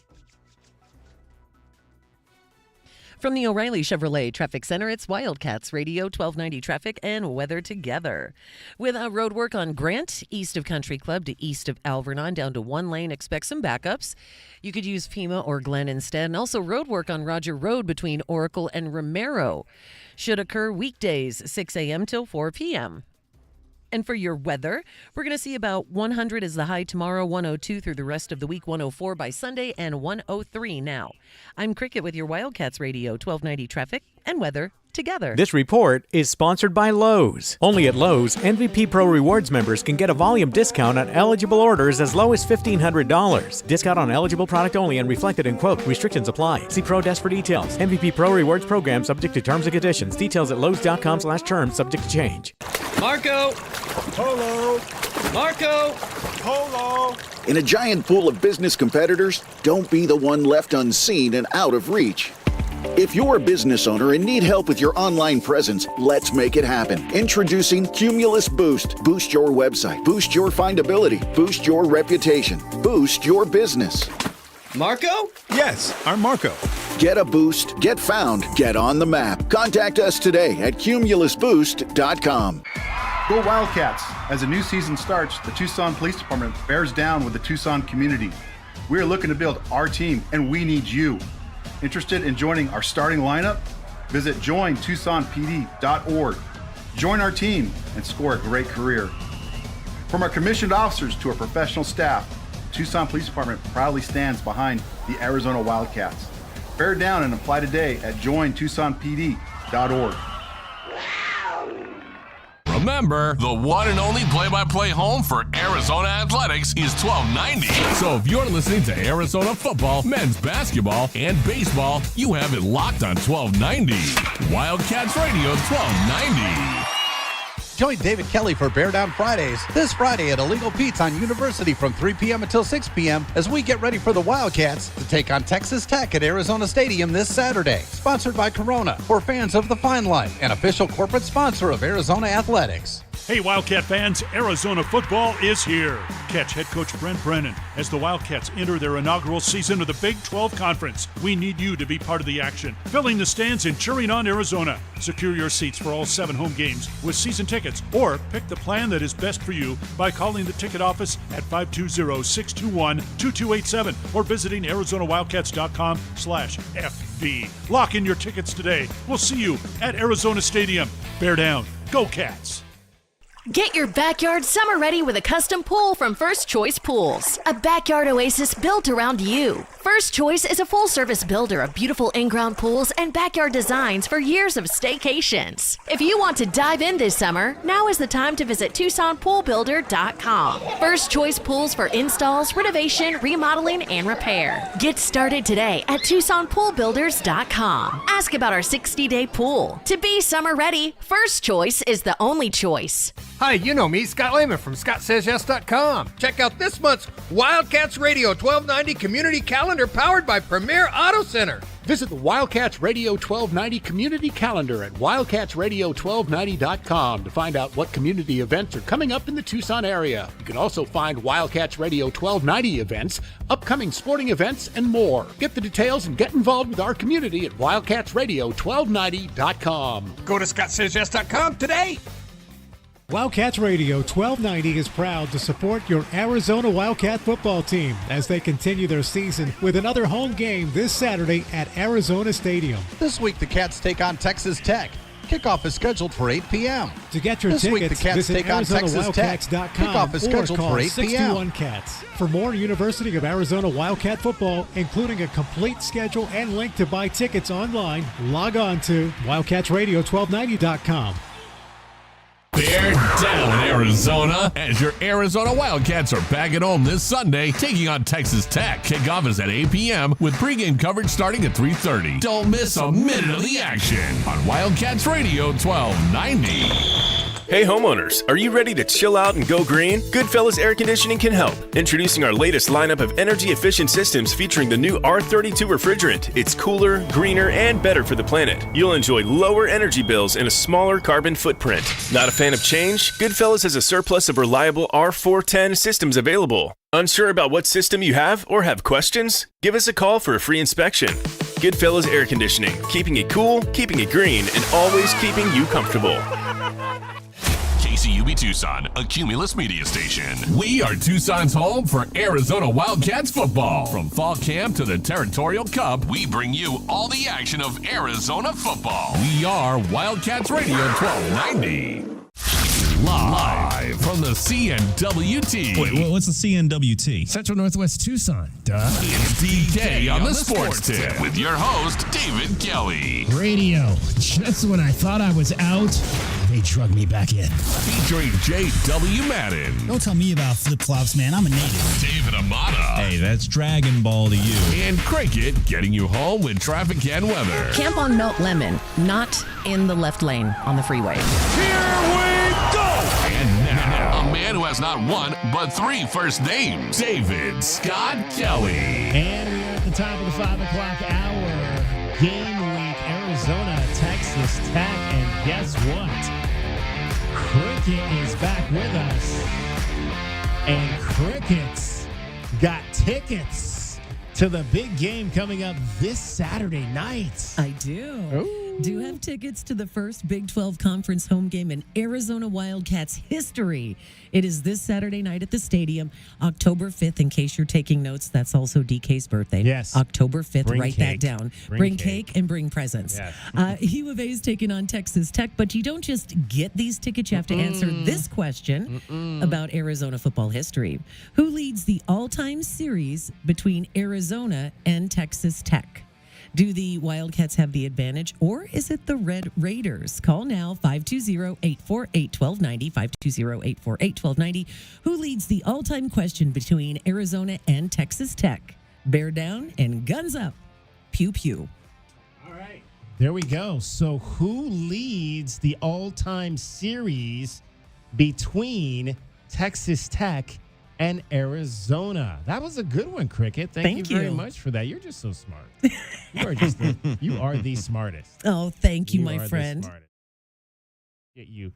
From the O'Reilly Chevrolet Traffic Center, it's Wildcats Radio 1290 traffic and weather together. With a road work on Grant, east of Country Club to east of Alvernon, down to one lane, expect some backups. You could use Pima or Glen instead. And also road work on Roger Road between Oracle and Romero. Should occur weekdays, 6 a.m. till 4 p.m. And for your weather, we're going to see about 100 is the high tomorrow, 102 through the rest of the week, 104 by Sunday, and 103 now. I'm Cricket with your Wildcats Radio 1290 traffic and weather together. This report is sponsored by Lowe's. Only at Lowe's, MVP Pro Rewards members can get a volume discount on eligible orders as low as $1,500. Discount on eligible product only and reflected in quote. Restrictions apply. See Pro Desk for details. MVP Pro Rewards program subject to terms and conditions. Details at lowes.com/terms subject to change. Marco! Polo! Marco! Polo! In a giant pool of business competitors, don't be the one left unseen and out of reach. If you're a business owner and need help with your online presence, let's make it happen. Introducing Cumulus Boost. Boost your website. Boost your findability. Boost your reputation. Boost your business. Marco? Yes, I'm Marco. Get a boost, get found, get on the map. Contact us today at cumulusboost.com. Go Wildcats! As a new season starts, the Tucson Police Department bears down with the Tucson community. We are looking to build our team, and we need you. Interested in joining our starting lineup? Visit jointucsonpd.org. Join our team and score a great career. From our commissioned officers to our professional staff, the Tucson Police Department proudly stands behind the Arizona Wildcats. Bear down and apply today at jointucsonpd.org. Remember, the one and only play-by-play home for Arizona Athletics is 1290. So if you're listening to Arizona football, men's basketball, and baseball, you have it locked on 1290. Wildcats Radio 1290. Join David Kelly for Bear Down Fridays this Friday at Illegal Pete's on University from 3 p.m. until 6 p.m. as we get ready for the Wildcats to take on Texas Tech at Arizona Stadium this Saturday. Sponsored by Corona for fans of the fine life, an official corporate sponsor of Arizona Athletics. Hey, Wildcat fans, Arizona football is here. Catch head coach Brent Brennan as the Wildcats enter their inaugural season of the Big 12 Conference. We need you to be part of the action, filling the stands and cheering on Arizona. Secure your seats for all 7 home games with season tickets, or pick the plan that is best for you by calling the ticket office at 520-621-2287 or visiting ArizonaWildcats.com/FB. Lock in your tickets today. We'll see you at Arizona Stadium. Bear down. Go Cats. Get your backyard summer ready with a custom pool from First Choice Pools. A backyard oasis built around you. First Choice is a full-service builder of beautiful in-ground pools and backyard designs for years of staycations. If you want to dive in this summer, now is the time to visit TucsonPoolBuilder.com. First Choice Pools for installs, renovation, remodeling, and repair. Get started today at TucsonPoolBuilders.com. Ask about our 60-day pool. To be summer ready, First Choice is the only choice. Hi, you know me, Scott Lehman from ScottSaysYes.com. Check out this month's Wildcats Radio 1290 Community Calendar powered by Premier Auto Center. Visit the Wildcats Radio 1290 Community Calendar at wildcatsradio1290.com to find out what community events are coming up in the Tucson area. You can also find Wildcats Radio 1290 events, upcoming sporting events, and more. Get the details and get involved with our community at wildcatsradio1290.com. Go to ScottSaysYes.com today. Wildcats Radio 1290 is proud to support your Arizona Wildcat football team as they continue their season with another home game this Saturday at Arizona Stadium. This week, the Cats take on Texas Tech. Kickoff is scheduled for 8 p.m. To get your this tickets, week, the Cats visit take on Texas Tech. ArizonaWildcats.com Kickoff is scheduled or call for 8 p.m. 621-CATS. For more University of Arizona Wildcat football, including a complete schedule and link to buy tickets online, log on to WildcatsRadio1290.com. Bear down, Arizona, as your Arizona Wildcats are back at home this Sunday, taking on Texas Tech. Kickoff is at 8 p.m. with pregame coverage starting at 3:30. Don't miss a minute of the action on Wildcats Radio 1290. Hey homeowners, are you ready to chill out and go green? Goodfellas Air Conditioning can help. Introducing our latest lineup of energy-efficient systems featuring the new R32 refrigerant. It's cooler, greener, and better for the planet. You'll enjoy lower energy bills and a smaller carbon footprint. Not a fan of change? Goodfellas has a surplus of reliable R410 systems available. Unsure about what system you have or have questions? Give us a call for a free inspection. Goodfellas Air Conditioning, keeping it cool, keeping it green, and always keeping you comfortable. KCUB Tucson, a Cumulus media station. We are Tucson's home for Arizona Wildcats football. From fall camp to the Territorial Cup, we bring you all the action of Arizona football. We are Wildcats Radio 1290. Live from the CNWT. Wait, what's the CNWT? Central Northwest Tucson. Duh. It's DK on the Sports Tip with your host, David Kelly. Radio. Just when I thought I was out, they drug me back in. Featuring J.W. Madden. Don't tell me about flip-flops, man. I'm a native. David Amata. Hey, that's Dragon Ball to you. And Cricket getting you home with traffic and weather. Camp on Melt Lemon, not in the left lane on the freeway. Here we go! And now, a man who has not one, but 3 first names, David Scott Kelly. And we are at the top of the 5 o'clock hour. Game week, Arizona, Texas Tech. And guess what? Cricket is back with us. And Cricket's got tickets to the big game coming up this Saturday night. I do. Do have tickets to the first Big 12 Conference home game in Arizona Wildcats history. It is this Saturday night at the stadium, October 5th. In case you're taking notes, that's also DK's birthday. Yes. October 5th. Bring Write cake. that down. Bring cake and bring presents. Yes. U of A is taking on Texas Tech, but you don't just get these tickets. You have to answer this question about Arizona football history. Who leads the all-time series between Arizona and Texas Tech? Do the Wildcats have the advantage, or is it the Red Raiders? Call now, 520-848-1290, 520-848-1290. Who leads the all-time question between Arizona and Texas Tech? Bear down and guns up. Pew, pew. All right. There we go. So who leads the all-time series between Texas Tech and Arizona? That was a good one, Cricket. Thank you very much for that. You're just so smart. You are the smartest. Oh, thank you, my are the friend. smartest. Get you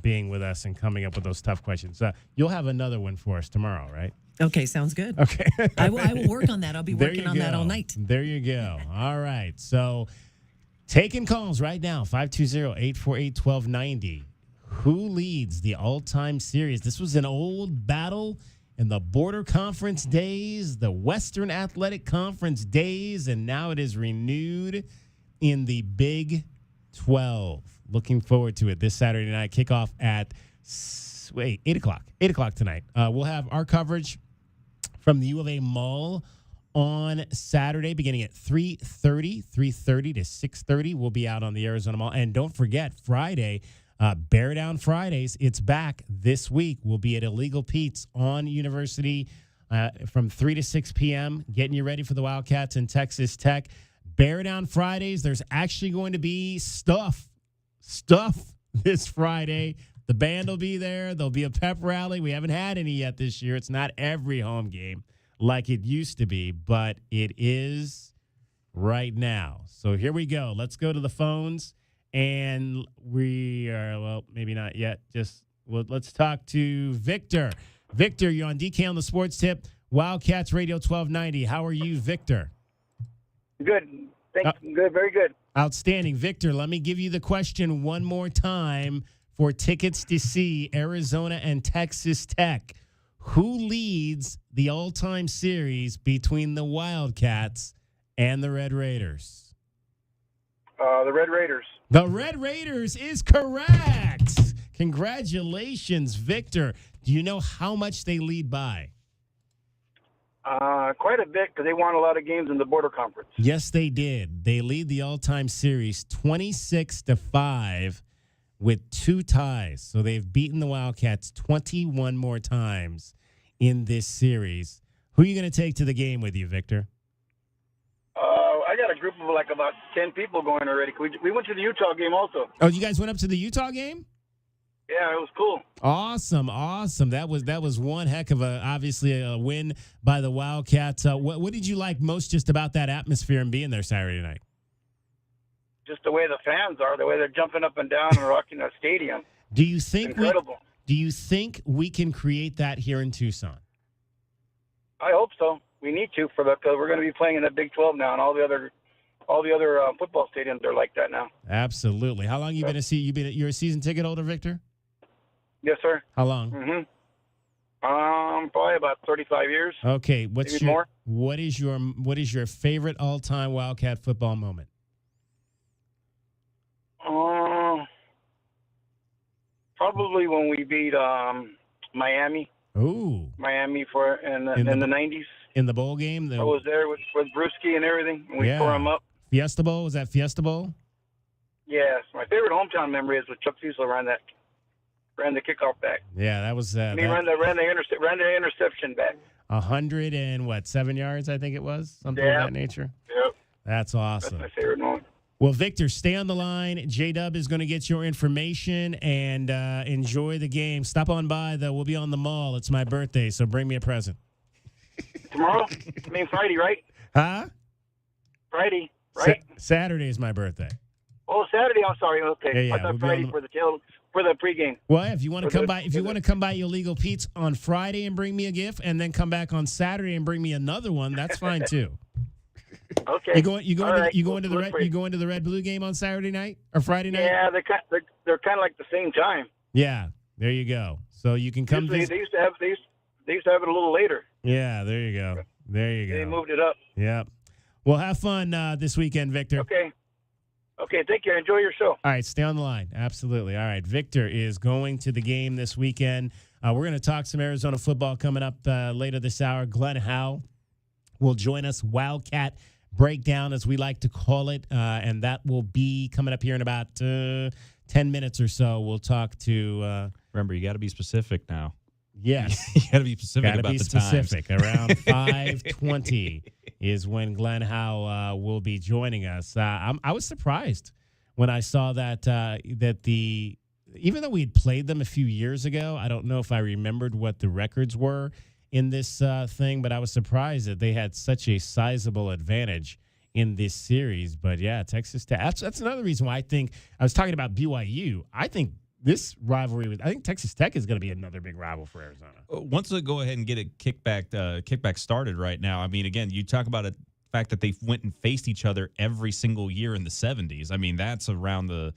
being with us and coming up with those tough questions. You'll have another one for us tomorrow, right? Okay, sounds good. Okay. I will work on that. I'll be There working you on that go. all night. There you go. All right. So taking calls right now, 520-848-1290. Who leads the all-time series? This was an old battle in the Border Conference days, the Western Athletic Conference days, and now it is renewed in the Big 12. Looking forward to it this Saturday night. Kickoff at 8 o'clock. 8 o'clock tonight. We'll have our coverage from the U of A Mall on Saturday, beginning at 3:30 to 6:30. We'll be out on the Arizona Mall. And don't forget, Friday, Bear Down Fridays, it's back this week. We'll be at Illegal Pete's on University from 3 to 6 p.m., getting you ready for the Wildcats and Texas Tech. Bear Down Fridays, there's actually going to be stuff this Friday. The band will be there. There'll be a pep rally. We haven't had any yet this year. It's not every home game like it used to be, but it is right now. So here we go. Let's go to the phones. And we are, well, maybe not yet. Let's talk to Victor. Victor, you're on DK on the Sports Tip, Wildcats Radio 1290. How are you, Victor? Good. Thanks. Good. Very good. Outstanding. Victor, let me give you the question one more time for tickets to see Arizona and Texas Tech. Who leads the all-time series between the Wildcats and the Red Raiders? The Red Raiders. The Red Raiders is correct. Congratulations, Victor. Do you know how much they lead by? Quite a bit, because they won a lot of games in the Border Conference. Yes, they did. They lead the all-time series 26-5 with 2 ties. So they've beaten the Wildcats 21 more times in this series. Who are you going to take to the game with you, Victor? I got a group of like about 10 people going already. We went to the Utah game also. Oh, you guys went up to the Utah game? Yeah, it was cool. Awesome. That was one heck of obviously a win by the Wildcats. What did you like most just about that atmosphere and being there Saturday night? Just the way the fans are, the way they're jumping up and down and rocking the stadium. Do you think incredible? Do you think we can create that here in Tucson? I hope so. We need to because we're going to be playing in the Big 12 now, and all the other football stadiums are like that now. Absolutely. How long you been you're a season ticket holder, Victor? Yes, sir. How long? Mm-hmm. Probably about 35 years. Okay. Maybe more. What is your favorite all-time Wildcat football moment? Probably when we beat Miami. Ooh. Miami in the 90s. In the bowl game? I was there with Brewski and everything, and we tore them up. Fiesta Bowl? Was that Fiesta Bowl? Yes. My favorite hometown memory is when Chuck Cecil ran the kickoff back. Yeah, that was... ran the interception back. 107 yards, I think it was? Something of that nature? Yep. That's awesome. That's my favorite moment. Well, Victor, stay on the line. J-Dub is going to get your information and enjoy the game. Stop on by, though. We'll be on the mall. It's my birthday, so bring me a present. Tomorrow? Friday, right? Huh? Friday, right? Saturday is my birthday. Oh, Saturday. I'm sorry. Okay. Yeah, I thought we'll Friday for the pregame. Well, if you want to come by, Illegal Pete's on Friday and bring me a gift, and then come back on Saturday and bring me another one, that's fine too. Okay. You going to the Red Blue game on Saturday night or Friday night? Yeah, they're kind of like the same time. Yeah, there you go. So you can come. They used to have it a little later. Yeah, there you go. They moved it up. Yeah. Well, have fun this weekend, Victor. Okay. Okay, thank you. Enjoy your show. All right, stay on the line. Absolutely. All right, Victor is going to the game this weekend. We're going to talk some Arizona football coming up later this hour. Glenn Howe will join us. Wildcat Breakdown, as we like to call it, and that will be coming up here in about 10 minutes or so. We'll talk to... Remember, you got to be specific now. Yes. You got to be specific about the specific. times. Around 5:20 is when Glenn Howe will be joining us. I was surprised when I saw that even though we had played them a few years ago, I don't know if I remembered what the records were in this thing, but I was surprised that they had such a sizable advantage in this series. But yeah, Texas Tech. That's another reason why I think I was talking about BYU. I think this rivalry, I think Texas Tech is going to be another big rival for Arizona. Once they go ahead and get a kickback started right now, I mean, again, you talk about the fact that they went and faced each other every single year in the 70s. I mean, that's around the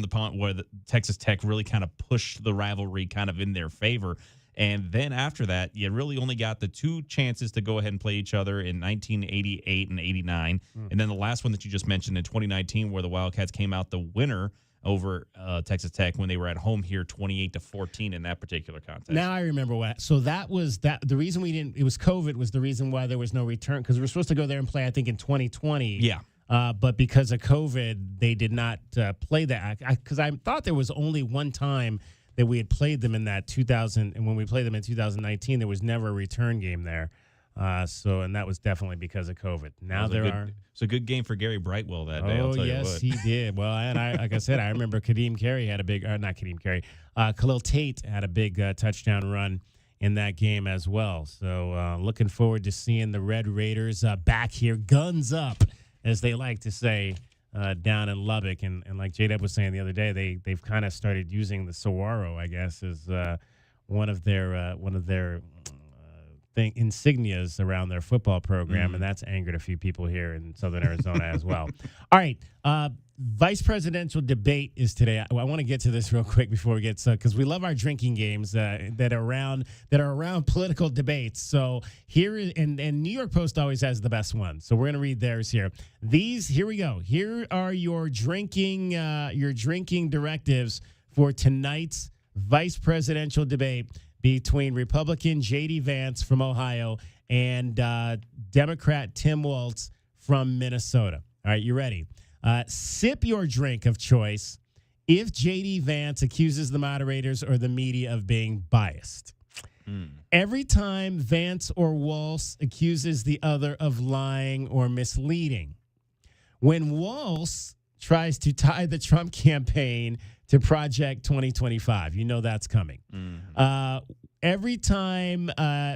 point where Texas Tech really kind of pushed the rivalry kind of in their favor. And then after that, you really only got the two chances to go ahead and play each other in 1988 and 89. And then the last one that you just mentioned in 2019, where the Wildcats came out the winner over Texas Tech when they were at home here 28-14 in that particular contest. Now I remember what. So that was that. The reason we didn't, it was COVID was the reason why there was no return, because we were supposed to go there and play, I think, in 2020. Yeah. But because of COVID, they did not play that. Because I thought there was only one time that we had played them in that 2000, and when we played them in 2019, there was never a return game there. And that was definitely because of COVID. Now it's a good game for Gary Brightwell that day. I'll tell yes, you what. he did. Well, and like I said, I remember Kadeem Carey had a big, not Kadeem Carey, Khalil Tate had a big touchdown run in that game as well. So looking forward to seeing the Red Raiders back here, guns up, as they like to say, down in Lubbock. And like J-Dub was saying the other day, they've kind of started using the saguaro, I guess, as one of their insignias around their football program, and that's angered a few people here in Southern Arizona as well. All right, vice presidential debate is today. I want to get to this real quick before we get because we love our drinking games that are around political debates. So here and New York Post always has the best one. So we're going to read theirs here. Here we go. Here are your drinking directives for tonight's vice presidential debate between Republican J.D. Vance from Ohio and Democrat Tim Walz from Minnesota. All right, you ready? Sip your drink of choice if J.D. Vance accuses the moderators or the media of being biased. Every time Vance or Walz accuses the other of lying or misleading. When Walz tries to tie the Trump campaign to Project 2025. You know that's coming. Every time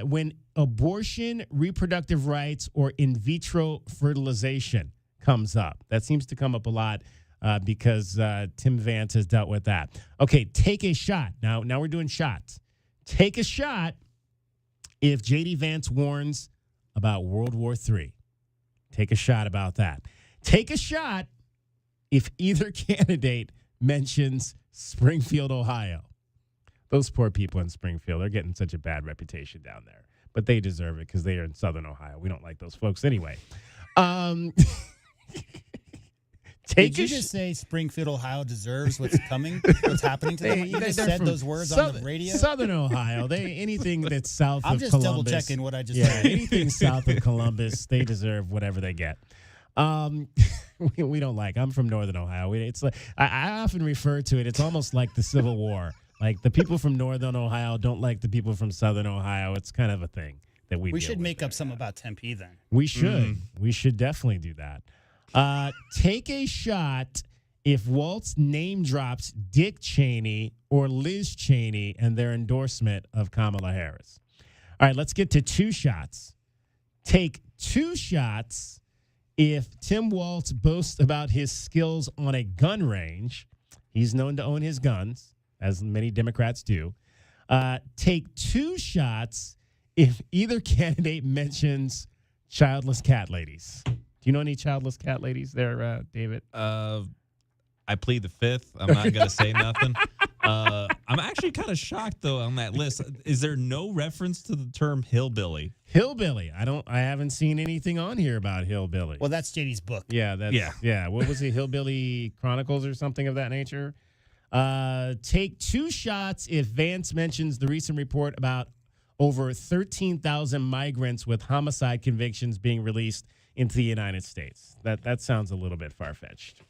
when abortion, reproductive rights, or in vitro fertilization comes up. That seems to come up a lot because Tim Vance has dealt with that. Okay, take a shot. Now we're doing shots. Take a shot if J.D. Vance warns about World War III. Take a shot about that. Take a shot if either candidate mentions Springfield, Ohio. Those poor people in Springfield are getting such a bad reputation down there, but they deserve it because they are in Southern Ohio. We don't like those folks anyway. Did you just say Springfield, Ohio deserves what's coming, what's happening to them? You just said those words on the radio? Southern Ohio. Anything that's south of Columbus. I'm just double-checking what I just said. Anything south of Columbus, they deserve whatever they get. We don't like. I'm from Northern Ohio. It's like I often refer to it. It's almost like the Civil War. Like the people from Northern Ohio don't like the people from Southern Ohio. It's kind of a thing that we should make up something about Tempe then. We should. We should definitely do that. Take a shot if Walz name drops Dick Cheney or Liz Cheney and their endorsement of Kamala Harris. All right, let's get to two shots. Take two shots if Tim Walz boasts about his skills on a gun range. He's known to own his guns, as many Democrats do. Take two shots if either candidate mentions childless cat ladies. Do you know any childless cat ladies there, David? I plead the fifth. I'm not going to say nothing. I'm actually kind of shocked, though, on that list. Is there no reference to the term hillbilly? Hillbilly. I haven't seen anything on here about hillbilly. Well, that's JD's book. Yeah. What was it? Hillbilly Chronicles or something of that nature? Take two shots if Vance mentions the recent report about over 13,000 migrants with homicide convictions being released into the United States. That sounds a little bit far-fetched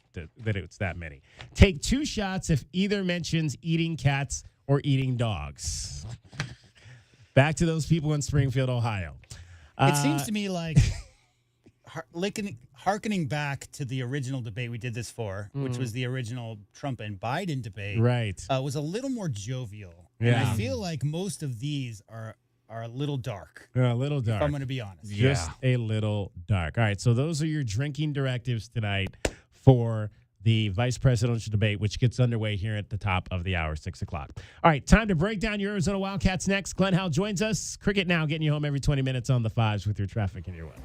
that it's that many. Take two shots if either mentions eating cats or eating dogs. Back to those people in Springfield, Ohio. It seems to me like hearkening back to the original debate we did this for, which was the original Trump and Biden debate, right? Was a little more jovial. Yeah. And I feel like most of these are a little dark. A little dark. If I'm going to be honest. Just a little dark. All right, so those are your drinking directives tonight for the vice presidential debate, which gets underway here at the top of the hour, 6 o'clock. All right, time to break down your Arizona Wildcats next. Glenn Howell joins us. Cricket Now, getting you home every 20 minutes on the fives with your traffic and your weather.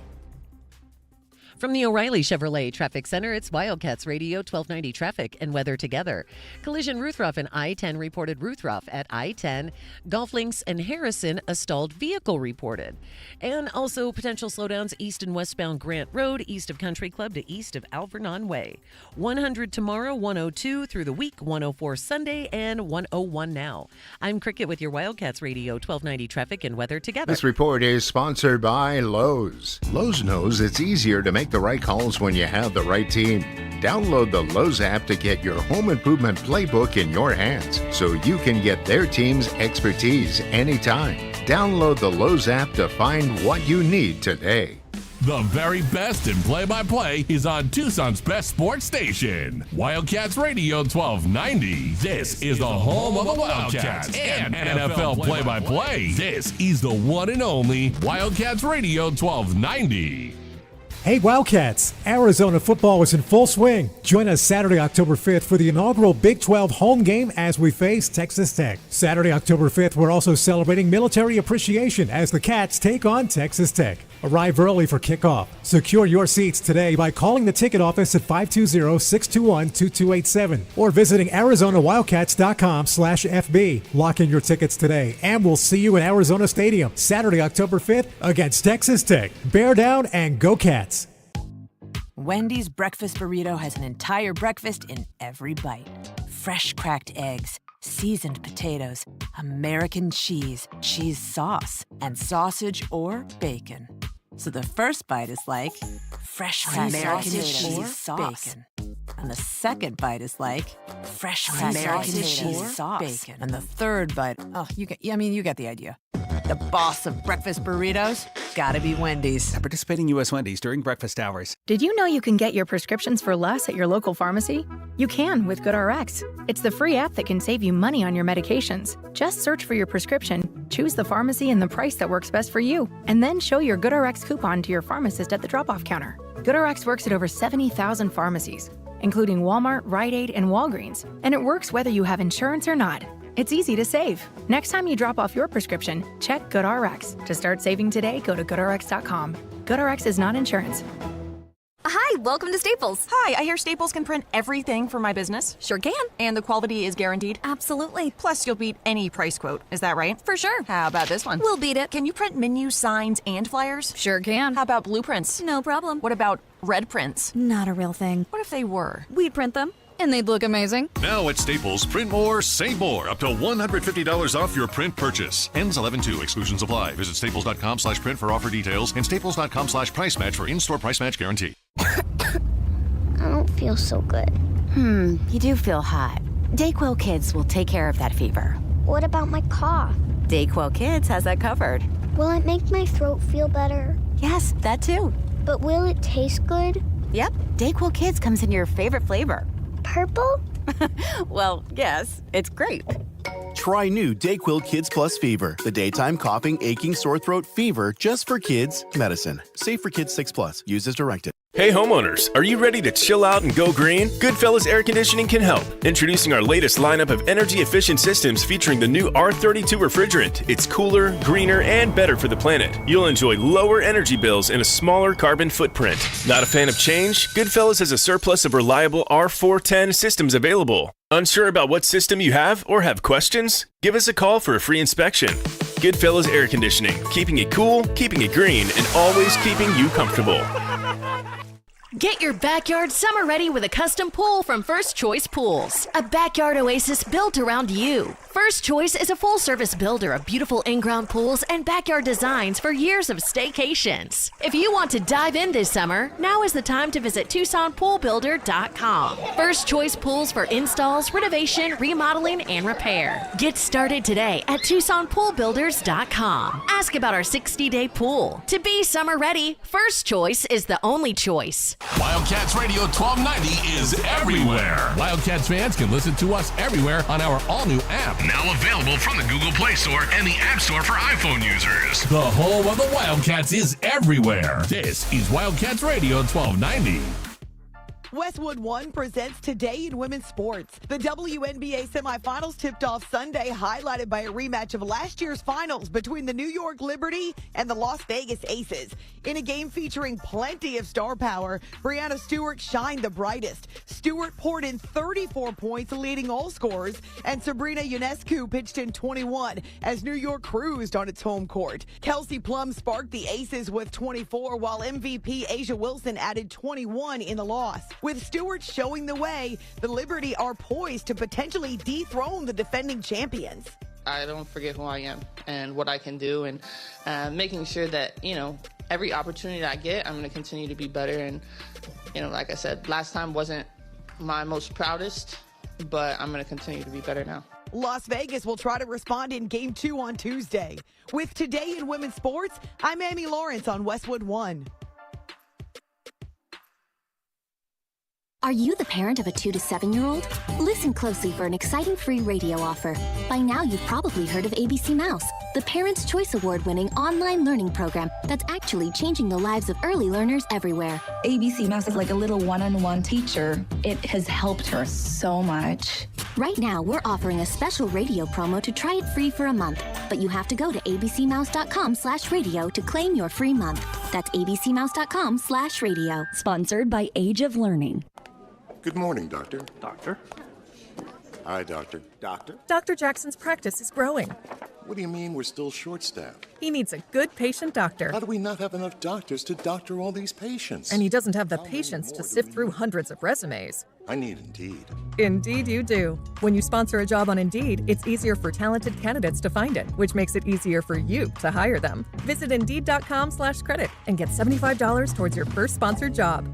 From the O'Reilly Chevrolet Traffic Center, it's Wildcats Radio 1290 traffic and weather together. Collision Ruthroff and I-10 reported Ruthroff at I-10. Golf Links and Harrison, a stalled vehicle reported. And also potential slowdowns east and westbound Grant Road, east of Country Club to east of Alvernon Way. 100 tomorrow, 102 through the week, 104 Sunday, and 101 now. I'm Cricket with your Wildcats Radio 1290 traffic and weather together. This report is sponsored by Lowe's. Lowe's knows it's easier to make the right calls when you have the right team. Download the Lowe's app to get your home improvement playbook in your hands so you can get their team's expertise anytime. Download the Lowe's app to find what you need today. The very best in play-by-play is on Tucson's best sports station, Wildcats Radio 1290. This is the home of the Wildcats and NFL play-by-play. This is the one and only Wildcats Radio 1290. Hey Wildcats, Arizona football is in full swing. Join us Saturday, October 5th for the inaugural Big 12 home game as we face Texas Tech. Saturday, October 5th, we're also celebrating military appreciation as the Cats take on Texas Tech. Arrive early for kickoff. Secure your seats today by calling the ticket office at 520-621-2287 or visiting ArizonaWildcats.com/FB. Lock in your tickets today, and we'll see you in Arizona Stadium Saturday, October 5th against Texas Tech. Bear down and go Cats. Wendy's breakfast burrito has an entire breakfast in every bite. Fresh cracked eggs, seasoned potatoes, American cheese, cheese sauce, and sausage or bacon. So the first bite is like fresh American cheese sauce. Bacon. And the second bite is like fresh American cheese sauce. Bacon. And the third bite, you get the idea. The boss of breakfast burritos, gotta be Wendy's. At participating U.S. Wendy's during breakfast hours. Did you know you can get your prescriptions for less at your local pharmacy? You can with GoodRx. It's the free app that can save you money on your medications. Just search for your prescription, choose the pharmacy and the price that works best for you, and then show your GoodRx coupon to your pharmacist at the drop-off counter. GoodRx works at over 70,000 pharmacies, including Walmart, Rite Aid, and Walgreens, and it works whether you have insurance or not. It's easy to save. Next time you drop off your prescription, check GoodRx. To start saving today, go to GoodRx.com. GoodRx is not insurance. Hi, welcome to Staples. Hi, I hear Staples can print everything for my business. Sure can. And the quality is guaranteed? Absolutely. Plus, you'll beat any price quote. Is that right? For sure. How about this one? We'll beat it. Can you print menus, signs, and flyers? Sure can. How about blueprints? No problem. What about red prints? Not a real thing. What if they were? We'd print them. And they'd look amazing. Now at Staples, print more, save more. Up to $150 off your print purchase. Ends 11/2. Exclusions apply. Visit staples.com/print for offer details and staples.com/price match for in-store price match guarantee. I don't feel so good. You do feel hot. Dayquil Kids will take care of that fever. What about my cough? Dayquil Kids has that covered. Will it make my throat feel better? Yes, that too. But will it taste good? Yep, Dayquil Kids comes in your favorite flavor. Purple? Well, yes, it's grape. Try new Dayquil Kids Plus Fever, the daytime coughing, aching, sore throat fever just for kids medicine. Safe for kids 6+. Use as directed. Hey homeowners, are you ready to chill out and go green? Goodfellas Air Conditioning can help. Introducing our latest lineup of energy-efficient systems featuring the new R32 refrigerant. It's cooler, greener, and better for the planet. You'll enjoy lower energy bills and a smaller carbon footprint. Not a fan of change? Goodfellas has a surplus of reliable R410 systems available. Unsure about what system you have or have questions? Give us a call for a free inspection. Goodfellas Air Conditioning, keeping it cool, keeping it green, and always keeping you comfortable. Get your backyard summer ready with a custom pool from First Choice Pools. A backyard oasis built around you. First Choice is a full-service builder of beautiful in-ground pools and backyard designs for years of staycations. If you want to dive in this summer, now is the time to visit TucsonPoolBuilder.com. First Choice Pools for installs, renovation, remodeling, and repair. Get started today at TucsonPoolBuilders.com. Ask about our 60-day pool. To be summer ready, First Choice is the only choice. Wildcats Radio 1290 is everywhere. Wildcats fans can listen to us everywhere on our all-new app. Now available from the Google Play Store and the App Store for iPhone users. The home of the Wildcats is everywhere. This is Wildcats Radio 1290. Westwood One presents Today in Women's Sports. The WNBA semifinals tipped off Sunday, highlighted by a rematch of last year's finals between the New York Liberty and the Las Vegas Aces. In a game featuring plenty of star power, Breanna Stewart shined the brightest. Stewart poured in 34 points, leading all scorers, and Sabrina Ionescu pitched in 21 as New York cruised on its home court. Kelsey Plum sparked the Aces with 24, while MVP Asia Wilson added 21 in the loss. With Stewart showing the way, the Liberty are poised to potentially dethrone the defending champions. I don't forget who I am and what I can do, and making sure that, every opportunity I get, I'm going to continue to be better. And, like I said, last time wasn't my most proudest, but I'm going to continue to be better now. Las Vegas will try to respond in Game 2 on Tuesday. With Today in Women's Sports, I'm Amy Lawrence on Westwood One. Are you the parent of a 2 to 7-year-old? Listen closely for an exciting free radio offer. By now, you've probably heard of ABC Mouse, the Parents' Choice Award-winning online learning program that's actually changing the lives of early learners everywhere. ABC Mouse is like a little one-on-one teacher. It has helped her so much. Right now, we're offering a special radio promo to try it free for a month, but you have to go to abcmouse.com/radio to claim your free month. That's abcmouse.com/radio. Sponsored by Age of Learning. Good morning, Doctor. Doctor? Hi, Doctor. Doctor? Dr. Jackson's practice is growing. What do you mean we're still short-staffed? He needs a good patient doctor. How do we not have enough doctors to doctor all these patients? And he doesn't have the patience to sift through hundreds of resumes. I need Indeed. Indeed you do. When you sponsor a job on Indeed, it's easier for talented candidates to find it, which makes it easier for you to hire them. Visit Indeed.com/credit and get $75 towards your first sponsored job.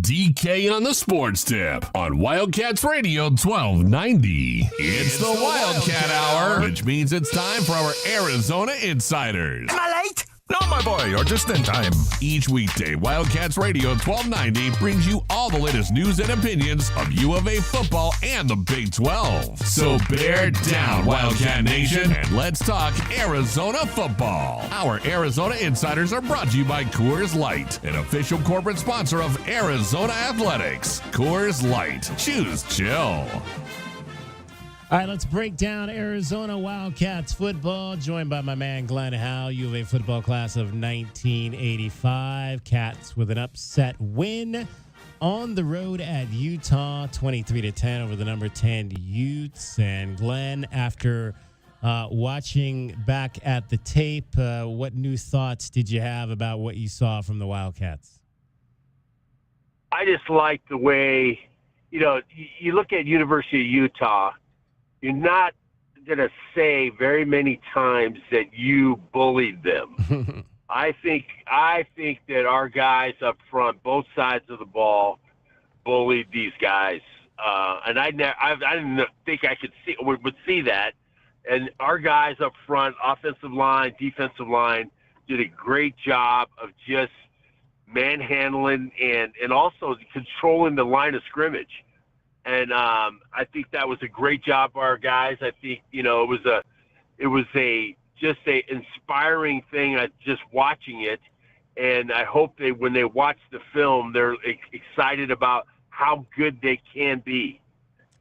DK on the Sports Tip on Wildcats Radio 1290. It's the Wildcat Hour, which means it's time for our Arizona Insiders. Am I late? No, my boy, you're just in time. Each weekday, Wildcats Radio 1290 brings you all the latest news and opinions of U of A football and the Big 12. So bear down, Wildcat Nation, and let's talk Arizona football. Our Arizona Insiders are brought to you by Coors Light, an official corporate sponsor of Arizona Athletics. Coors Light. Choose chill. All right, let's break down Arizona Wildcats football, joined by my man Glenn Howe, U of A football class of 1985. Cats with an upset win on the road at Utah, 23-10 over the number 10 Utes. And Glenn, after watching back at the tape, what new thoughts did you have about what you saw from the Wildcats? I just like the way, you look at University of Utah, you're not going to say very many times that you bullied them. I think that our guys up front, both sides of the ball, bullied these guys, and I didn't think I would see that. And our guys up front, offensive line, defensive line, did a great job of just manhandling and also controlling the line of scrimmage. And I think that was a great job by our guys. I think it was just a inspiring thing. Just watching it, and I hope when they watch the film, they're excited about how good they can be,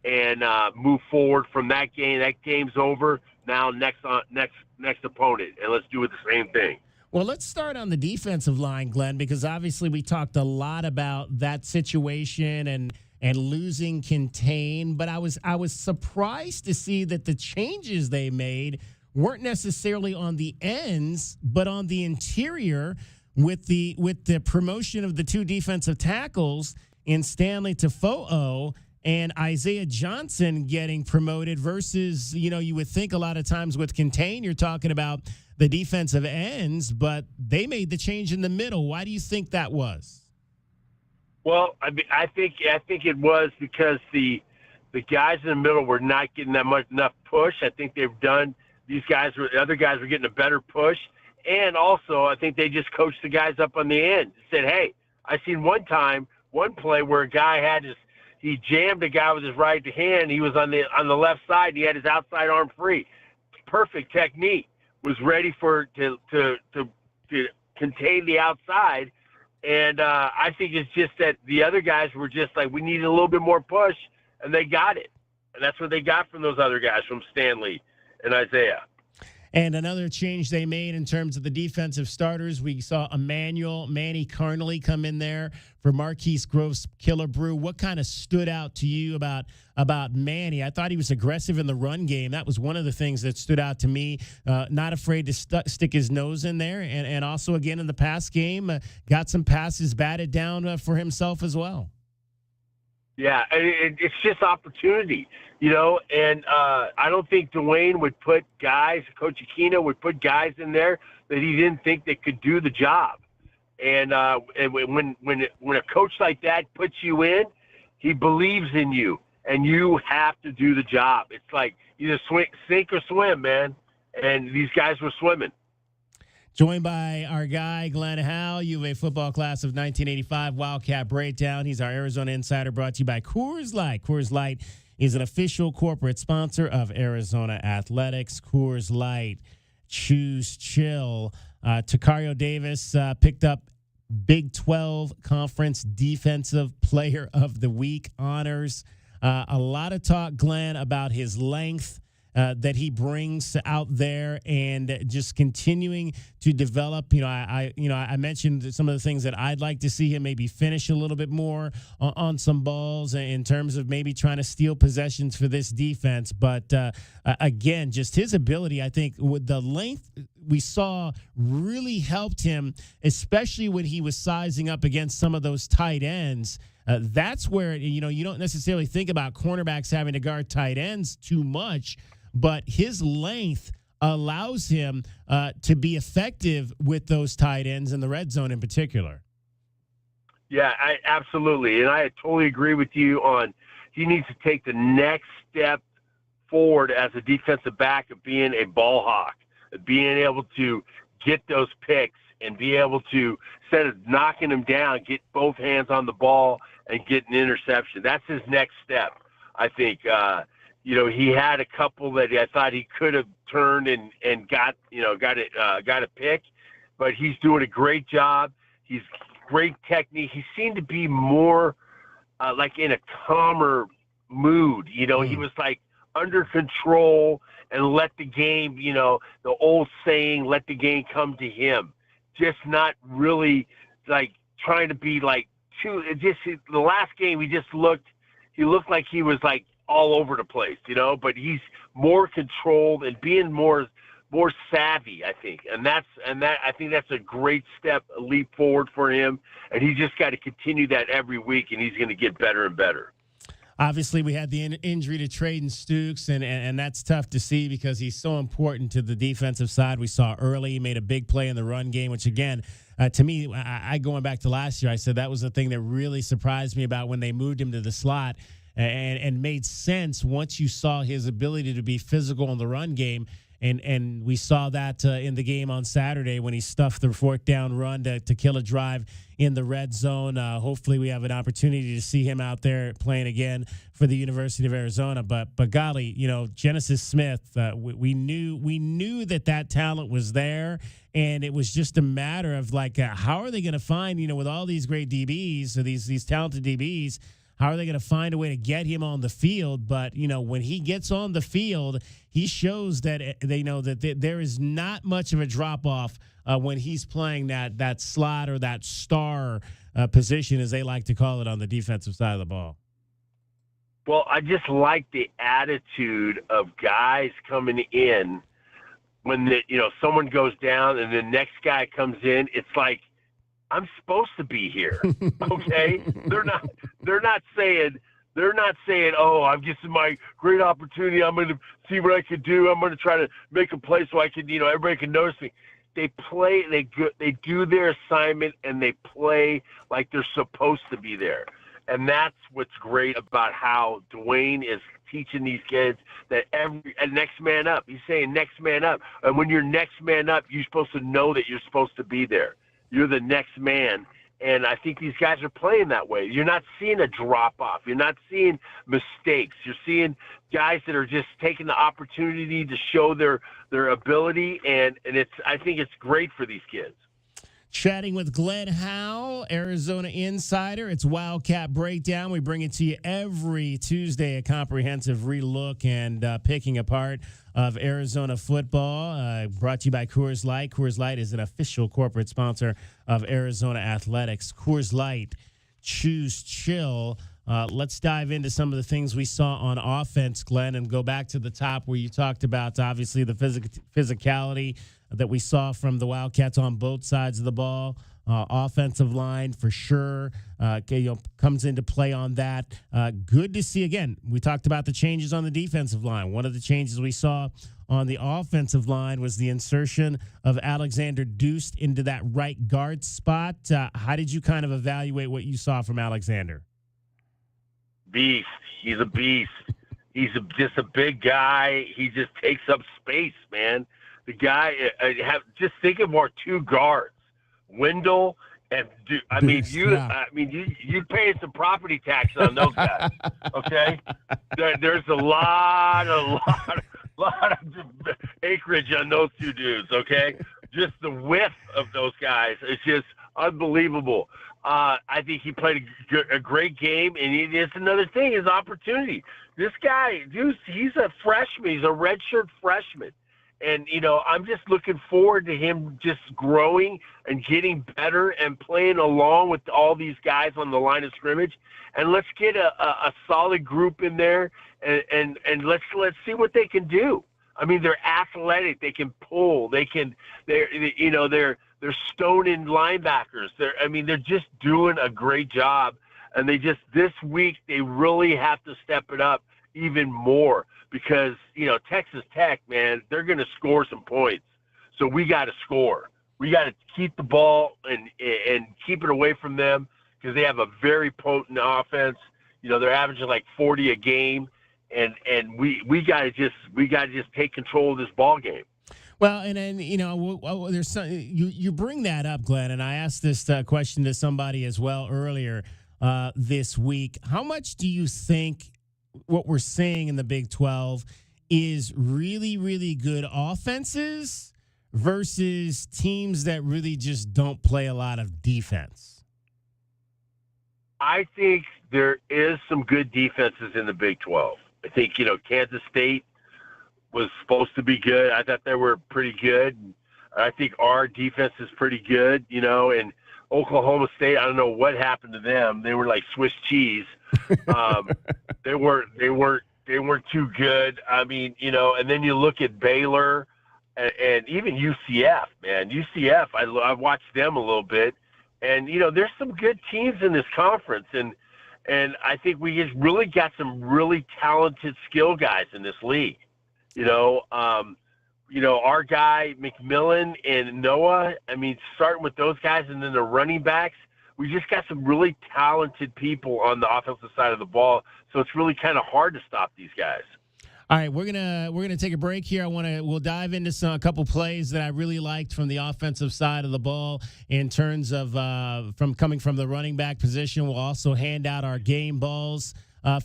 and move forward from that game. That game's over now. Next opponent, and let's do it the same thing. Well, let's start on the defensive line, Glenn, because obviously we talked a lot about that situation and losing contain, but I was surprised to see that the changes they made weren't necessarily on the ends, but on the interior with the promotion of the two defensive tackles in Stanley Tafo'o and Isaiah Johnson getting promoted versus, you would think a lot of times with contain, you're talking about the defensive ends, but they made the change in the middle. Why do you think that was? Well, I think it was because the guys in the middle were not getting enough push. I think the other guys were getting a better push, and also I think they just coached the guys up on the end. Said, hey, I seen one play where a guy he jammed a guy with his right hand. He was on the left side. And he had his outside arm free. Perfect technique. Was ready to contain the outside. And I think it's just that the other guys were just like, we needed a little bit more push, and they got it. And that's what they got from those other guys, from Stanley and Isaiah. And another change they made in terms of the defensive starters, we saw Manny Carnley come in there for Marquise Groves Killebrew. What kind of stood out to you about Manny? I thought he was aggressive in the run game. That was one of the things that stood out to me. Not afraid to stick his nose in there. And also, again, in the pass game, got some passes batted down for himself as well. Yeah, it's just opportunity, and I don't think Dwayne would put guys, Coach Aquino would put guys in there that he didn't think that could do the job. And when a coach like that puts you in, he believes in you, and you have to do the job. It's like either sink or swim, man, and these guys were swimming. Joined by our guy, Glenn Howe, U of A football class of 1985 Wildcat Breakdown. He's our Arizona Insider, brought to you by Coors Light. Coors Light is an official corporate sponsor of Arizona Athletics. Coors Light, choose chill. Tacario Davis picked up Big 12 Conference Defensive Player of the Week honors. A lot of talk, Glenn, about his length that he brings out there, and just continuing to develop. I mentioned some of the things that I'd like to see him maybe finish a little bit more on some balls in terms of maybe trying to steal possessions for this defense. But again, just his ability, I think, with the length we saw really helped him, especially when he was sizing up against some of those tight ends. That's where, you don't necessarily think about cornerbacks having to guard tight ends too much, but his length allows him to be effective with those tight ends in the red zone in particular. Yeah, absolutely. And I totally agree with you on he needs to take the next step forward as a defensive back of being a ball hawk, being able to get those picks and be able to, instead of knocking them down, get both hands on the ball and get an interception. That's his next step, I think. He had a couple that I thought he could have turned and got a pick, but he's doing a great job. He's great technique. He seemed to be more like in a calmer mood. He was like under control and let the game, the old saying, let the game come to him. Just not really like trying to be like the last game he looked like he was like all over the place, but he's more controlled and being more savvy, I think. And I think that's a great step, a leap forward for him. And he just got to continue that every week, and he's going to get better and better. Obviously, we had the injury to Trayden Stukes, and that's tough to see because he's so important to the defensive side. We saw early he made a big play in the run game, which, again, to me, I going back to last year, I said that was the thing that really surprised me about when they moved him to the slot. And made sense once you saw his ability to be physical in the run game. And we saw that in the game on Saturday when he stuffed the fourth down run to kill a drive in the red zone. Hopefully we have an opportunity to see him out there playing again for the University of Arizona. But golly, Genesis Smith, we knew that talent was there. And it was just a matter of how are they going to find, with all these great DBs, or these talented DBs, how are they going to find a way to get him on the field? But, when he gets on the field, he shows that they know that there is not much of a drop-off when he's playing that slot or that star position, as they like to call it, on the defensive side of the ball. Well, I just like the attitude of guys coming in when someone goes down and the next guy comes in. It's like, I'm supposed to be here. Okay. They're not saying, oh, I'm getting my great opportunity. I'm going to see what I can do. I'm going to try to make a play so I can, everybody can notice me. They play, they do their assignment, and they play like they're supposed to be there. And that's what's great about how Dwayne is teaching these kids that next man up. He's saying next man up. And when you're next man up, you're supposed to know that you're supposed to be there. You're the next man. And I think these guys are playing that way. You're not seeing a drop-off. You're not seeing mistakes. You're seeing guys that are just taking the opportunity to show their ability, and I think it's great for these kids. Chatting with Glenn Howe, Arizona Insider. It's Wildcat Breakdown. We bring it to you every Tuesday, a comprehensive relook and picking apart of Arizona football. Brought to you by Coors Light. Coors Light is an official corporate sponsor of Arizona Athletics. Coors Light, choose chill. Let's dive into some of the things we saw on offense, Glenn, and go back to the top where you talked about, obviously, the physicality that we saw from the Wildcats on both sides of the ball. Offensive line, for sure, comes into play on that. Good to see, again, we talked about the changes on the defensive line. One of the changes we saw on the offensive line was the insertion of Alexander Deuce into that right guard spot. How did you kind of evaluate what you saw from Alexander? Beast. He's a beast. He's just a big guy. He just takes up space, man. The guy, just think of our two guards, Wendell and you'd pay some property tax on those guys, okay? There's a lot of acreage on those two dudes, okay? Just the width of those guys is just unbelievable. I think he played a great game, and it's another thing, his opportunity. This guy, dude, he's a freshman. He's a redshirt freshman. And, I'm just looking forward to him just growing and getting better and playing along with all these guys on the line of scrimmage. And let's get a solid group in there, and let's see what they can do. I mean, they're athletic. They can pull. They're stoning linebackers. They're just doing a great job. And this week, they really have to step it up even more because, Texas Tech, man, they're going to score some points. So we got to score. We got to keep the ball and keep it away from them because they have a very potent offense. They're averaging like 40 a game. And we got to just take control of this ball game. Well, and then there's you bring that up, Glenn, and I asked this question to somebody as well earlier this week. How much do you think what we're seeing in the Big 12 is really, really good offenses versus teams that really just don't play a lot of defense? I think there is some good defenses in the Big 12. I think, Kansas State was supposed to be good. I thought they were pretty good. I think our defense is pretty good, and Oklahoma State, I don't know what happened to them. They were like Swiss cheese. They weren't too good. And then you look at Baylor and even UCF, man. UCF, I watched them a little bit. And, there's some good teams in this conference. And I think we just really got some really talented skill guys in this league. Our guy McMillan and Noah, starting with those guys and then the running backs, we just got some really talented people on the offensive side of the ball. So it's really kind of hard to stop these guys. All right, we're gonna take a break here. We'll dive into a couple plays that I really liked from the offensive side of the ball in terms of coming from the running back position. We'll also hand out our game balls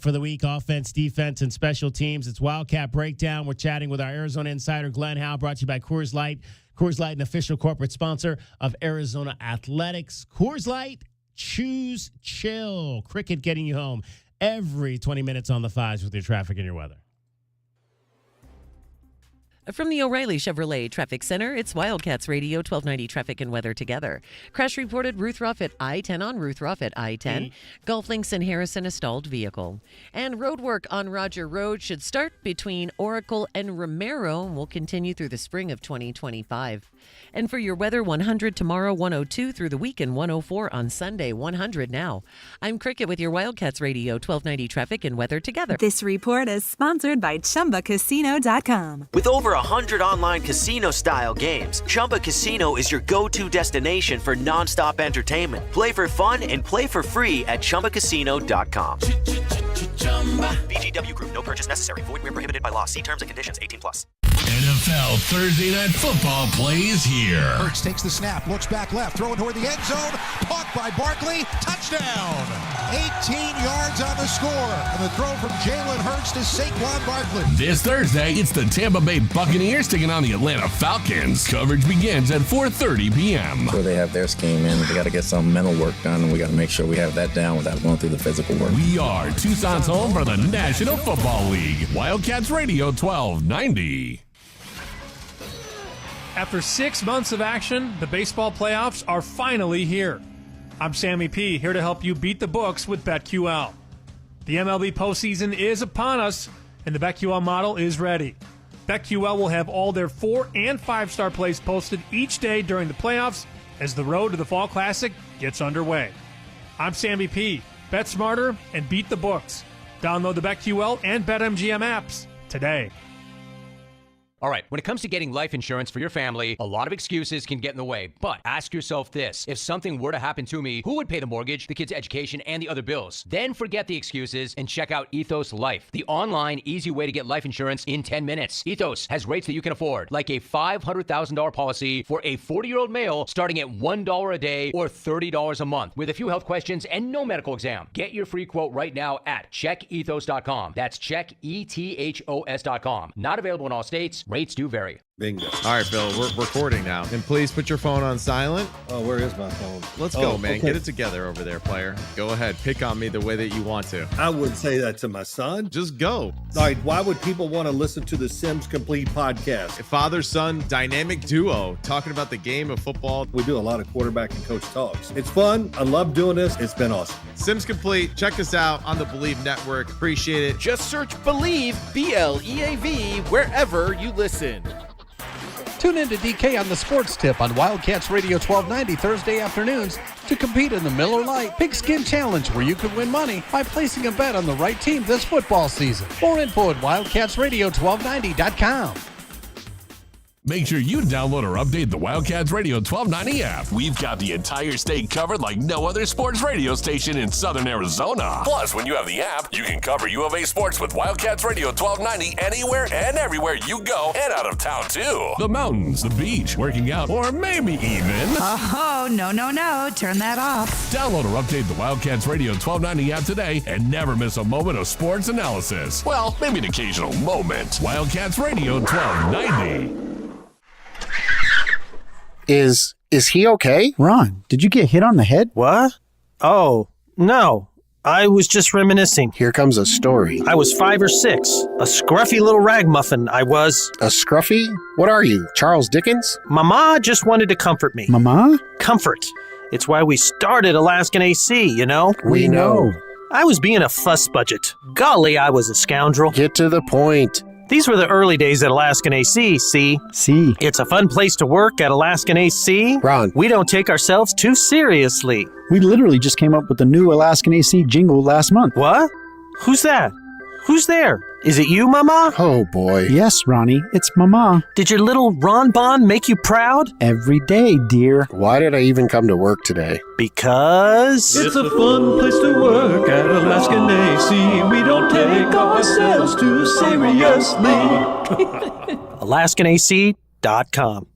for the week: offense, defense, and special teams. It's Wildcat Breakdown. We're chatting with our Arizona Insider, Glenn Howe, brought to you by Coors Light. Coors Light, an official corporate sponsor of Arizona Athletics. Coors Light, choose chill. Cricket getting you home every 20 minutes on the fives with your traffic and your weather. From the O'Reilly Chevrolet Traffic Center, it's Wildcats Radio 1290 Traffic and Weather together. Crash reported Ruth Ruff at I-10 on Ruth Ruff at I-10. Gulf Links and Harrison, a stalled vehicle. And road work on Roger Road should start between Oracle and Romero and will continue through the spring of 2025. And for your weather, 100 tomorrow, 102 through the weekend, 104 on Sunday, 100 now. I'm Cricket with your Wildcats Radio 1290 Traffic and Weather together. This report is sponsored by ChumbaCasino.com. With over 100 online casino-style games, Chumba Casino is your go-to destination for nonstop entertainment. Play for fun and play for free at ChumbaCasino.com. VGW Group. No purchase necessary. Void where prohibited by law. See terms and conditions. 18+. NFL Thursday Night Football plays here. Hurts takes the snap, looks back left, throwing toward the end zone. Caught by Barkley. Touchdown. 18 yards on the score. And the throw from Jalen Hurts to Saquon Barkley. This Thursday, it's the Tampa Bay Buccaneers taking on the Atlanta Falcons. Coverage begins at 4:30 p.m. So they have their scheme in. We got to get some mental work done, and we got to make sure we have that down without going through the physical work. We are Tucson's home for the National Football League. Wildcats Radio 1290. After 6 months of action, the baseball playoffs are finally here. I'm Sammy P., here to help you beat the books with BetQL. The MLB postseason is upon us, and the BetQL model is ready. BetQL will have all their 4- and 5-star plays posted each day during the playoffs as the road to the Fall Classic gets underway. I'm Sammy P. Bet smarter and beat the books. Download the BetQL and BetMGM apps today. All right, when it comes to getting life insurance for your family, a lot of excuses can get in the way. But ask yourself this. If something were to happen to me, who would pay the mortgage, the kids' education, and the other bills? Then forget the excuses and check out Ethos Life, the online, easy way to get life insurance in 10 minutes. Ethos has rates that you can afford, like a $500,000 policy for a 40-year-old male starting at $1 a day or $30 a month with a few health questions and no medical exam. Get your free quote right now at checkethos.com. That's checkethos.com. Not available in all states. Rates do vary. Bingo. All right, Bill, we're recording now. And please put your phone on silent. Oh, where is my phone? Let's go, man. Okay. Get it together over there, player. Go ahead. Pick on me the way that you want to. I wouldn't say that to my son. Just go. All right, why would people want to listen to the Sims Complete podcast? A father-son dynamic duo talking about the game of football. We do a lot of quarterback and coach talks. It's fun. I love doing this. It's been awesome. Sims Complete. Check us out on the Believe Network. Appreciate it. Just search Believe, B-L-E-A-V, wherever you listen. Tune in to DK on the Sports Tip on Wildcats Radio 1290 Thursday afternoons to compete in the Miller Lite Pigskin Challenge, where you can win money by placing a bet on the right team this football season. More info at wildcatsradio1290.com. Make sure you download or update the Wildcats Radio 1290 app. We've got the entire state covered like no other sports radio station in southern Arizona. Plus, when you have the app, you can cover U of A sports with Wildcats Radio 1290 anywhere and everywhere you go and out of town, too. The mountains, the beach, working out, or maybe even... Oh, no. Turn that off. Download or update the Wildcats Radio 1290 app today and never miss a moment of sports analysis. Well, maybe an occasional moment. Wildcats Radio 1290. Is he okay? Ron, did you get hit on the head? What? Oh, no. I was just reminiscing. Here comes a story. I was 5 or 6. A scruffy little ragamuffin, I was. A scruffy? What are you, Charles Dickens? Mama just wanted to comfort me. Mama? Comfort. It's why we started Alaskan AC, you know? We know. I was being a fuss budget. Golly, I was a scoundrel. Get to the point. These were the early days at Alaskan AC, see? See. It's a fun place to work at Alaskan AC. Ron. We don't take ourselves too seriously. We literally just came up with the new Alaskan AC jingle last month. What? Who's that? Who's there? Is it you, Mama? Oh, boy. Yes, Ronnie, it's Mama. Did your little Ron Bon make you proud? Every day, dear. Why did I even come to work today? Because... it's a fun place to work at Alaskan AC. We don't take ourselves too seriously. AlaskanAC.com.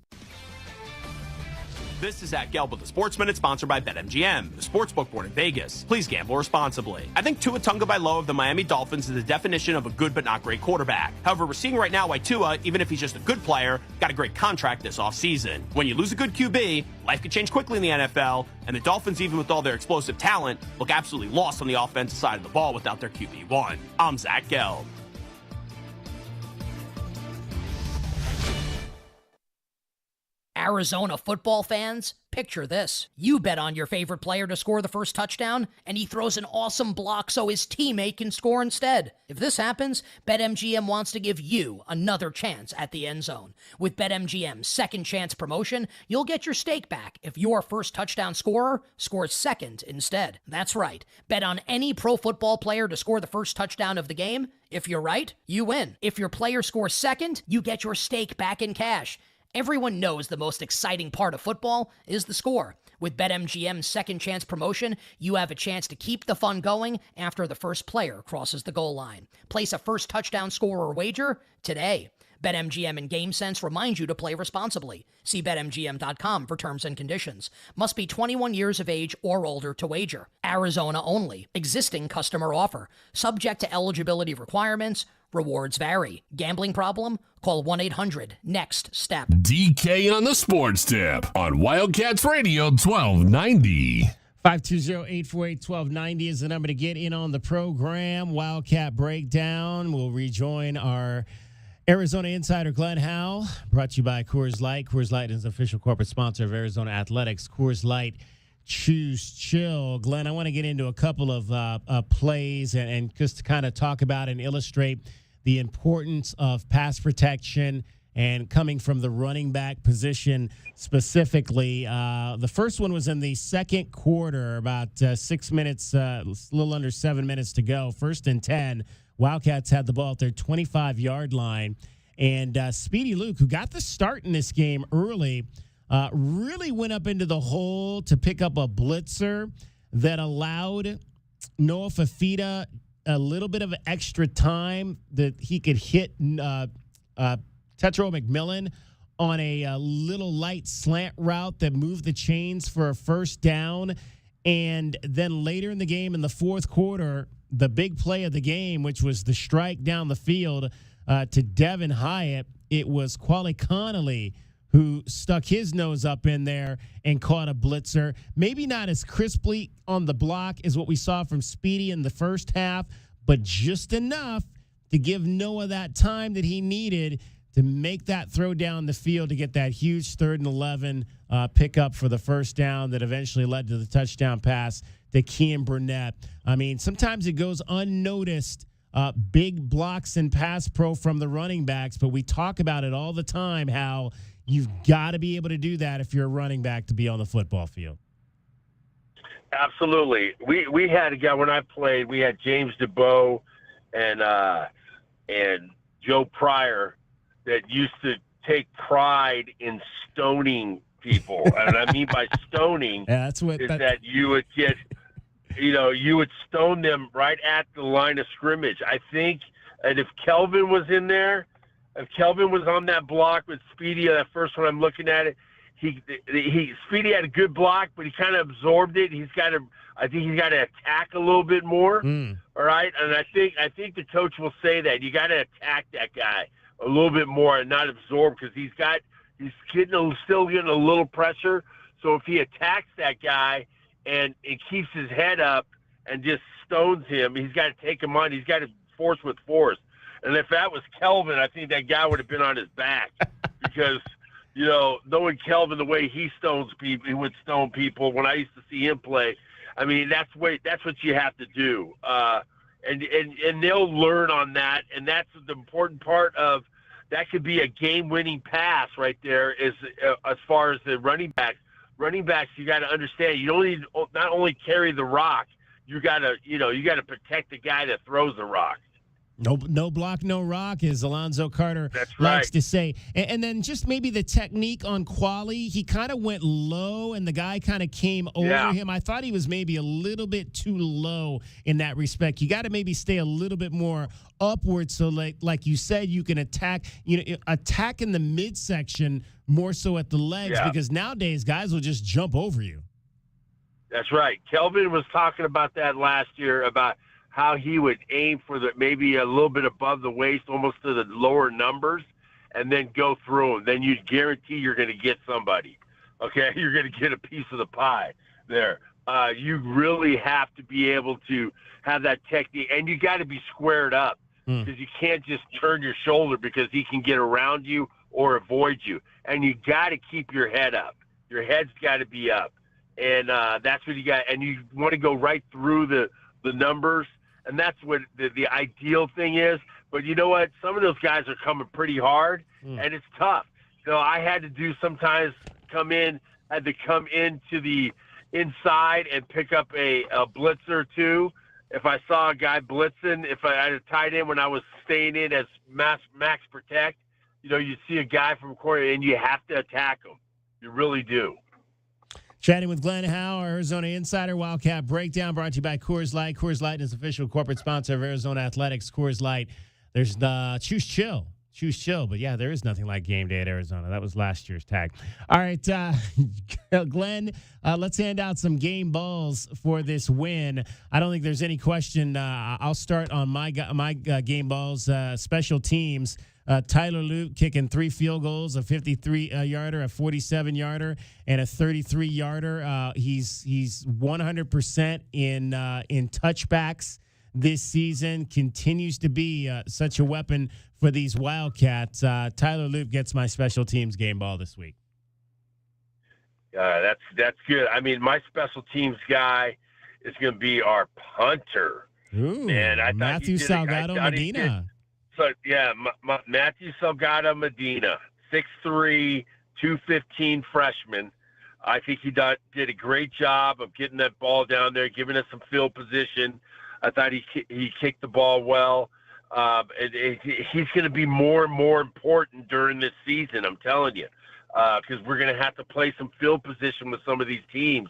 This is Zach Gelb with the Sports Minute, sponsored by BetMGM, the sportsbook born in Vegas. Please gamble responsibly. I think Tua Tagovailoa of the Miami Dolphins is the definition of a good but not great quarterback. However, we're seeing right now why Tua, even if he's just a good player, got a great contract this offseason. When you lose a good QB, life could change quickly in the NFL, and the Dolphins, even with all their explosive talent, look absolutely lost on the offensive side of the ball without their QB1. I'm Zach Gelb. Arizona football fans, picture this. You bet on your favorite player to score the first touchdown, and he throws an awesome block so his teammate can score instead. If this happens, BetMGM wants to give you another chance at the end zone. With BetMGM's second chance promotion, you'll get your stake back if your first touchdown scorer scores second instead. That's right. Bet on any pro football player to score the first touchdown of the game. If you're right, you win. If your player scores second, you get your stake back in cash. Everyone knows the most exciting part of football is the score. With BetMGM's second chance promotion, you have a chance to keep the fun going after the first player crosses the goal line. Place a first touchdown scorer wager today. BetMGM and GameSense remind you to play responsibly. See BetMGM.com for terms and conditions. Must be 21 years of age or older to wager. Arizona only. Existing customer offer. Subject to eligibility requirements. Rewards vary. Gambling problem? Call 1-800-NEXT-STEP. DK on the Sports Tip on Wildcats Radio 1290. 520-848-1290 is the number to get in on the program. Wildcat Breakdown. We'll rejoin our Arizona insider Glenn Howe, brought to you by Coors Light. Coors Light is the official corporate sponsor of Arizona Athletics. Coors Light, choose chill. Glenn, I want to get into a couple of plays and just to kind of talk about and illustrate the importance of pass protection and coming from the running back position specifically. The first one was in the second quarter, about 6 minutes, a little under 7 minutes to go. 1st and 10. Wildcats had the ball at their 25-yard line. And Speedy Luke, who got the start in this game early, really went up into the hole to pick up a blitzer that allowed Noah Fafita a little bit of extra time that he could hit Tetro McMillan on a little light slant route that moved the chains for a first down. And then later in the game, in the fourth quarter, the big play of the game, which was the strike down the field to Devin Hyatt, it was Quali Connolly who stuck his nose up in there and caught a blitzer. Maybe not as crisply on the block as what we saw from Speedy in the first half, but just enough to give Noah that time that he needed to make that throw down the field to get that huge 3rd and 11 pickup for the first down that eventually led to the touchdown pass to Kean Burnett. I mean, sometimes it goes unnoticed, big blocks and pass pro from the running backs, but we talk about it all the time, how you've got to be able to do that if you're a running back to be on the football field. Absolutely. We had a guy when I played, we had James DeBow and Joe Pryor that used to take pride in stoning people. And I mean by stoning that you would get, you would stone them right at the line of scrimmage. I think, and if Kelvin was in there, if Kelvin was on that block with Speedy, that first one I'm looking at it, Speedy had a good block, but he kind of absorbed it. I think he's got to attack a little bit more. All right. And I think the coach will say that you got to attack that guy a little bit more and not absorb, because he's still getting a little pressure. So if he attacks that guy and it keeps his head up and just stones him, he's got to take him on. He's got to force with force. And if that was Kelvin, I think that guy would have been on his back because, knowing Kelvin the way he stones people, he would stone people. When I used to see him play, I mean, that's what you have to do. And they'll learn on that. And that's the important part of that. Could be a game-winning pass right there as far as the running backs. Running backs, you got to understand, you don't need to not only carry the rock, you got to protect the guy that throws the rock. No block, no rock, as Alonzo Carter likes to say. And then just maybe the technique on Quali, he kind of went low and the guy kind of came over him. I thought he was maybe a little bit too low in that respect. You got to maybe stay a little bit more upward so like you said, you can attack in the midsection more so at the legs, because nowadays guys will just jump over you. That's right. Kelvin was talking about that last year, about how he would aim for maybe a little bit above the waist, almost to the lower numbers, and then go through them. Then you guarantee you're going to get somebody. Okay, you're going to get a piece of the pie there. You really have to be able to have that technique, and you got to be squared up, because you can't just turn your shoulder because he can get around you or avoid you. And you got to keep your head up. Your head's got to be up, and that's what you got. And you want to go right through the numbers. And that's what the ideal thing is. But you know what? Some of those guys are coming pretty hard, and it's tough. So I had to sometimes come into the inside and pick up a blitzer or two. If I saw a guy blitzing, if I had a tight end when I was staying in as max protect, you see a guy from corner and you have to attack him. You really do. Chatting with Glenn Howe, Arizona Insider. Wildcat Breakdown brought to you by Coors Light. Coors Light is official corporate sponsor of Arizona Athletics. Coors Light. There's the Choose Chill. Choose Chill. But, yeah, there is nothing like game day at Arizona. That was last year's tag. All right, Glenn, let's hand out some game balls for this win. I don't think there's any question. I'll start on my game balls. Special teams. Tyler Luke kicking 3 field goals, a 53-yarder, a 47-yarder, and a 33-yarder. He's 100% in touchbacks this season. Continues to be such a weapon for these Wildcats. Tyler Luke gets my special teams game ball this week. That's good. I mean, my special teams guy is going to be our punter. Ooh, and I Matthew Salgado Medina. So, yeah, Matthew Salgado Medina, 6'3", 215 freshman. I think he did a great job of getting that ball down there, giving us some field position. I thought he kicked the ball well. He's going to be more and more important during this season, I'm telling you, because we're going to have to play some field position with some of these teams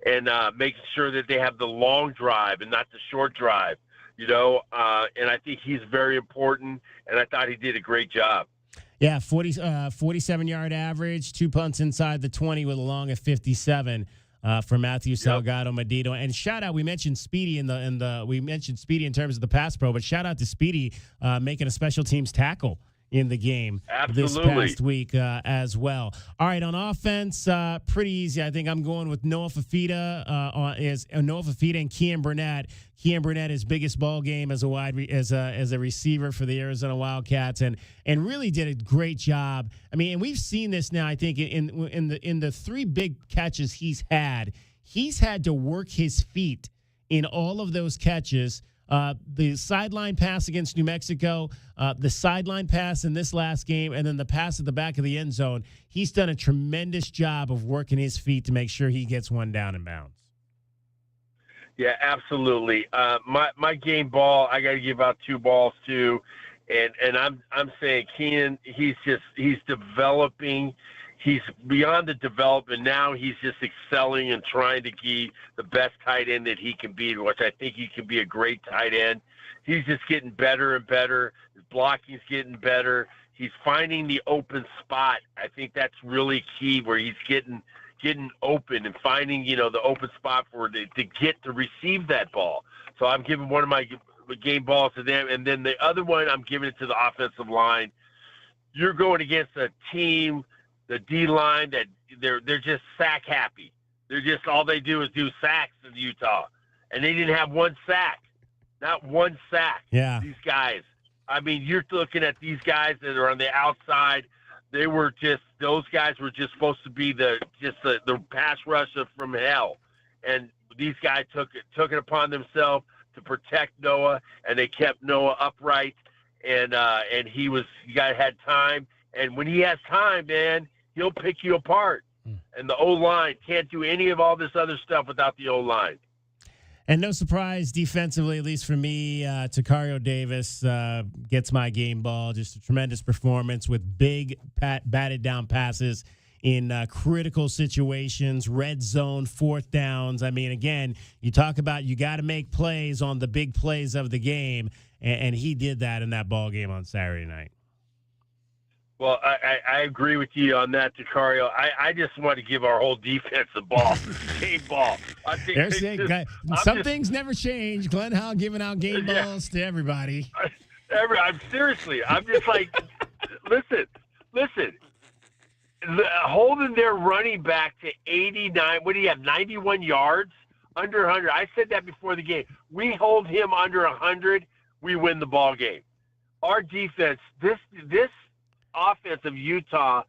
and making sure that they have the long drive and not the short drive. And I think he's very important, and I thought he did a great job. Yeah, 47-yard average, 2 punts inside the 20 with a long of 57 for Matthew Salgado Medina. And shout out, we mentioned Speedy in terms of the pass pro, but shout out to Speedy making a special teams tackle in the game this past week as well. All right, on offense, pretty easy. I think I'm going with Noah Fafita and Kean Burnett. Kean Burnett, his biggest ball game as a receiver for the Arizona Wildcats, and really did a great job. I mean, and we've seen this now. I think in the 3 big catches he's had to work his feet in all of those catches. The sideline pass against New Mexico, the sideline pass in this last game, and then the pass at the back of the end zone. He's done a tremendous job of working his feet to make sure he gets one down in bounds. Yeah, absolutely. My game ball, I got to give out 2 balls too, and I'm saying Kean, he's developing. He's beyond the development now. He's just excelling and trying to be the best tight end that he can be, which I think he can be a great tight end. He's just getting better and better. His blocking's getting better. He's finding the open spot. I think that's really key, where he's getting open and finding, the open spot to receive that ball. So I'm giving one of my game balls to them, and then the other one I'm giving it to the offensive line. You're going against a team, the D-line, that they're just sack happy. They're just, all they do is do sacks in Utah. And they didn't have one sack. Not one sack. Yeah. These guys. I mean, you're looking at these guys that are on the outside. Those guys were just supposed to be the pass rusher from hell. And these guys took it upon themselves to protect Noah, and they kept Noah upright. And he had time. And when he has time, man, he'll pick you apart. And the O-line can't do any of all this other stuff without the O-line. And no surprise defensively, at least for me, Tacario Davis gets my game ball. Just a tremendous performance with big batted down passes in critical situations, red zone, 4th downs. I mean, again, you talk about you got to make plays on the big plays of the game, and he did that in that ball game on Saturday night. Well, I agree with you on that, Tacario. I just want to give our whole defense a ball, game ball. I think things never change. Glenn Howe giving out game balls to everybody. Seriously, I'm just like, listen. Holding their running back to 89. What do you have? 91 yards, under 100. I said that before the game. We hold him under 100, we win the ball game. Our defense, this offense of Utah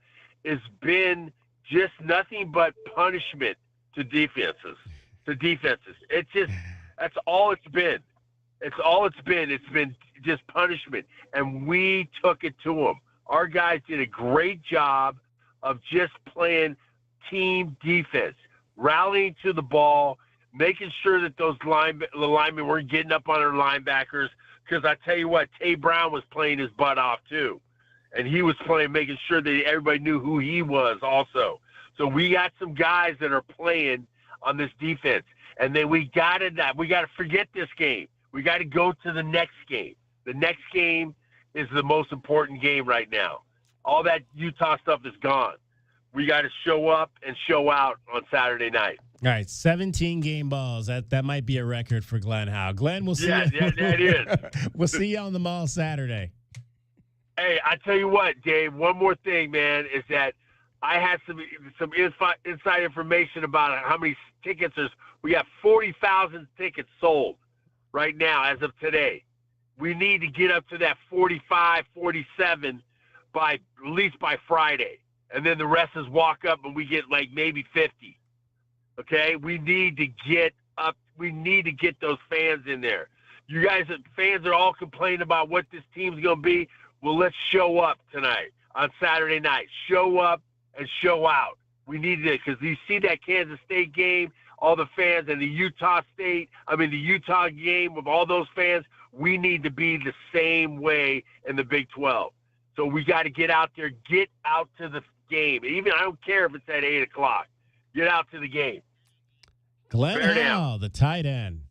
has been just nothing but punishment to defenses. It's just, that's all it's been. It's been just punishment. And we took it to them. Our guys did a great job of just playing team defense, rallying to the ball, making sure that the linemen weren't getting up on our linebackers. Because I tell you what, Tay Brown was playing his butt off too. and he was playing, making sure that everybody knew who he was also. So we got some guys that are playing on this defense, and then we got to forget this game. We got to go to the next game. The next game is the most important game right now. All that Utah stuff is gone. We got to show up and show out on Saturday night. All right, 17 game balls. That might be a record for Glenn Howe. Glenn, we'll see you. Yeah, that is. We'll see you on the mall Saturday. Hey, I tell you what, Dave, one more thing, man, is that I had some inside information about how many tickets we got 40,000 tickets sold right now as of today. We need to get up to that 45, 47 at least by Friday. And then the rest is walk up and we get like maybe 50. Okay? We need to get up. We need to get those fans in there. You guys, fans are all complaining about what this team's going to be. Well, let's show up tonight on Saturday night. Show up and show out. We need it because you see that Kansas State game, all the fans, and the Utah game with all those fans. We need to be the same way in the Big 12. So we got to get out there, get out to the game. Even I don't care if it's at 8 o'clock. Get out to the game. Glenn Howe, the tight end.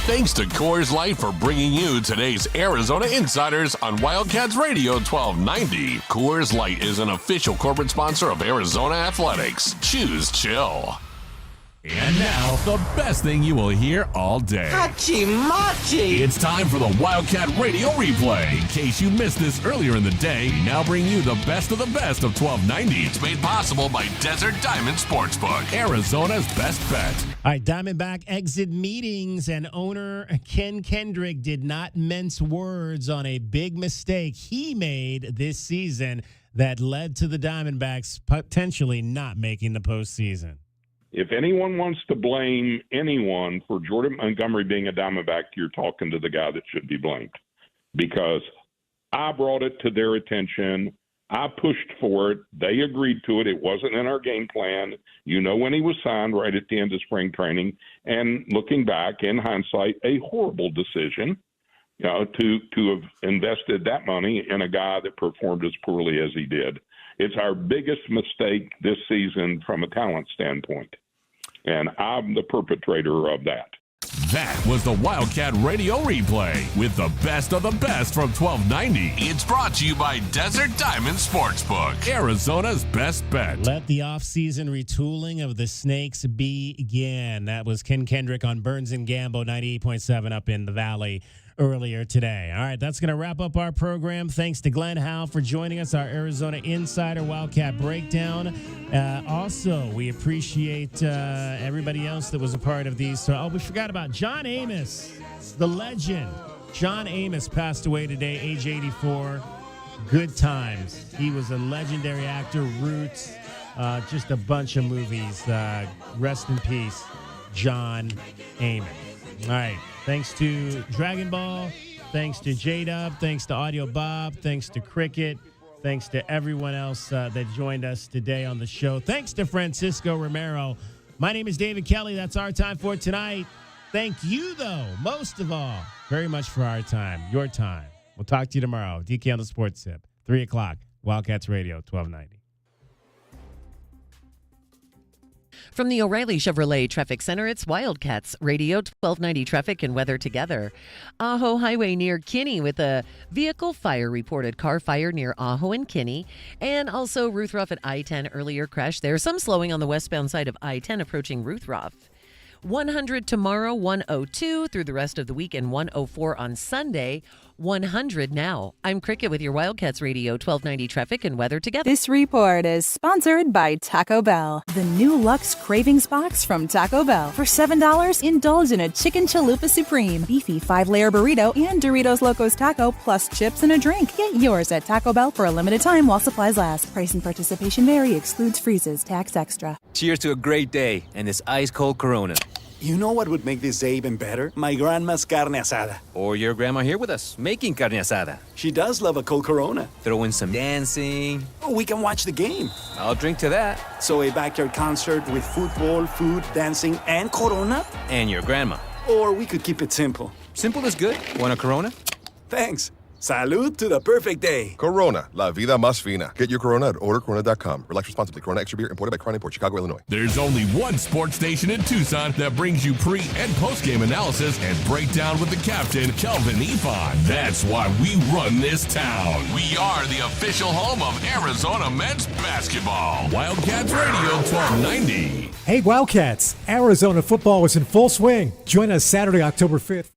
Thanks to Coors Light for bringing you today's Arizona Insiders on Wildcats Radio 1290. Coors Light is an official corporate sponsor of Arizona Athletics. Choose chill. And now, the best thing you will hear all day. Hachi-machi! It's time for the Wildcat Radio Replay. In case you missed this earlier in the day, we now bring you the best of 1290. It's made possible by Desert Diamond Sportsbook, Arizona's best bet. All right, Diamondback exit meetings, and owner Ken Kendrick did not mince words on a big mistake he made this season that led to the Diamondbacks potentially not making the postseason. If anyone wants to blame anyone for Jordan Montgomery being a Diamondback, you're talking to the guy that should be blamed. Because I brought it to their attention. I pushed for it. They agreed to it. It wasn't in our game plan. You know when he was signed right at the end of spring training. And looking back, in hindsight, a horrible decision, to have invested that money in a guy that performed as poorly as he did. It's our biggest mistake this season from a talent standpoint, and I'm the perpetrator of that. That was the Wildcat Radio Replay with the best of the best from 1290. It's brought to you by Desert Diamond Sportsbook, Arizona's best bet. Let the offseason retooling of the Snakes begin. That was Ken Kendrick on Burns and Gambo 98.7 up in the Valley earlier today. All right, that's going to wrap up our program. Thanks to Glenn Howe for joining us, our Arizona Insider Wildcat Breakdown. Also, we appreciate everybody else that was a part of these. So, we forgot about John Amos, the legend. John Amos passed away today, age 84. Good times. He was a legendary actor, Roots, just a bunch of movies. Rest in peace, John Amos. All right. Thanks to Dragon Ball. Thanks to J-Dub. Thanks to Audio Bob. Thanks to Cricket. Thanks to everyone else that joined us today on the show. Thanks to Francisco Romero. My name is David Kelly. That's our time for tonight. Thank you, though, most of all, very much for our time, your time. We'll talk to you tomorrow. DK on the Sports Tip, 3 o'clock, Wildcats Radio, 1290. From the O'Reilly Chevrolet Traffic Center, it's Wildcats Radio 1290 traffic and weather together. Ajo Highway near Kinney with a vehicle fire reported. Car fire near Ajo and Kinney. And also Ruth Ruff at I-10 earlier crash there. Some slowing on the westbound side of I-10 approaching Ruth Ruff. 100 tomorrow, 102 through the rest of the week, and 104 on Sunday. 100 now. I'm Cricket with your Wildcats Radio 1290 traffic and weather together. This report is sponsored by Taco Bell. The new Luxe Cravings Box from Taco Bell. For $7, indulge in a Chicken Chalupa Supreme, beefy 5-layer burrito, and Doritos Locos Taco, plus chips and a drink. Get yours at Taco Bell for a limited time while supplies last. Price and participation vary. Excludes freezes. Tax extra. Cheers to a great day and this ice-cold Corona. You know what would make this day even better? My grandma's carne asada. Or your grandma here with us, making carne asada. She does love a cold Corona. Throw in some dancing. Oh, we can watch the game. I'll drink to that. So a backyard concert with football, food, dancing, and Corona? And your grandma. Or we could keep it simple. Simple is good. Want a Corona? Thanks. Salud to the perfect day. Corona, la vida más fina. Get your Corona at ordercorona.com. Relax responsibly. Corona Extra Beer, imported by Crown Import, Chicago, Illinois. There's only one sports station in Tucson that brings you pre- and post-game analysis and breakdown with the captain, Kelvin Ifan. That's why we run this town. We are the official home of Arizona men's basketball. Wildcats Radio 1290. Hey, Wildcats. Arizona football is in full swing. Join us Saturday, October 5th.